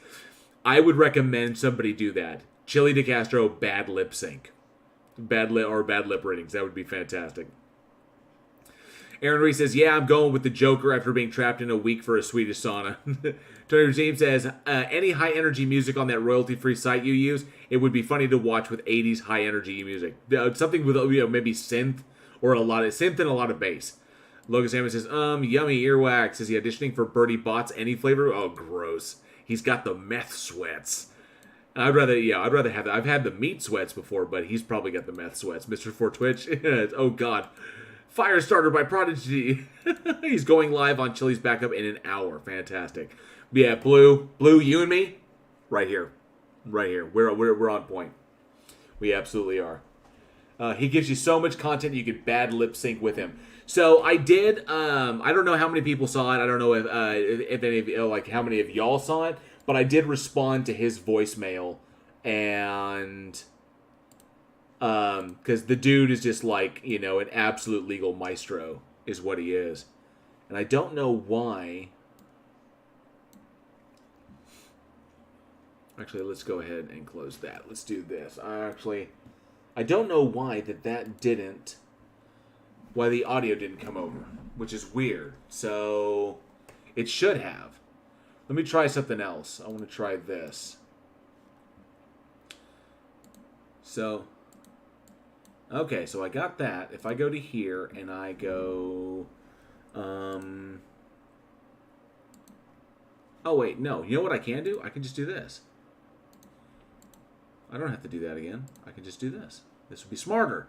I would recommend somebody do that. Chili DeCastro, bad lip sync. Bad lip readings. That would be fantastic. Aaron Reese says, yeah, I'm going with the Joker after being trapped in a week for a Swedish sauna. Tony Regime says, any high-energy music on that royalty-free site you use, it would be funny to watch with 80s high-energy music. Something with maybe synth or a lot of synth and a lot of bass. Logan Salmon says, yummy earwax. Is he auditioning for Bertie Bott's any flavor? Oh, gross. He's got the meth sweats. I'd rather have that. I've had the meat sweats before, but he's probably got the meth sweats. Mr. For Twitch. Oh, God. Firestarter by Prodigy. He's going live on Chili's Backup in an hour. Fantastic. Yeah, Blue, you and me, right here. We're on point. We absolutely are. He gives you so much content you could bad lip sync with him. So I did. I don't know how many people saw it. I don't know if any of you, like how many of y'all saw it. But I did respond to his voicemail, and because the dude is just like an absolute legal maestro is what he is, and I don't know why. Actually, let's go ahead and close that. Let's do this. I don't know why why the audio didn't come over, which is weird. So it should have. Let me try something else. I want to try this. So, okay, so I got that. If I go to here and I go, oh wait, no. You know what I can do? I can just do this. I don't have to do that again. I can just do this. This would be smarter.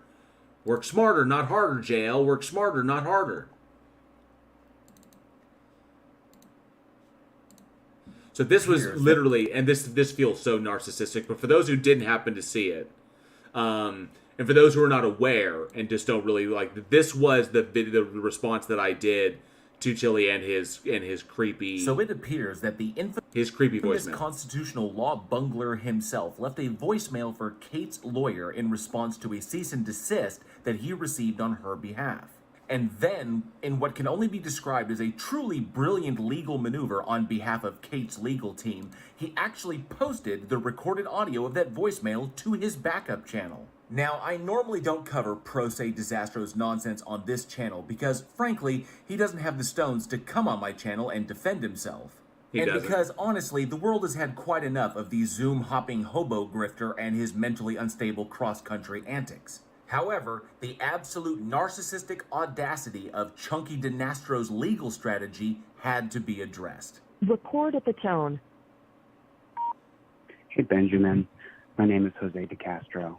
Work smarter, not harder, JL. Work smarter, not harder. So this was literally, and this feels so narcissistic, but for those who didn't happen to see it, and for those who are not aware and just don't really like, this was the response that I did to Chili and his creepy. So it appears that his creepy voicemail. Constitutional law bungler himself left a voicemail for Kate's lawyer in response to a cease and desist that he received on her behalf. And then, in what can only be described as a truly brilliant legal maneuver on behalf of Kate's legal team, he actually posted the recorded audio of that voicemail to his backup channel. Now, I normally don't cover Pro Se Disastro's nonsense on this channel because, frankly, he doesn't have the stones to come on my channel and defend himself. Because, honestly, the world has had quite enough of the Zoom-hopping hobo grifter and his mentally unstable cross-country antics. However, the absolute narcissistic audacity of Chunky DeNastro's legal strategy had to be addressed. Record at the tone. Hey, Benjamin. My name is Jose DeCastro.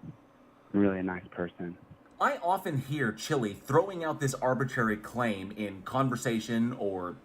I'm really a nice person. I often hear Chili throwing out this arbitrary claim in conversation or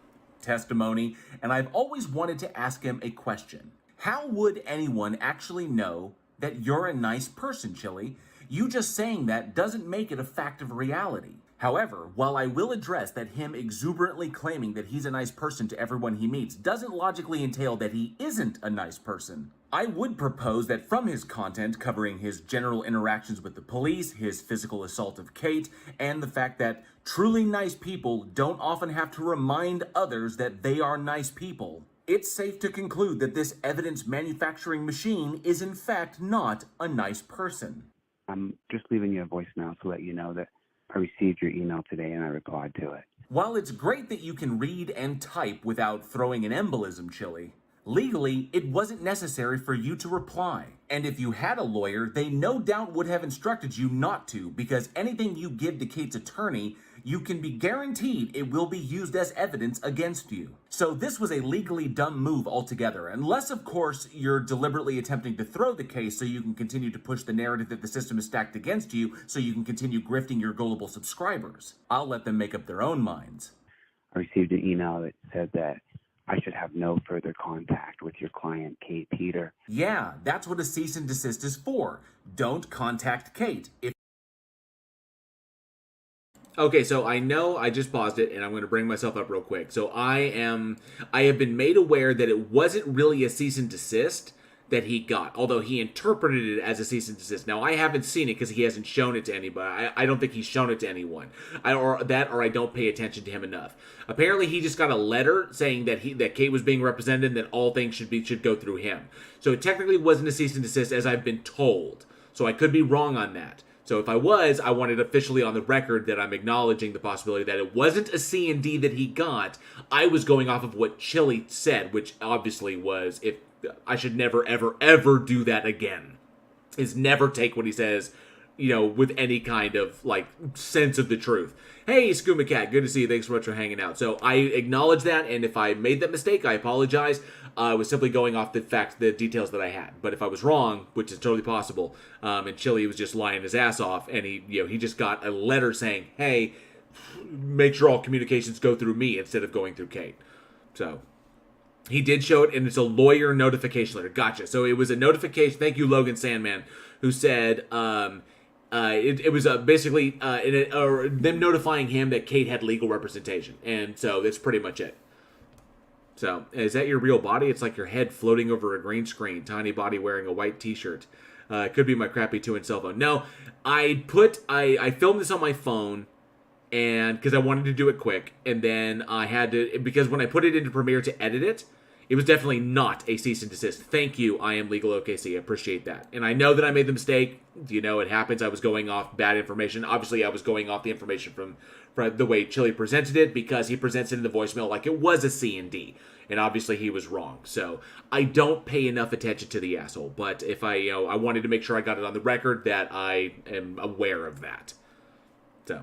testimony, and I've always wanted to ask him a question. How would anyone actually know that you're a nice person, Chili? You just saying that doesn't make it a fact of reality. However, while I will address that him exuberantly claiming that he's a nice person to everyone he meets doesn't logically entail that he isn't a nice person, I would propose that from his content covering his general interactions with the police, his physical assault of Kate, and the fact that truly nice people don't often have to remind others that they are nice people, it's safe to conclude that this evidence manufacturing machine is in fact not a nice person. I'm just leaving you a voicemail to let you know that I received your email today and I replied to it. While it's great that you can read and type without throwing an embolism, Chili, legally, it wasn't necessary for you to reply. And if you had a lawyer, they no doubt would have instructed you not to, because anything you give to Kate's attorney, you can be guaranteed it will be used as evidence against you. So this was a legally dumb move altogether, unless of course you're deliberately attempting to throw the case so you can continue to push the narrative that the system is stacked against you so you can continue grifting your gullible subscribers. I'll let them make up their own minds. I received an email that said that I should have no further contact with your client, Kate Peter. Yeah, that's what a cease and desist is for. Don't contact Kate. Okay, so I know I just paused it, and I'm going to bring myself up real quick. So I have been made aware that it wasn't really a cease and desist that he got, although he interpreted it as a cease and desist. Now, I haven't seen it because he hasn't shown it to anybody. I don't think he's shown it to anyone. Or I don't pay attention to him enough. Apparently, he just got a letter saying that Kate was being represented and that all things should go through him. So it technically wasn't a cease and desist, as I've been told. So I could be wrong on that. So if I was, I wanted officially on the record that I'm acknowledging the possibility that it wasn't a C&D that he got. I was going off of what Chili said, which obviously was, if I should never, ever, ever do that again. Is never take what he says, with any kind of, sense of the truth. Hey, Skooma Cat, good to see you. Thanks so much for hanging out. So I acknowledge that, and if I made that mistake, I apologize. I was simply going off the details that I had. But if I was wrong, which is totally possible, and Chili was just lying his ass off, and he just got a letter saying, hey, make sure all communications go through me instead of going through Kate. So he did show it, and it's a lawyer notification letter. Gotcha. So it was a notification. Thank you, Logan Sandman, who said it was basically them notifying him that Kate had legal representation. And so that's pretty much it. So, is that your real body? It's like your head floating over a green screen. Tiny body wearing a white t-shirt. It could be my crappy 2-inch cell phone. No, I filmed this on my phone, and because I wanted to do it quick, and then I had to, because when I put it into Premiere to edit it, it was definitely not a cease and desist. Thank you, I am Legal OKC. I appreciate that. And I know that I made the mistake. It happens. I was going off bad information. Obviously, I was going off the information from the way Chili presented it, because he presents it in the voicemail like it was a C&D. And obviously, he was wrong. So I don't pay enough attention to the asshole. But if I wanted to make sure I got it on the record that I am aware of that. So.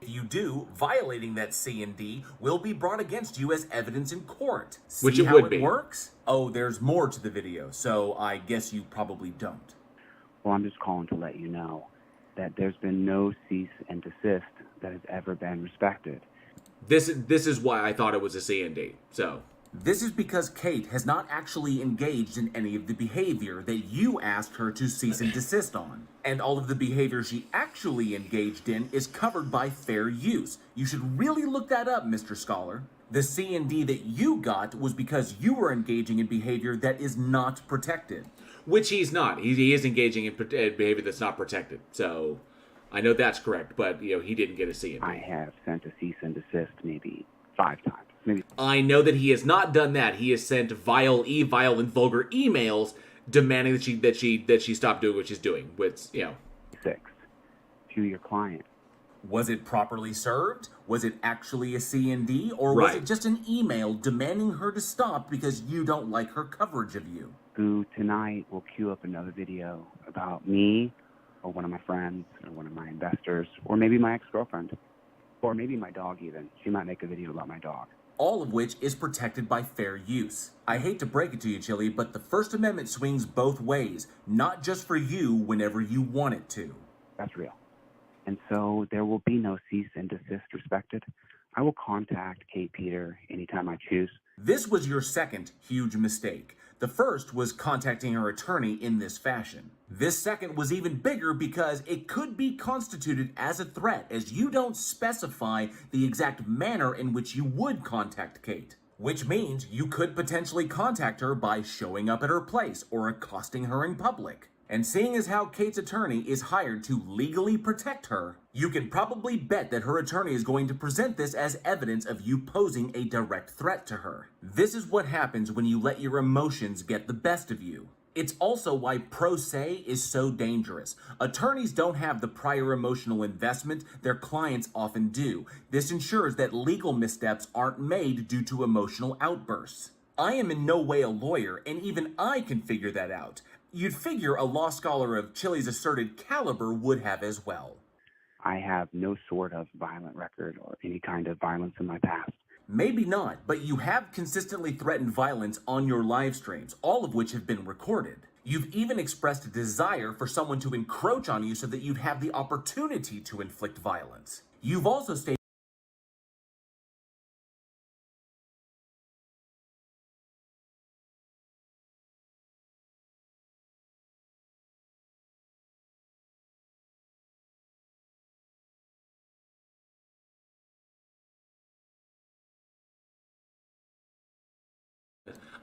If you do, violating that C&D will be brought against you as evidence in court. See Which it how would it be. Works? Oh, there's more to the video, so I guess you probably don't. Well, I'm just calling to let you know that there's been no cease and desist that has ever been respected. This is why I thought it was a C&D. So. This is because Kate has not actually engaged in any of the behavior that you asked her to cease and desist on. And all of the behavior she actually engaged in is covered by fair use. You should really look that up, Mr. Scholar. The C&D that you got was because you were engaging in behavior that is not protected. Which he's not. He is engaging in behavior that's not protected. So I know that's correct, but he didn't get a C&D. I have sent a cease and desist maybe 5 times. Maybe. I know that he has not done that. He has sent vile, and vulgar emails demanding that she stop doing what she's doing. Which 6 to your client. Was it properly served? Was it actually a C&D? Or was it just an email demanding her to stop because you don't like her coverage of you? Who tonight will queue up another video about me, or one of my friends, or one of my investors, or maybe my ex-girlfriend, or maybe my dog even. She might make a video about my dog. All of which is protected by fair use. I hate to break it to you, Chili, but the First Amendment swings both ways, not just for you whenever you want it to. That's real. And so there will be no cease and desist respected. I will contact Kate Peter anytime I choose. This was your second huge mistake. The first was contacting her attorney in this fashion. This second was even bigger because it could be constituted as a threat, as you don't specify the exact manner in which you would contact Kate. Which means you could potentially contact her by showing up at her place or accosting her in public. And seeing as how Kate's attorney is hired to legally protect her, you can probably bet that her attorney is going to present this as evidence of you posing a direct threat to her. This is what happens when you let your emotions get the best of you. It's also why pro se is so dangerous. Attorneys don't have the prior emotional investment their clients often do. This ensures that legal missteps aren't made due to emotional outbursts. I am in no way a lawyer, and even I can figure that out. You'd figure a law scholar of Chili's asserted caliber would have as well. I have no sort of violent record or any kind of violence in my past. Maybe not, but you have consistently threatened violence on your live streams, all of which have been recorded. You've even expressed a desire for someone to encroach on you so that you'd have the opportunity to inflict violence. You've also stated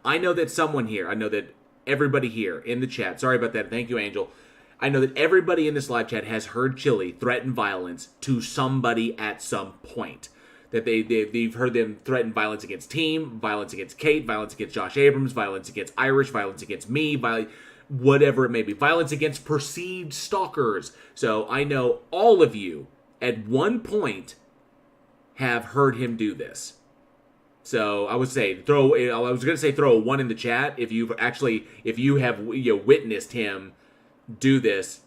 I know that someone here, I know that everybody here in the chat, sorry about that, thank you, Angel. I know that everybody in this live chat has heard Chili threaten violence to somebody at some point. That they've heard them threaten violence against Team, violence against Kate, violence against Josh Abrams, violence against Irish, violence against me, whatever it may be. Violence against perceived stalkers. So I know all of you at one point have heard him do this. So I would say throw a 1 in the chat if you have witnessed him do this,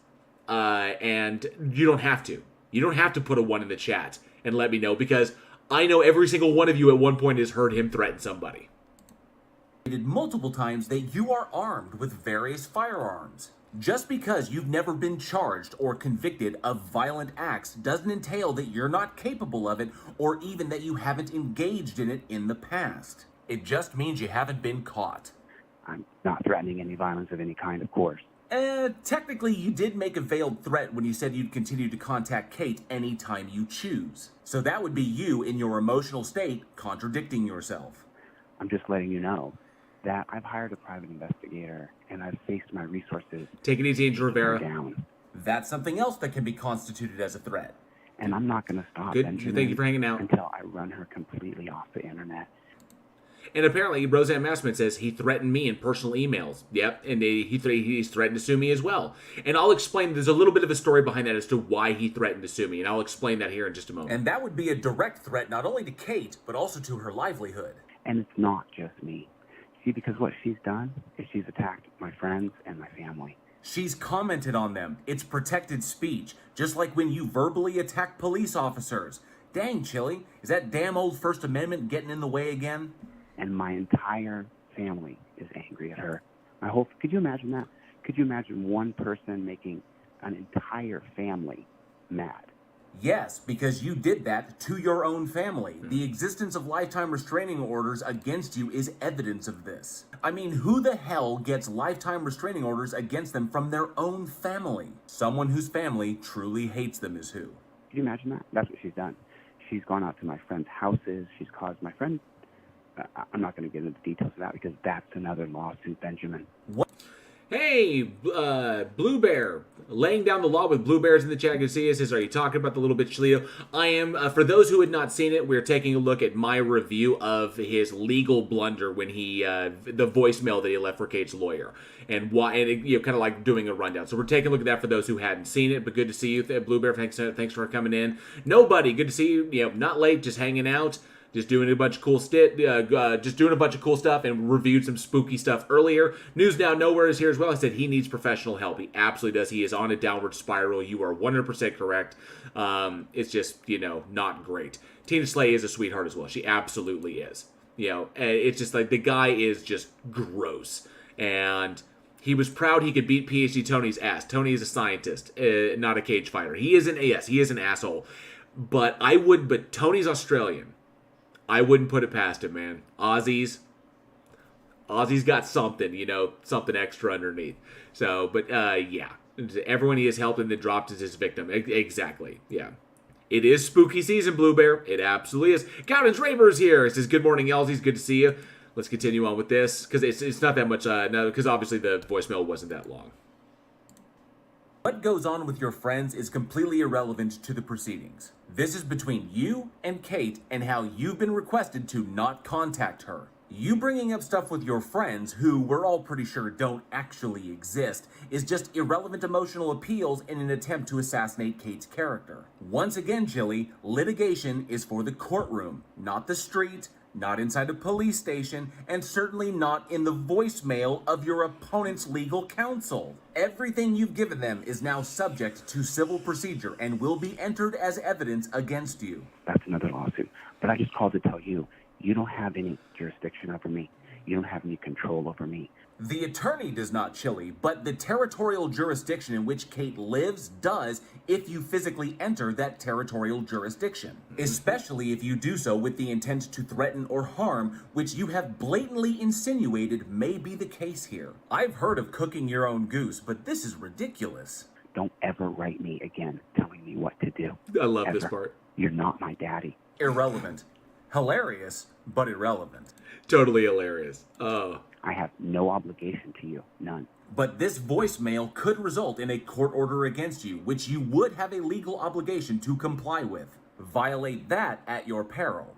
and you don't have to put a 1 in the chat and let me know, because I know every single one of you at one point has heard him threaten somebody. multiple times that you are armed with various firearms. Just because you've never been charged or convicted of violent acts doesn't entail that you're not capable of it, or even that you haven't engaged in it in the past. It just means you haven't been caught. I'm not threatening any violence of any kind, of course. Technically, you did make a veiled threat when you said you'd continue to contact Kate anytime you choose. So that would be you in your emotional state contradicting yourself. I'm just letting you know that I've hired a private investigator and I've faced my resources. Take it easy, Angel Rivera. Down. That's something else that can be constituted as a threat. And I'm not going to stop. Good. Benjamin, Thank you for hanging out. until I run her completely off the internet. And apparently, Roseanne Massman says he threatened me in personal emails. Yep, and he's threatened to sue me as well. And I'll explain, there's a little bit of a story behind that as to why he threatened to sue me, and I'll explain that here in just a moment. And that would be a direct threat not only to Kate, but also to her livelihood. And it's not just me. See, because what she's done is she's attacked my friends and my family. She's commented on them. It's protected speech, just like when you verbally attack police officers. Dang, Chili, is that damn old First Amendment getting in the way again? And my entire family is angry at her. Could you imagine that? Could you imagine one person making an entire family mad? Yes, because you did that to your own family. The existence of lifetime restraining orders against you is evidence of this. I mean, who the hell gets lifetime restraining orders against them from their own family? Someone whose family truly hates them is who. Could you imagine that? That's what she's done. She's gone out to my friends' houses. She's caused my friends... I'm not going to get into the details of that because that's another lawsuit, Benjamin. What? Hey, Blue Bear, laying down the law with Blue Bears in the chat. Garcia says, are you talking about the little bit Cholito? I am. For those who had not seen it, we're taking a look at my review of his legal blunder when he, the voicemail that he left for Kate's lawyer, and why, and kind of like doing a rundown. So we're taking a look at that for those who hadn't seen it. But good to see you, Blue Bear. Thanks for coming in. Nobody, good to see you. Not late, just hanging out. Just doing a bunch of cool stuff, and reviewed some spooky stuff earlier. News Now Nowhere is here as well. I said he needs professional help. He absolutely does. He is on a downward spiral. You are 100% correct. It's just, not great. Tina Slay is a sweetheart as well. She absolutely is. It's just like the guy is just gross. And he was proud he could beat PhD Tony's ass. Tony is a scientist, not a cage fighter. He is an asshole. But Tony's Australian. I wouldn't put it past him, man. Aussie's got something, something extra underneath. So, but yeah, everyone he has helped and then dropped is his victim. Exactly, yeah. It is spooky season, Blue Bear. It absolutely is. Captain Draper's here. It says, good morning, Elsies. Good to see you. Let's continue on with this, because it's not that much, because obviously the voicemail wasn't that long. What goes on with your friends is completely irrelevant to the proceedings. This is between you and Kate and how you've been requested to not contact her. You bringing up stuff with your friends, who we're all pretty sure don't actually exist, is just irrelevant emotional appeals in an attempt to assassinate Kate's character. Once again, Chili, litigation is for the courtroom, not the street, not inside a police station, and certainly not in the voicemail of your opponent's legal counsel. Everything you've given them is now subject to civil procedure and will be entered as evidence against you. That's another lawsuit. But I just called to tell you, you don't have any jurisdiction over me. You don't have any control over me. The attorney does not, Chili, but the territorial jurisdiction in which Kate lives does if you physically enter that territorial jurisdiction, especially if you do so with the intent to threaten or harm, which you have blatantly insinuated may be the case here. I've heard of cooking your own goose, but this is ridiculous. Don't ever write me again telling me what to do. I love this Ever. part. You're not my daddy. Irrelevant. Hilarious, but irrelevant. Totally hilarious. Oh. I have no obligation to you. None. But this voicemail could result in a court order against you, which you would have a legal obligation to comply with. Violate that at your peril.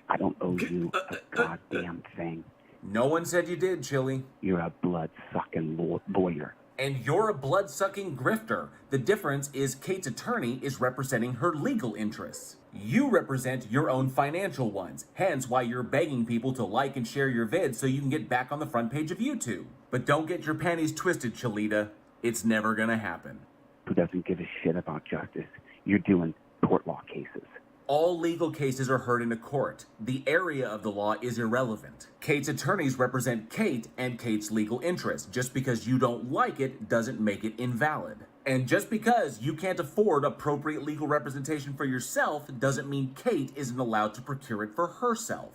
I don't owe you a goddamn thing. No one said you did, Chili. You're a blood-sucking lawyer. And you're a blood-sucking grifter. The difference is Kate's attorney is representing her legal interests. You represent your own financial ones, hence why you're begging people to like and share your vids so you can get back on the front page of YouTube. But don't get your panties twisted, Chalita. It's never gonna happen. Who doesn't give a shit about justice? You're doing tort law cases. All legal cases are heard in a court. The area of the law is irrelevant. Kate's attorneys represent Kate and Kate's legal interests. Just because you don't like it doesn't make it invalid. And just because you can't afford appropriate legal representation for yourself doesn't mean Kate isn't allowed to procure it for herself.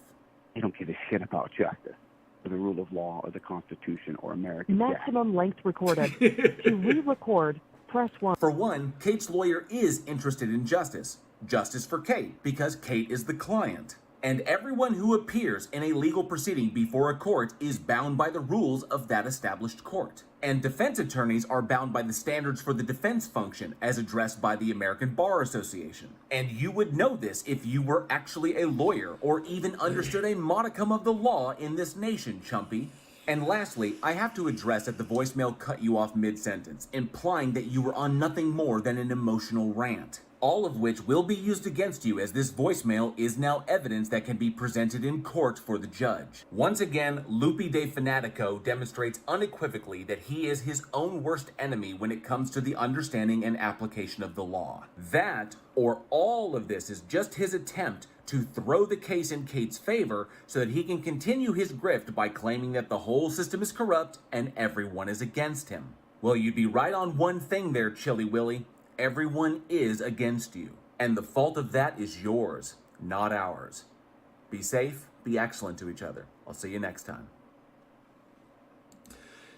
They don't give a shit about justice, or the rule of law, or the Constitution, or American Maximum length recorded. To re-record, press 1. For one, Kate's lawyer is interested in justice. Justice for Kate, because Kate is the client. And everyone who appears in a legal proceeding before a court is bound by the rules of that established court. And defense attorneys are bound by the standards for the defense function as addressed by the American Bar Association. And you would know this if you were actually a lawyer or even understood a modicum of the law in this nation, Chumpy. And lastly, I have to address that the voicemail cut you off mid-sentence, implying that you were on nothing more than an emotional rant. All of which will be used against you, as this voicemail is now evidence that can be presented in court for the judge. Once again, Lupe de Fanatico demonstrates unequivocally that he is his own worst enemy when it comes to the understanding and application of the law. That, or all of this, is just his attempt to throw the case in Kate's favor so that he can continue his grift by claiming that the whole system is corrupt and everyone is against him. Well, you'd be right on one thing there, Chilly Willy. Everyone is against you, and the fault of that is yours, not ours. Be safe, be excellent to each other. I'll see you next time.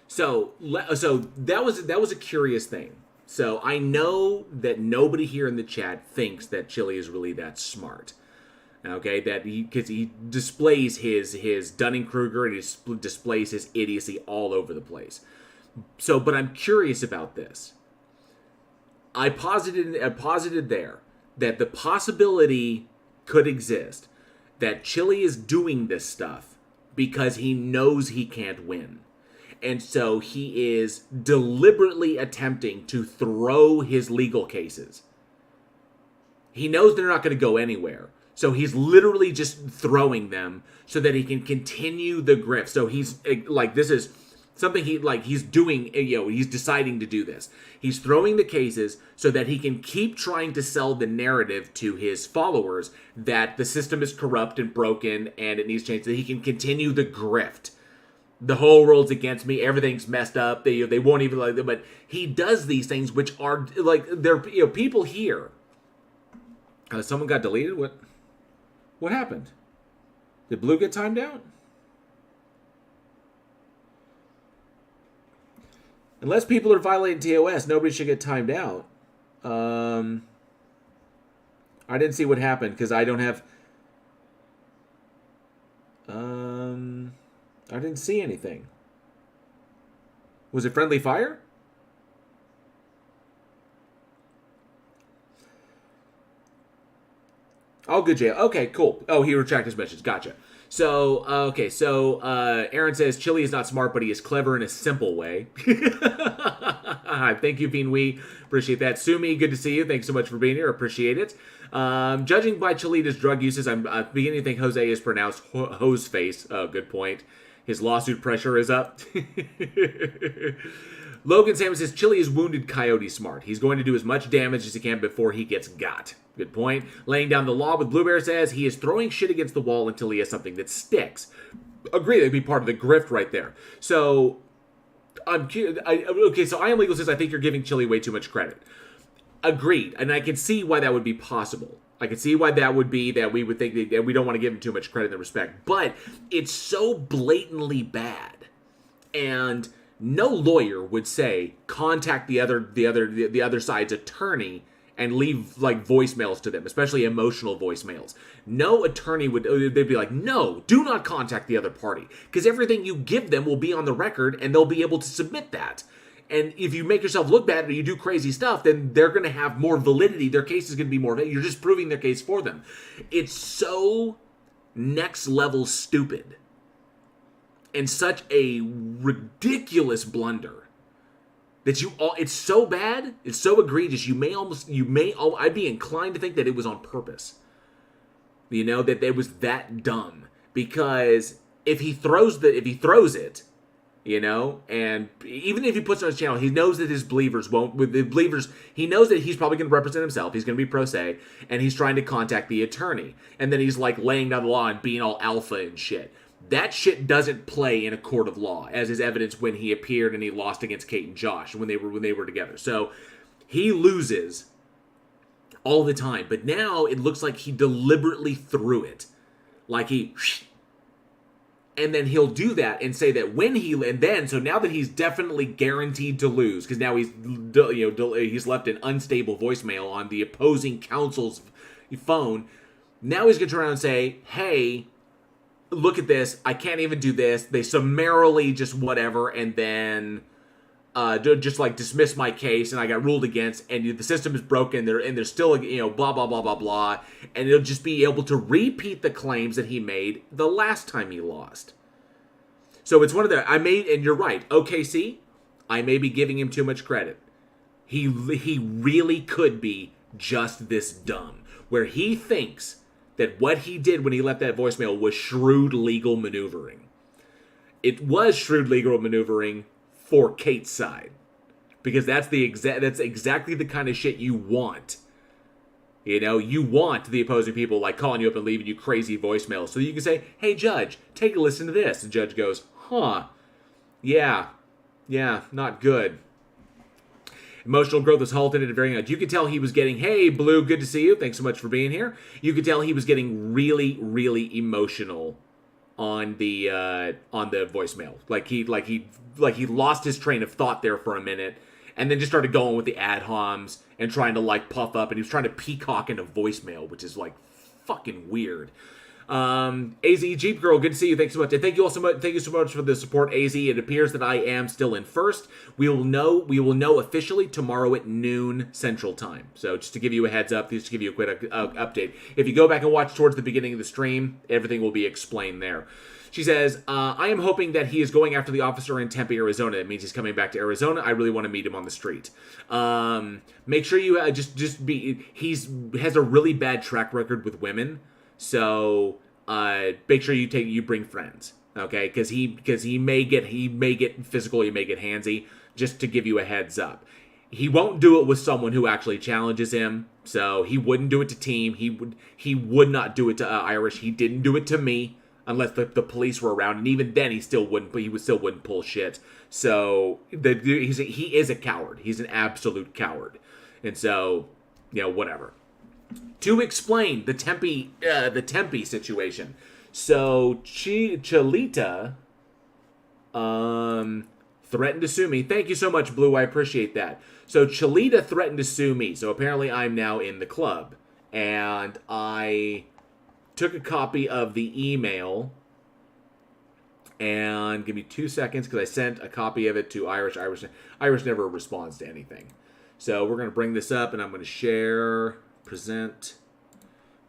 So that was a curious thing. So I know that nobody here in the chat thinks that Chili is really that smart. Okay, that because he displays his Dunning-Kruger and he displays his idiocy all over the place. So, but I'm curious about this. I posited there that the possibility could exist that Chili is doing this stuff because he knows he can't win. And so he is deliberately attempting to throw his legal cases. He knows they're not going to go anywhere. So he's literally just throwing them so that he can continue the grift. So he's like, this is something he's doing, he's deciding to do this. He's throwing the cases so that he can keep trying to sell the narrative to his followers that the system is corrupt and broken and it needs change, so that he can continue the grift. The whole world's against me. Everything's messed up. They won't even like them. But he does these things, which are like there. People here. Someone got deleted. What happened? Did Blue get timed out? Unless people are violating TOS, nobody should get timed out. I didn't see what happened because I don't have. I didn't see anything. Was it friendly fire? All good, Jay. Okay, cool. Oh, he retracted his message. Gotcha. So, okay, so Aaron says Chili is not smart, but he is clever in a simple way. Thank you, Bean Wee. Appreciate that. Sumi, good to see you. Thanks so much for being here. Appreciate it. Judging by Cholita's drug uses, I'm beginning to think Jose is pronounced hose face. Oh, good point. His lawsuit pressure is up. Logan Salmon says Chili is wounded Coyote smart. He's going to do as much damage as he can before he gets got. Good point. Laying down the law with Blue Bear says he is throwing shit against the wall until he has something that sticks. Agree, that'd be part of the grift right there. So, so I Am Legal says I think you're giving Chili way too much credit. Agreed, and I can see why that would be possible. I can see why that would be that we would think that we don't want to give him too much credit and respect. But it's so blatantly bad, and no lawyer would say contact the other side's attorney and leave like voicemails to them, especially emotional voicemails. No attorney would, they'd be like, no, do not contact the other party, because everything you give them will be on the record and they'll be able to submit that. And if you make yourself look bad or you do crazy stuff, then they're going to have more validity. Their case is going to be more, you're just proving their case for them. It's so next level stupid and such a ridiculous blunder that it's so bad, it's so egregious, I'd be inclined to think that it was on purpose. You know, that it was that dumb. Because if he throws it, you know, and even if he puts it on his channel, he knows that his believers won't, he knows that he's probably going to represent himself, he's going to be pro se, and he's trying to contact the attorney. And then he's like laying down the law and being all alpha and shit. That shit doesn't play in a court of law, as is evidence when he appeared and he lost against Kate and Josh when they were together. So he loses all the time, but now it looks like he deliberately threw it, like and then he'll do that and say that so now that he's definitely guaranteed to lose, because now he's left an unstable voicemail on the opposing counsel's phone. Now he's gonna turn around and say, hey, look at this, I can't even do this. They summarily just whatever, and then just like dismiss my case, and I got ruled against, and the system is broken. There's still blah blah blah blah blah, and he'll just be able to repeat the claims that he made the last time he lost. So it's one of the and you're right, OKC, I may be giving him too much credit. He really could be just this dumb, where he thinks that what he did when he left that voicemail was shrewd legal maneuvering. It was shrewd legal maneuvering for Kate's side, because that's exactly the kind of shit you want. You know, you want the opposing people like calling you up and leaving you crazy voicemails so you can say, hey, judge, take a listen to this. And the judge goes, yeah, not good. Emotional growth was halted at a very young age. You could tell he was getting, hey, Blue, good to see you. Thanks so much for being here. You could tell he was getting really, really emotional on the voicemail. Like he lost his train of thought there for a minute, and then just started going with the ad homs and trying to like puff up, and he was trying to peacock into voicemail, which is like fucking weird. AZ Jeep Girl, good to see you. Thanks so much. And thank you so much for the support, AZ. It appears that I am still in first. We will know officially tomorrow at noon Central Time. So just to give you a heads up, just to give you a quick update. If you go back and watch towards the beginning of the stream, everything will be explained there. She says, I am hoping that he is going after the officer in Tempe, Arizona. That means he's coming back to Arizona. I really want to meet him on the street. Make sure you has a really bad track record with women. So make sure you bring friends, okay? Because he may get physical, he may get handsy. Just to give you a heads up, he won't do it with someone who actually challenges him. So he wouldn't do it to Team. He would not do it to Irish. He didn't do it to me unless the police were around, and even then he still wouldn't pull shit. So he is a coward. He's an absolute coward, and so whatever. To explain the Tempe situation, so Cholita threatened to sue me. Thank you so much, Blue. I appreciate that. So Cholita threatened to sue me. So apparently I'm now in the club, and I took a copy of the email. And give me 2 seconds because I sent a copy of it to Irish. Irish never responds to anything. So we're going to bring this up, and I'm going to share. Present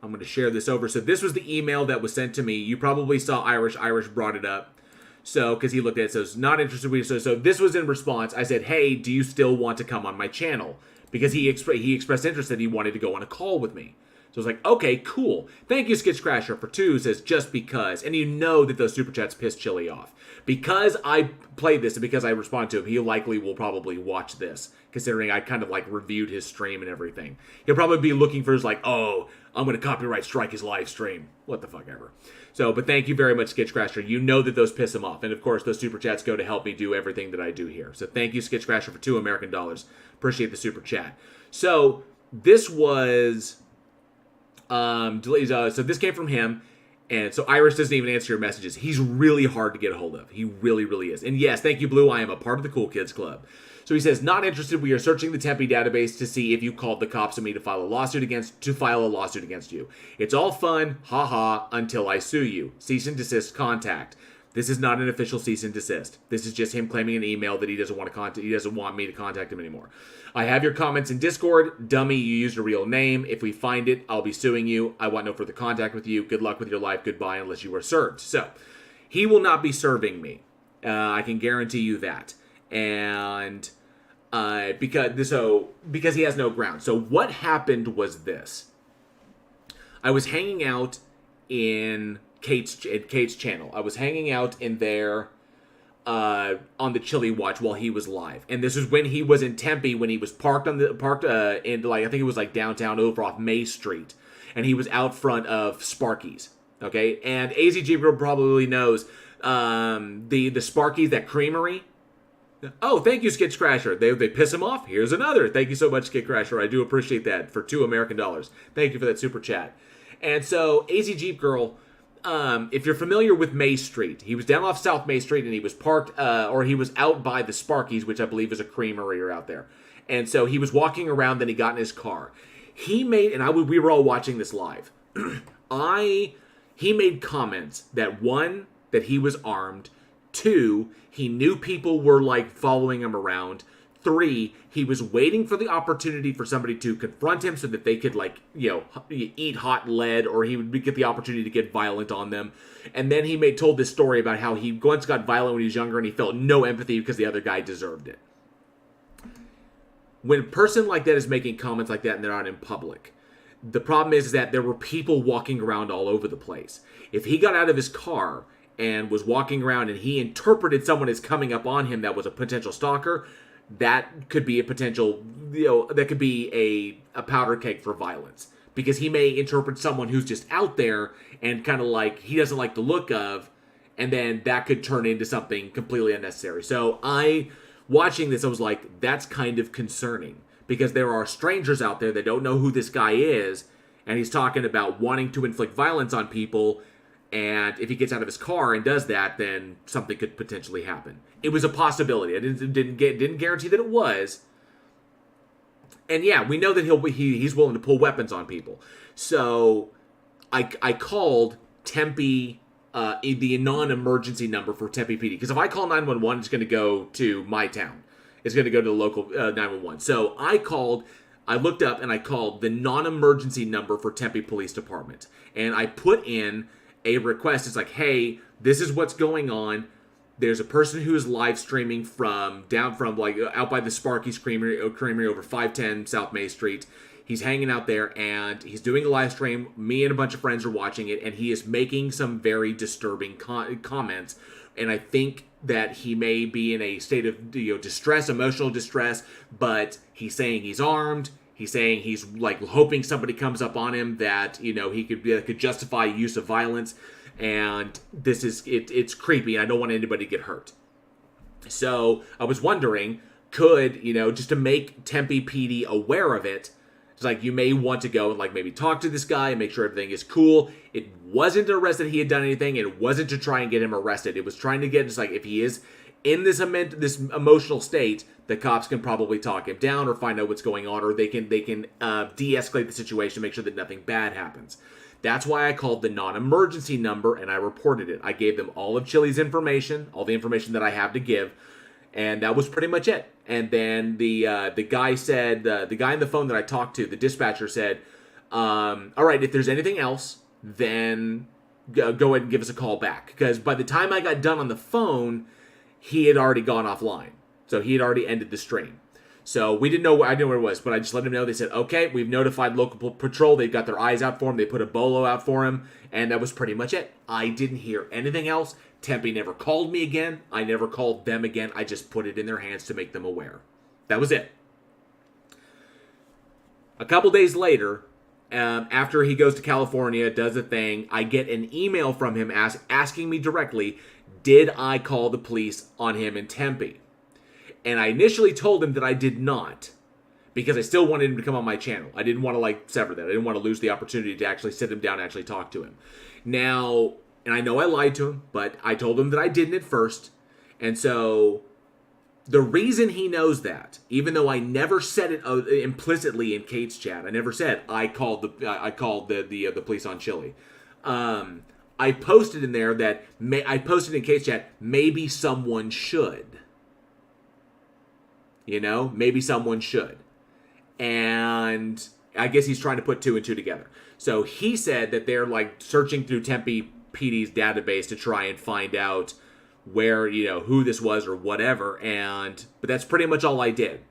I'm going to share this over. So this was the email that was sent to me. You probably saw Irish. Irish brought it up. So, because he looked at it, so it's not interested. So this was in response. I said, hey, do you still want to come on my channel? Because he expressed interest that he wanted to go on a call with me. So I was like, okay, cool. Thank you, Skitch Crasher, for 2, says, just because. And you know that those super chats piss Chili off. Because I played this and because I respond to him, he likely will probably watch this, considering I kind of like reviewed his stream and everything. He'll probably be looking for his like, oh, I'm going to copyright strike his live stream. What the fuck ever. So, but thank you very much, Skitch Crasher. You know that those piss him off. And of course, those super chats go to help me do everything that I do here. So thank you, Skitch Crasher, for $2 American. Appreciate the super chat. So this was... so this came from him, and so Irish doesn't even answer your messages. He's really hard to get a hold of. He really, really is. And yes, thank you, Blue. I am a part of the Cool Kids Club. So he says, not interested. We are searching the Tempe database to see if you called the cops on me to file a lawsuit against you. It's all fun, haha, until I sue you. Cease and desist contact. This is not an official cease and desist. This is just him claiming an email that he doesn't want to contact. He doesn't want me to contact him anymore. I have your comments in Discord. Dummy, you used a real name. If we find it, I'll be suing you. I want no further contact with you. Good luck with your life. Goodbye, unless you are served. So, he will not be serving me. I can guarantee you that. And because he has no ground. So what happened was this. I was hanging out in Kate's channel. I was hanging out in there on the Chili Watch while he was live, and this was when he was in Tempe, when he was parked in like I think it was like downtown over off May Street, and he was out front of Sparky's. Okay, and AZG probably knows the Sparky's, that creamery. Oh, thank you, Skitch Crasher. They piss him off. Here's another. Thank you so much, Skitch Crasher. I do appreciate that for $2 American. Thank you for that super chat. And so AZ Jeep Girl, if you're familiar with May Street, he was down off South May Street and he was parked, or he was out by the Sparky's, which I believe is a creamery or out there. And so he was walking around, then he got in his car. We were all watching this live. He made comments that, 1, that he was armed. 2, he knew people were like following him around. 3, he was waiting for the opportunity for somebody to confront him so that they could eat hot lead, or he would get the opportunity to get violent on them. And then he told this story about how he once got violent when he was younger and he felt no empathy because the other guy deserved it. When a person like that is making comments like that and they're out in public, the problem is that there were people walking around all over the place. If he got out of his car and was walking around and he interpreted someone as coming up on him that was a potential stalker, that could be a potential, that could be a powder keg for violence. Because he may interpret someone who's just out there and kind of like he doesn't like the look of, and then that could turn into something completely unnecessary. So watching this, I was like, that's kind of concerning. Because there are strangers out there that don't know who this guy is, and he's talking about wanting to inflict violence on people. And if he gets out of his car and does that, then something could potentially happen. It was a possibility. I didn't guarantee that it was. And yeah, we know that he's willing to pull weapons on people. So I called Tempe, the non-emergency number for Tempe PD. Because if I call 911, it's going to go to my town. It's going to go to the local 911. So I looked up and I called the non-emergency number for Tempe Police Department. And I put in a request. It's like, hey, this is what's going on. There's a person who is live streaming out by the Sparky's Creamery over 510 South May Street. He's hanging out there and he's doing a live stream. Me and a bunch of friends are watching it, and he is making some very disturbing comments. And I think that he may be in a state of distress, emotional distress, but he's saying he's armed. He's saying he's like hoping somebody comes up on him that he could justify use of violence, and this is it's creepy, and I don't want anybody to get hurt. So I was wondering, could just to make Tempe PD aware of it, it's like you may want to go and like maybe talk to this guy and make sure everything is cool. It wasn't to arrest that he had done anything, and it wasn't to try and get him arrested. It was trying to get just like if he is in this emotional state, the cops can probably talk him down or find out what's going on, or they can de-escalate the situation, make sure that nothing bad happens. That's why I called the non-emergency number and I reported it. I gave them all of Chili's information, all the information that I have to give, and that was pretty much it. And then the guy said, the guy on the phone that I talked to, the dispatcher said, All right, if there's anything else, then go ahead and give us a call back. Because by the time I got done on the phone, he had already gone offline. So he had already ended the stream. So we didn't know, I didn't know where it was, but I just let him know. They said, okay, we've notified local patrol. They've got their eyes out for him. They put a bolo out for him. And that was pretty much it. I didn't hear anything else. Tempe never called me again. I never called them again. I just put it in their hands to make them aware. That was it. A couple days later, after he goes to California, does a thing, I get an email from him asking me directly, did I call the police on him in Tempe? And I initially told him that I did not, because I still wanted him to come on my channel. I didn't want to, sever that. I didn't want to lose the opportunity to actually sit him down and actually talk to him. Now, and I know I lied to him, but I told him that I didn't at first. And so the reason he knows that, even though I never said it implicitly in Kate's chat, I never said I called the police on Chili. I posted in there that I posted in Kate's chat, maybe someone should. You know, maybe someone should. And I guess he's trying to put two and two together. So he said that they're searching through Tempe PD's database to try and find out where, who this was or whatever. But that's pretty much all I did.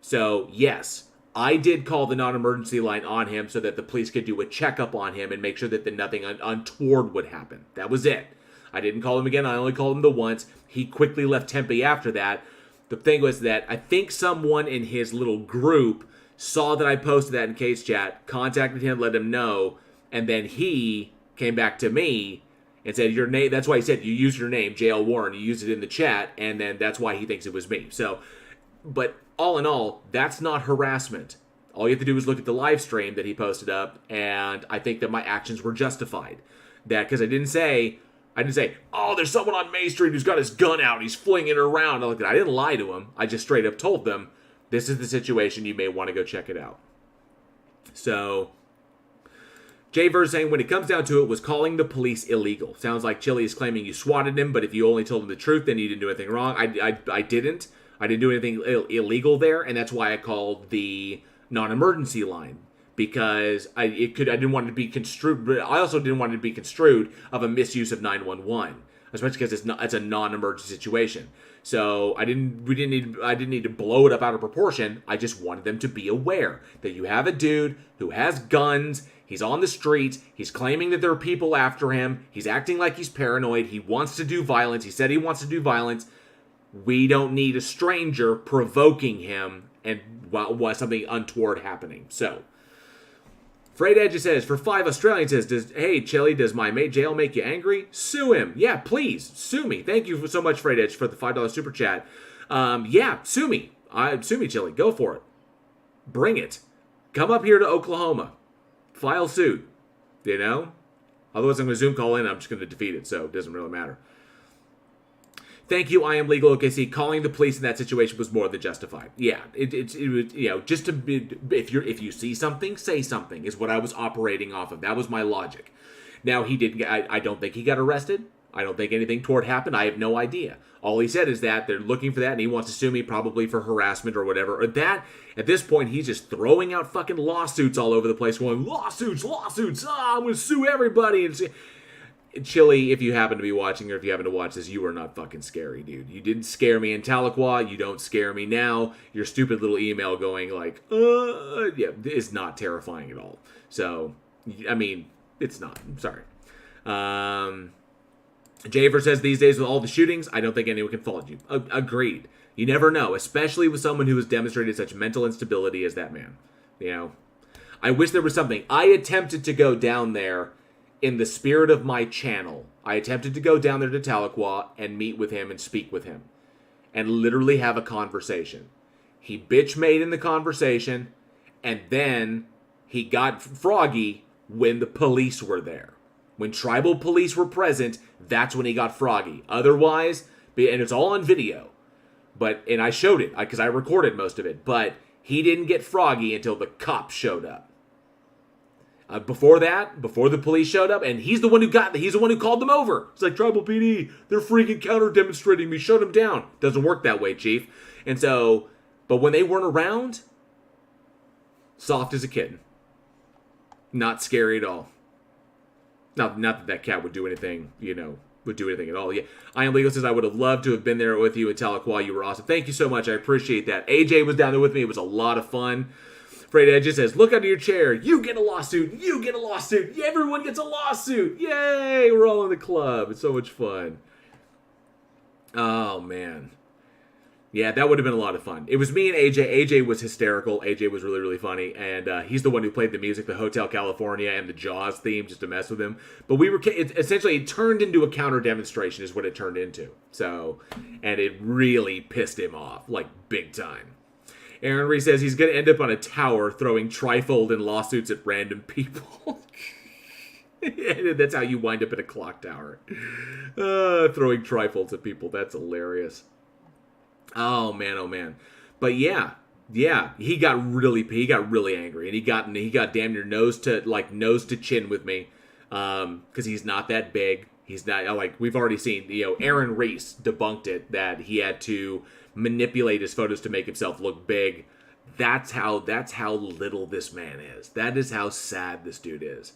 So yes, I did call the non-emergency line on him so that the police could do a checkup on him and make sure that nothing untoward would happen. That was it. I didn't call him again. I only called him the once. He quickly left Tempe after that. The thing was that I think someone in his little group saw that I posted that in Kate's chat, contacted him, let him know, and then he came back to me and said, your name, that's why he said, you used your name, JL Warren, you used it in the chat, and then that's why he thinks it was me. So, but all in all, that's not harassment. All you have to do is look at the live stream that he posted up, and I think that my actions were justified. That, because I didn't say, oh, there's someone on Main Street who's got his gun out, he's flinging it around. I didn't lie to him. I just straight up told them, this is the situation, you may want to go check it out. So, Jayverse saying, when it comes down to it, was calling the police illegal. Sounds like Chili is claiming you swatted him, but if you only told him the truth, then you didn't do anything wrong. I didn't. I didn't do anything illegal there, and that's why I called the non-emergency line. Because I didn't want it to be construed, but I also didn't want it to be construed of a misuse of 911, especially because it's a non-emergency situation. So I didn't need to blow it up out of proportion. I just wanted them to be aware that you have a dude who has guns. He's on the street. He's claiming that there are people after him. He's acting like he's paranoid. He wants to do violence. He said he wants to do violence. We don't need a stranger provoking him and something untoward happening. So. Freight Edge says, for 5 Australian says, hey, Chili, does my mate jail make you angry? Sue him. Yeah, please, sue me. Thank you so much, Freight Edge, for the $5 super chat. Yeah, sue me. Sue me, Chili. Go for it. Bring it. Come up here to Oklahoma. File suit. Otherwise, I'm going to Zoom call in and I'm just going to defeat it, so it doesn't really matter. Thank you, I am legal OKC. Calling the police in that situation was more than justified. Yeah, it was, just to be, if you see something, say something, is what I was operating off of. That was my logic. Now, I don't think he got arrested. I don't think anything toward happened. I have no idea. All he said is that they're looking for that and he wants to sue me probably for harassment or whatever. Or that, at this point, he's just throwing out fucking lawsuits all over the place going, lawsuits, I'm going to sue everybody. And Chili, if you happen to be watching or if you happen to watch this, you are not fucking scary, dude. You didn't scare me in Tahlequah. You don't scare me now. Your stupid little email going is not terrifying at all. So, I mean, it's not. I'm sorry. Javer says, these days with all the shootings, I don't think anyone can fault you. Agreed. You never know, especially with someone who has demonstrated such mental instability as that man. I wish there was something. I attempted to go down there in the spirit of my channel. I attempted to go down there to Tahlequah and meet with him and speak with him and literally have a conversation. He bitch-made in the conversation, and then he got froggy when the police were there. When tribal police were present, that's when he got froggy. Otherwise, and it's all on video, and I showed it because I recorded most of it, but he didn't get froggy until the cops showed up. Before the police showed up, and he's the one who called them over. It's like, Tribal PD, they're freaking counter-demonstrating me, shut them down. Doesn't work that way, Chief. And so, but when they weren't around, soft as a kitten. Not scary at all. Not that that cat would do anything, would do anything at all. Yeah. I Am Legal says, I would have loved to have been there with you in Tahlequah. You were awesome. Thank you so much. I appreciate that. AJ was down there with me. It was a lot of fun. Fred Edges says, look under your chair. You get a lawsuit. You get a lawsuit. Yeah, everyone gets a lawsuit. Yay. We're all in the club. It's so much fun. Oh, man. Yeah, that would have been a lot of fun. It was me and AJ. AJ was hysterical. AJ was really, really funny. And he's the one who played the music, the Hotel California and the Jaws theme, just to mess with him. But essentially, it turned into a counter demonstration is what it turned into. So, and it really pissed him off, like big time. Aaron Reese says he's going to end up on a tower throwing trifold and lawsuits at random people. That's how you wind up in a clock tower. Throwing trifolds at people. That's hilarious. Oh man. But yeah, he got really angry, and he got damn near nose to chin with me, because he's not that big. He's not like, we've already seen, Aaron Reese debunked it, that he had to manipulate his photos to make himself look big. That's how little this man is. That is how sad this dude is.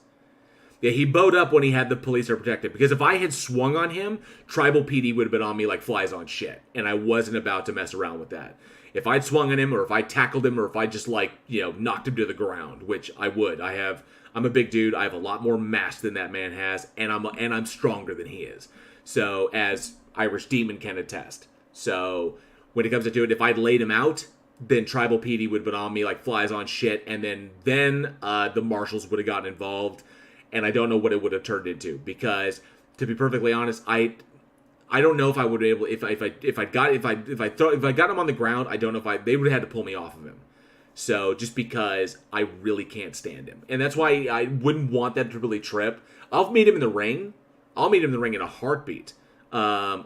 Yeah, he bowed up when he had the police are protected. Because if I had swung on him, Tribal PD would have been on me like flies on shit. And I wasn't about to mess around with that. If I'd swung on him, or if I tackled him, or if I just knocked him to the ground, which I would. I'm a big dude. I have a lot more mass than that man has, and I'm stronger than he is. So, as Irish Demon can attest. So, when it comes to it, if I'd laid him out, then Tribal PD would have been on me like flies on shit, and then the marshals would have gotten involved. And I don't know what it would have turned into, because, to be perfectly honest, I don't know if I would be able, if I got him on the ground, I don't know if they would have had to pull me off of him. So, just because I really can't stand him, and that's why I wouldn't want that to really trip. I'll meet him in the ring. I'll meet him in the ring in a heartbeat. I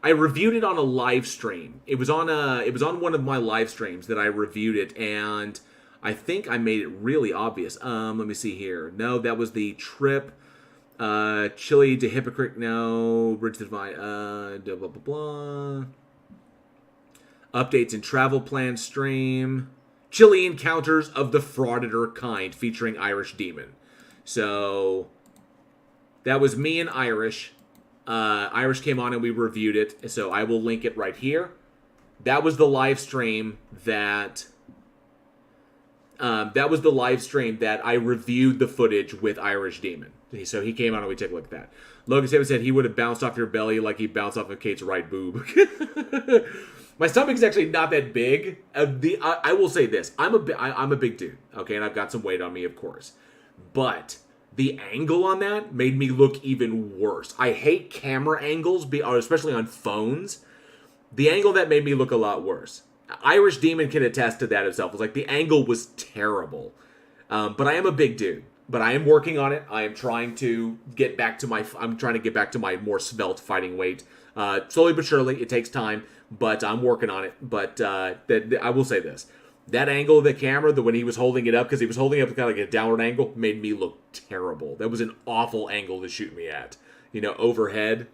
reviewed it on a live stream. It was on one of my live streams that I reviewed it, and I think I made it really obvious. Let me see here. No, that was the trip. Chile to Hypocrite. No. Bridge to Divine. Blah, blah, blah. Updates and travel plan stream. Chile Encounters of the Frauditor Kind featuring Irish Demon. So, that was me and Irish. Irish came on and we reviewed it. So, I will link it right here. That was the live stream that I reviewed the footage with Irish Demon. So he came on and we took a look at that. Logan Saban said he would have bounced off your belly like he bounced off of Kate's right boob. My stomach's actually not that big. I will say this. I'm a big dude, okay? And I've got some weight on me, of course. But the angle on that made me look even worse. I hate camera angles, especially on phones. The angle that made me look a lot worse. Irish Demon can attest to that himself. It was like the angle was terrible. But I am a big dude. But I am working on it. I am trying to get back to my more svelte fighting weight. Slowly but surely. It takes time. But I'm working on it. But I will say this. That angle of the camera, when he was holding it up, because he was holding it up kind of like a downward angle, made me look terrible. That was an awful angle to shoot me at. Overhead.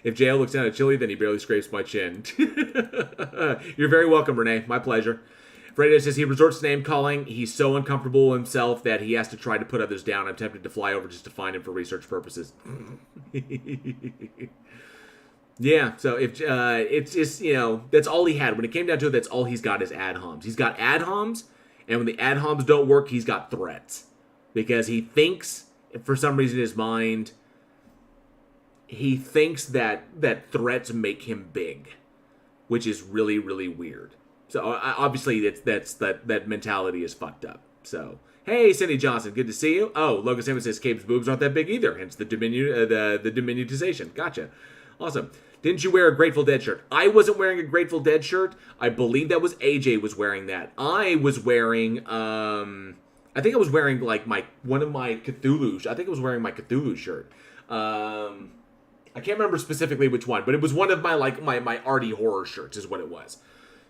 If JL looks down at Chili, then he barely scrapes my chin. You're very welcome, Renee. My pleasure. Fredo says he resorts to name calling. He's so uncomfortable himself that he has to try to put others down. I'm tempted to fly over just to find him for research purposes. Yeah, so if it's just, that's all he had. When it came down to it, that's all he's got is ad homs. He's got ad homs, and when the ad homs don't work, he's got threats. Because he thinks, for some reason in his mind, he thinks that threats make him big, which is really, really weird. So obviously that mentality is fucked up. So hey, Cindy Johnson, good to see you. Oh, Logan Simmons says Cape's boobs aren't that big either, hence the diminutization. Gotcha, awesome. Didn't you wear a Grateful Dead shirt? I wasn't wearing a Grateful Dead shirt. I believe that was AJ was wearing that. I was wearing I think I was wearing like one of my Cthulhu. I think I was wearing my Cthulhu shirt. I can't remember specifically which one, but it was one of my arty horror shirts is what it was.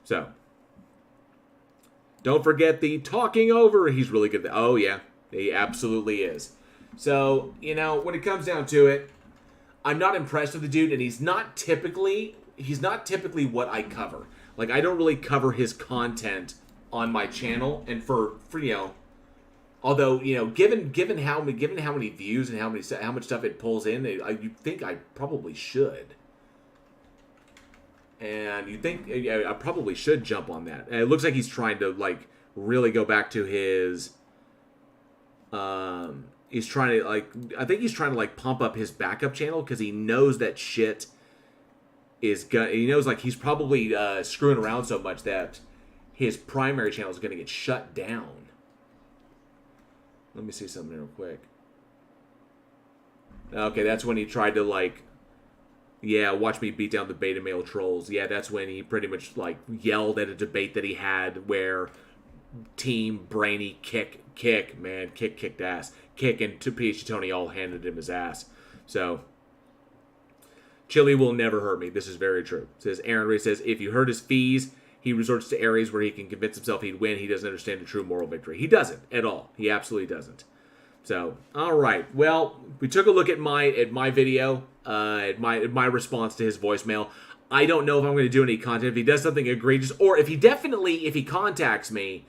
So, don't forget the talking over. He's really good. Oh, yeah. He absolutely is. So, when it comes down to it, I'm not impressed with the dude, and he's not typically what I cover. Like, I don't really cover his content on my channel, and for Although, you know, given how many views and how much stuff it pulls in, you think I probably should. And you think I probably should jump on that. And it looks like he's trying to like really go back to his. He's trying to I think he's trying to like pump up his backup channel because he knows that shit is gonna. He knows like he's probably screwing around so much that his primary channel is gonna get shut down. Let me see something real quick. Okay, that's when he tried to like. Yeah, watch me beat down the beta male trolls. Yeah, that's when he pretty much like yelled at a debate that he had where Team Brainy kicked ass. Kick and PhD Tony all handed him his ass. So Chili will never hurt me. This is very true. It says Aaron Ray says if you hurt his fees, he resorts to areas where he can convince himself he'd win. He doesn't understand the true moral victory. He doesn't at all. He absolutely doesn't. So, all right. Well, we took a look at my video, at my response to his voicemail. I don't know if I'm going to do any content. If he does something egregious, or if he contacts me,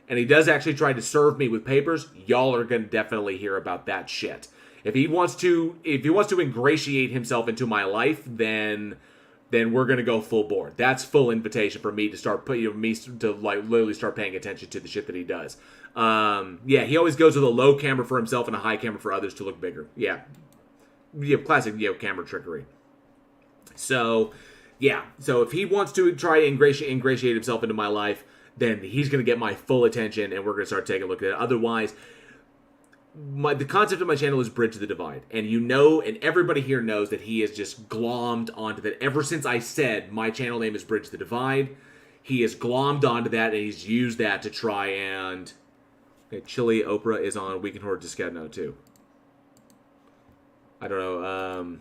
and he does actually try to serve me with papers, y'all are going to definitely hear about that shit. If he wants to ingratiate himself into my life, then we're going to go full board. That's full invitation for me to start literally start paying attention to the shit that he does. Yeah, he always goes with a low camera for himself and a high camera for others to look bigger. Yeah, classic camera trickery. So, yeah. So if he wants to try to ingratiate himself into my life, then he's going to get my full attention, and we're going to start taking a look at it. Otherwise, the concept of my channel is Bridge the Divide. And and everybody here knows that he has just glommed onto that. Ever since I said my channel name is Bridge the Divide, he has glommed onto that, and he's used that to try and... Okay, Chili Oprah is on Week in Horror Discount now, too. I don't know,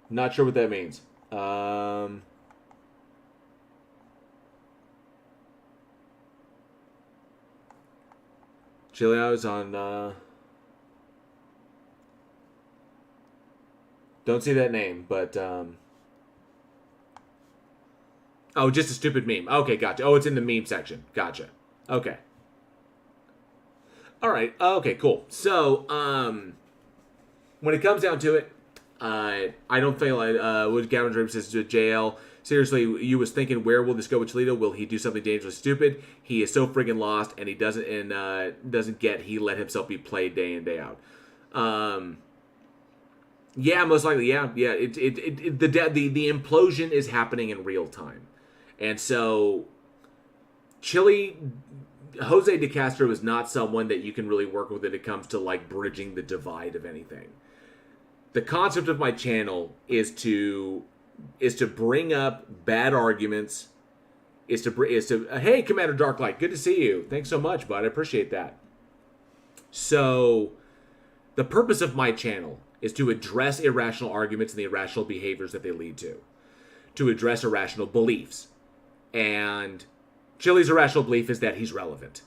not sure what that means. Chilio is on, don't see that name, but, oh, just a stupid meme. Okay, gotcha. Oh, it's in the meme section. Gotcha. Okay. All right. Okay, cool. So, when it comes down to it, I don't feel like, what Gavin Dream says to JL, seriously, you was thinking, where will this go with Cholito? Will he do something dangerous, stupid? He is so friggin' lost, and he doesn't get he let himself be played day in, day out. Yeah, most likely, yeah. The implosion is happening in real time. And so, Jose De Castro is not someone that you can really work with when it comes to, like, bridging the divide of anything. The concept of my channel is to bring up bad arguments, hey, Commander Darklight, good to see you. Thanks so much, bud. I appreciate that. So, the purpose of my channel is to address irrational arguments and the irrational behaviors that they lead to address irrational beliefs. And Chili's irrational belief is that he's relevant.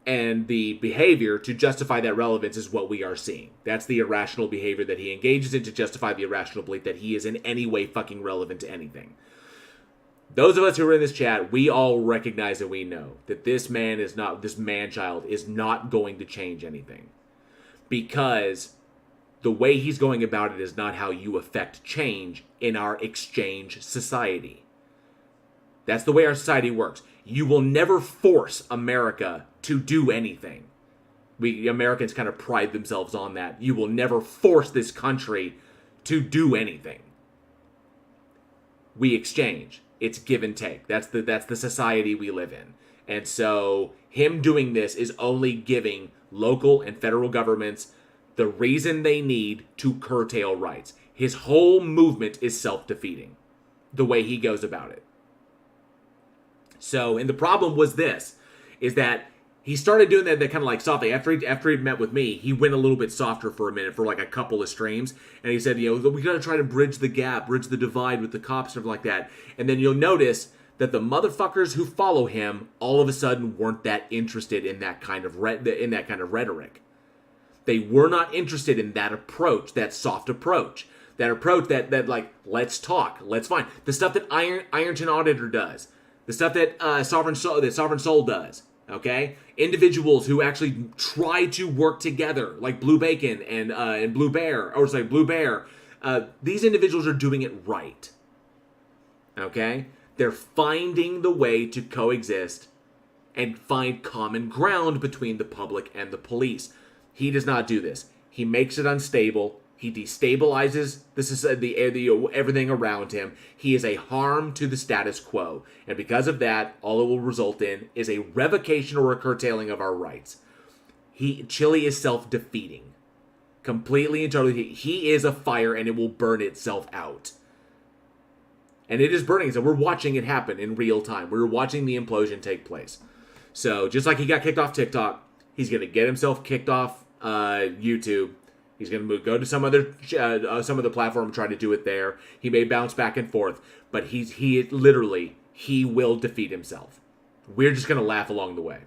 And the behavior to justify that relevance is what we are seeing. That's the irrational behavior that he engages in to justify the irrational belief that he is in any way fucking relevant to anything. Those of us who are in this chat, we all recognize and we know that this man-child is not going to change anything. Because the way he's going about it is not how you affect change in our exchange society. That's the way our society works. You will never force America to do anything. We Americans kind of pride themselves on that. You will never force this country to do anything. We exchange. It's give and take. That's the society we live in. And so him doing this is only giving local and federal governments the reason they need to curtail rights. His whole movement is self-defeating, the way he goes about it. So, and the problem was this, is that he started doing that kind of like softly. After he met with me, he went a little bit softer for a minute, for like a couple of streams. And he said, we got to try to bridge the gap, bridge the divide with the cops, stuff like that. And then you'll notice that the motherfuckers who follow him all of a sudden weren't that interested in that kind of rhetoric. They were not interested in that approach, that soft approach. That approach that like, let's talk, let's find. The stuff that Ironton Auditor does. The stuff that Sovereign Soul does. Okay, individuals who actually try to work together, like Blue Bacon and Blue Bear, or sorry, Blue Bear. These individuals are doing it right. Okay, they're finding the way to coexist and find common ground between the public and the police. He does not do this. He makes it unstable. He destabilizes everything around him. He is a harm to the status quo. And because of that, all it will result in is a revocation or a curtailing of our rights. Chili is self-defeating. Completely and totally. He is a fire and it will burn itself out. And it is burning. So we're watching it happen in real time. We're watching the implosion take place. So just like he got kicked off TikTok, he's going to get himself kicked off YouTube. He's going to go to some other platform and try to do it there. He may bounce back and forth, but he will defeat himself. We're just going to laugh along the way.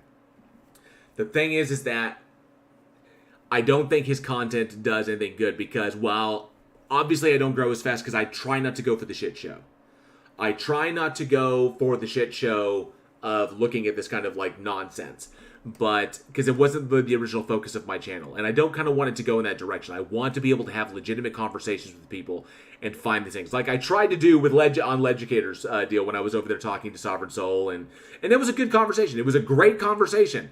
The thing is that I don't think his content does anything good because while obviously I don't grow as fast because I try not to go for the shit show. I try not to go for the shit show of looking at this kind of like nonsense. But because it wasn't the original focus of my channel, and I don't kind of want it to go in that direction. I want to be able to have legitimate conversations with people and find these things, like I tried to do with Leducator's deal when I was over there talking to Sovereign Soul, and it was a good conversation. It was a great conversation.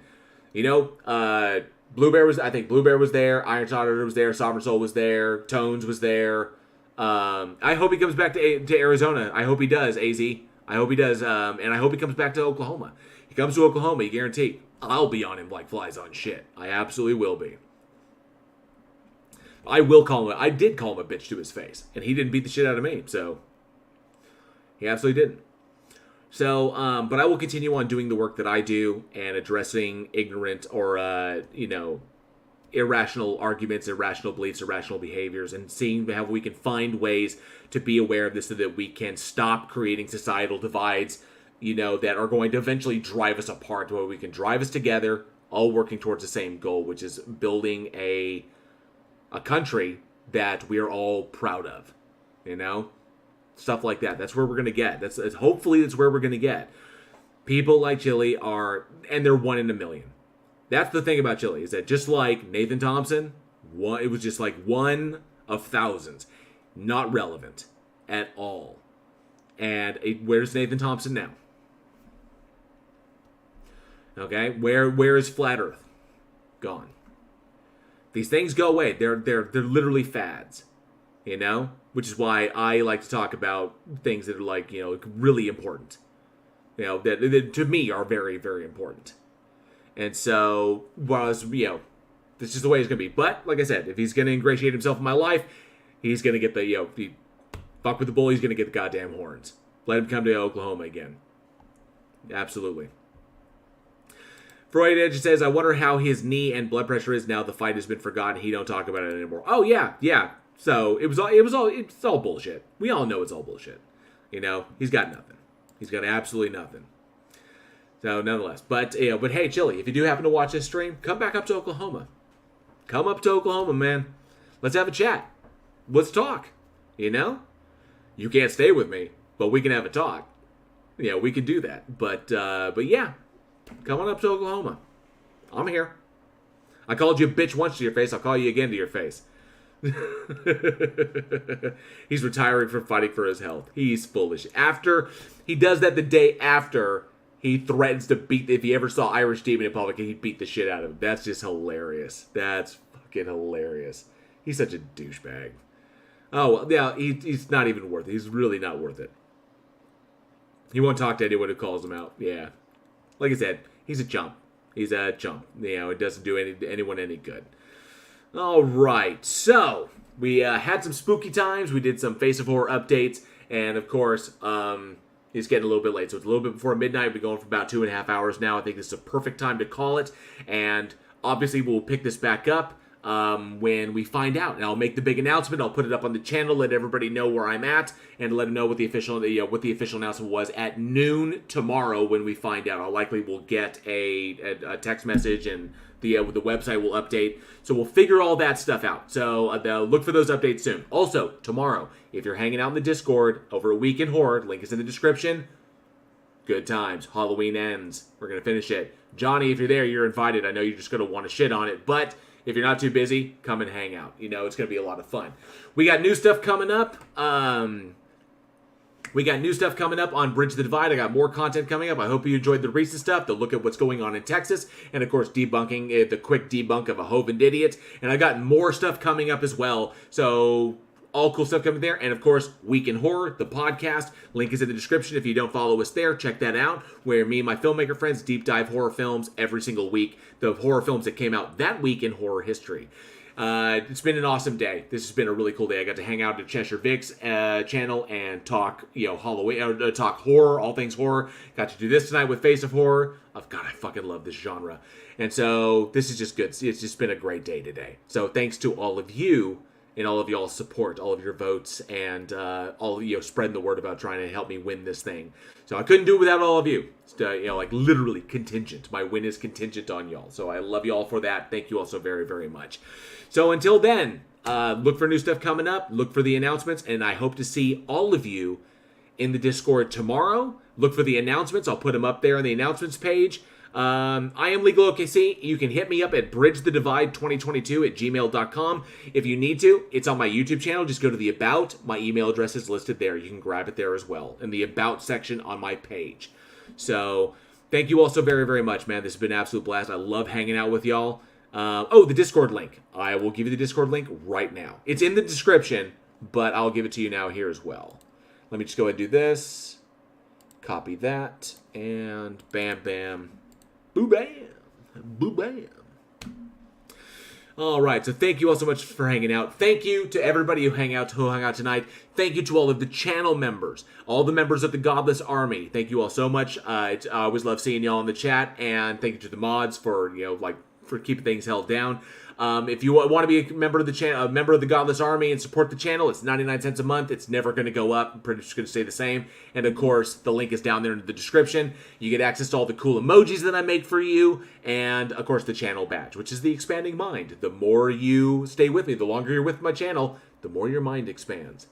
You know, Blue Bear was there, Iron Auditor was there, Sovereign Soul was there, Tones was there. I hope he comes back to Arizona. I hope he does, AZ. I hope he does, and I hope he comes back to Oklahoma. He comes to Oklahoma, you guarantee. I'll be on him like flies on shit. I absolutely will be. I did call him a bitch to his face, and he didn't beat the shit out of me, so he absolutely didn't. So, but I will continue on doing the work that I do and addressing ignorant or, irrational arguments, irrational beliefs, irrational behaviors, and seeing how we can find ways to be aware of this so that we can stop creating societal divides, that are going to eventually drive us apart, where we can drive us together, all working towards the same goal, which is building a country that we are all proud of, stuff like that. That's where we're going to get. Hopefully that's where we're going to get. People like Chili and they're 1 in a million. That's the thing about Chili, is that just like Nathan Thompson, it was just like one of thousands. Not relevant at all. And where's Nathan Thompson now? Okay, where is Flat Earth? Gone. These things go away. They're literally fads, which is why I like to talk about things that are like really important, that to me are very, very important. And so, this is just the way it's gonna be. But like I said, if he's gonna ingratiate himself in my life, he's gonna get the fuck with the bull. He's gonna get the goddamn horns. Let him come to Oklahoma again. Absolutely. Freud Edge says, I wonder how his knee and blood pressure is now the fight has been forgotten. He don't talk about it anymore. Oh yeah. So it's all bullshit. We all know it's all bullshit. He's got nothing. He's got absolutely nothing. So nonetheless, but hey, Chili, if you do happen to watch this stream, come back up to Oklahoma. Come up to Oklahoma, man. Let's have a chat. Let's talk. You can't stay with me, but we can have a talk. Yeah, we can do that. But yeah. Come on up to Oklahoma. I'm here. I called you a bitch once to your face. I'll call you again to your face. He's retiring from fighting for his health. He's foolish. After he does that the day after he threatens to beat, if he ever saw Irish Demon in public, he'd beat the shit out of him. That's just hilarious. That's fucking hilarious. He's such a douchebag. Oh, well, yeah, he's not even worth it. He's really not worth it. He won't talk to anyone who calls him out. Yeah. Like I said, he's a chump. He's a chump. It doesn't do anyone any good. All right. So, we had some spooky times. We did some Face of Horror updates. And, of course, it's getting a little bit late. So, it's a little bit before midnight. We've been going for about 2.5 hours now. I think this is a perfect time to call it. And, obviously, we'll pick this back up when we find out. And I'll make the big announcement. I'll put it up on the channel, let everybody know where I'm at, and let them know what the official announcement was at noon tomorrow when we find out. I'll likely will get a text message, and the website will update. So we'll figure all that stuff out. So look for those updates soon. Also, tomorrow, if you're hanging out in the Discord over at Week in Horror, link is in the description. Good times. Halloween ends. We're going to finish it. Johnny, if you're there, you're invited. I know you're just going to want to shit on it, but if you're not too busy, come and hang out. You know, it's going to be a lot of fun. We got new stuff coming up. We got new stuff coming up on Bridge the Divide. I got more content coming up. I hope you enjoyed the recent stuff, the look at what's going on in Texas, and of course debunking, the quick debunk of a Hovind idiot. And I got more stuff coming up as well. So all cool stuff coming there. And of course, Week in Horror, the podcast. Link is in the description. If you don't follow us there, check that out. Where me and my filmmaker friends deep dive horror films every single week. The horror films that came out that week in horror history. It's been an awesome day. This has been a really cool day. I got to hang out at Cheshire Vic's channel and talk, Halloween, talk horror, all things horror. Got to do this tonight with Face of Horror. God, I fucking love this genre. And so this is just good. It's just been a great day today. So thanks to all of you and all of y'all's support, all of your votes, and all of you spreading the word about trying to help me win this thing. So I couldn't do it without all of you. It's, literally contingent. My win is contingent on y'all. So I love y'all for that. Thank you all so very, very much. So until then, look for new stuff coming up. Look for the announcements, and I hope to see all of you in the Discord tomorrow. Look for the announcements. I'll put them up there on the announcements page. I am Legal OKC. You can hit me up at bridgethedivide2022@gmail.com if you need to. It's on my YouTube channel. Just go to the About. My email address is listed there. You can grab it there as well in the About section on my page. So thank you all so very, very much, man. This has been an absolute blast. I love hanging out with y'all. The Discord link. I will give you the Discord link right now. It's in the description, but I'll give it to you now here as well. Let me just go ahead and do this. Copy that. And bam, bam. Boo, bam. Boo, bam. All right, so thank you all so much for hanging out. Thank you to everybody who hung out tonight. Thank you to all of the channel members, all the members of the Godless Army. Thank you all so much. I always love seeing y'all in the chat, and thank you to the mods for for keeping things held down. If you want to be a member of the channel, a member of the Godless Army, and support the channel, it's 99 cents a month. It's never going to go up. I'm pretty much going to stay the same. And of course, the link is down there in the description. You get access to all the cool emojis that I make for you, and of course, the channel badge, which is the expanding mind. The more you stay with me, the longer you're with my channel, the more your mind expands.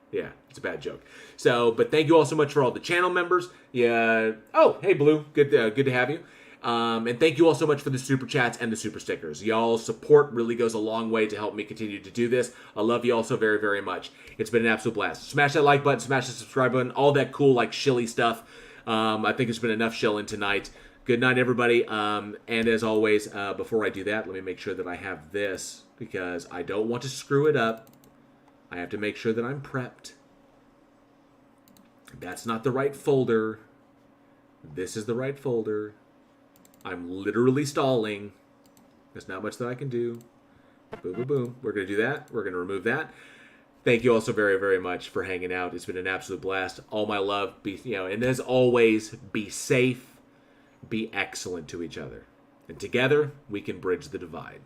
Yeah, it's a bad joke. So, but thank you all so much for all the channel members. Yeah. Oh, hey Blue, good to have you. And thank you all so much for the super chats and the super stickers. Y'all's support really goes a long way to help me continue to do this. I love you all so very, very much. It's been an absolute blast. Smash that like button, smash the subscribe button, all that cool, shilly stuff. I think it's been enough shilling tonight. Good night, everybody. And as always, before I do that, let me make sure that I have this, because I don't want to screw it up. I have to make sure that I'm prepped. That's not the right folder. This is the right folder. I'm literally stalling. There's not much that I can do. Boom, boom, boom. We're going to do that. We're going to remove that. Thank you all so very, very much for hanging out. It's been an absolute blast. All my love. And as always, be safe. Be excellent to each other. And together, we can bridge the divide.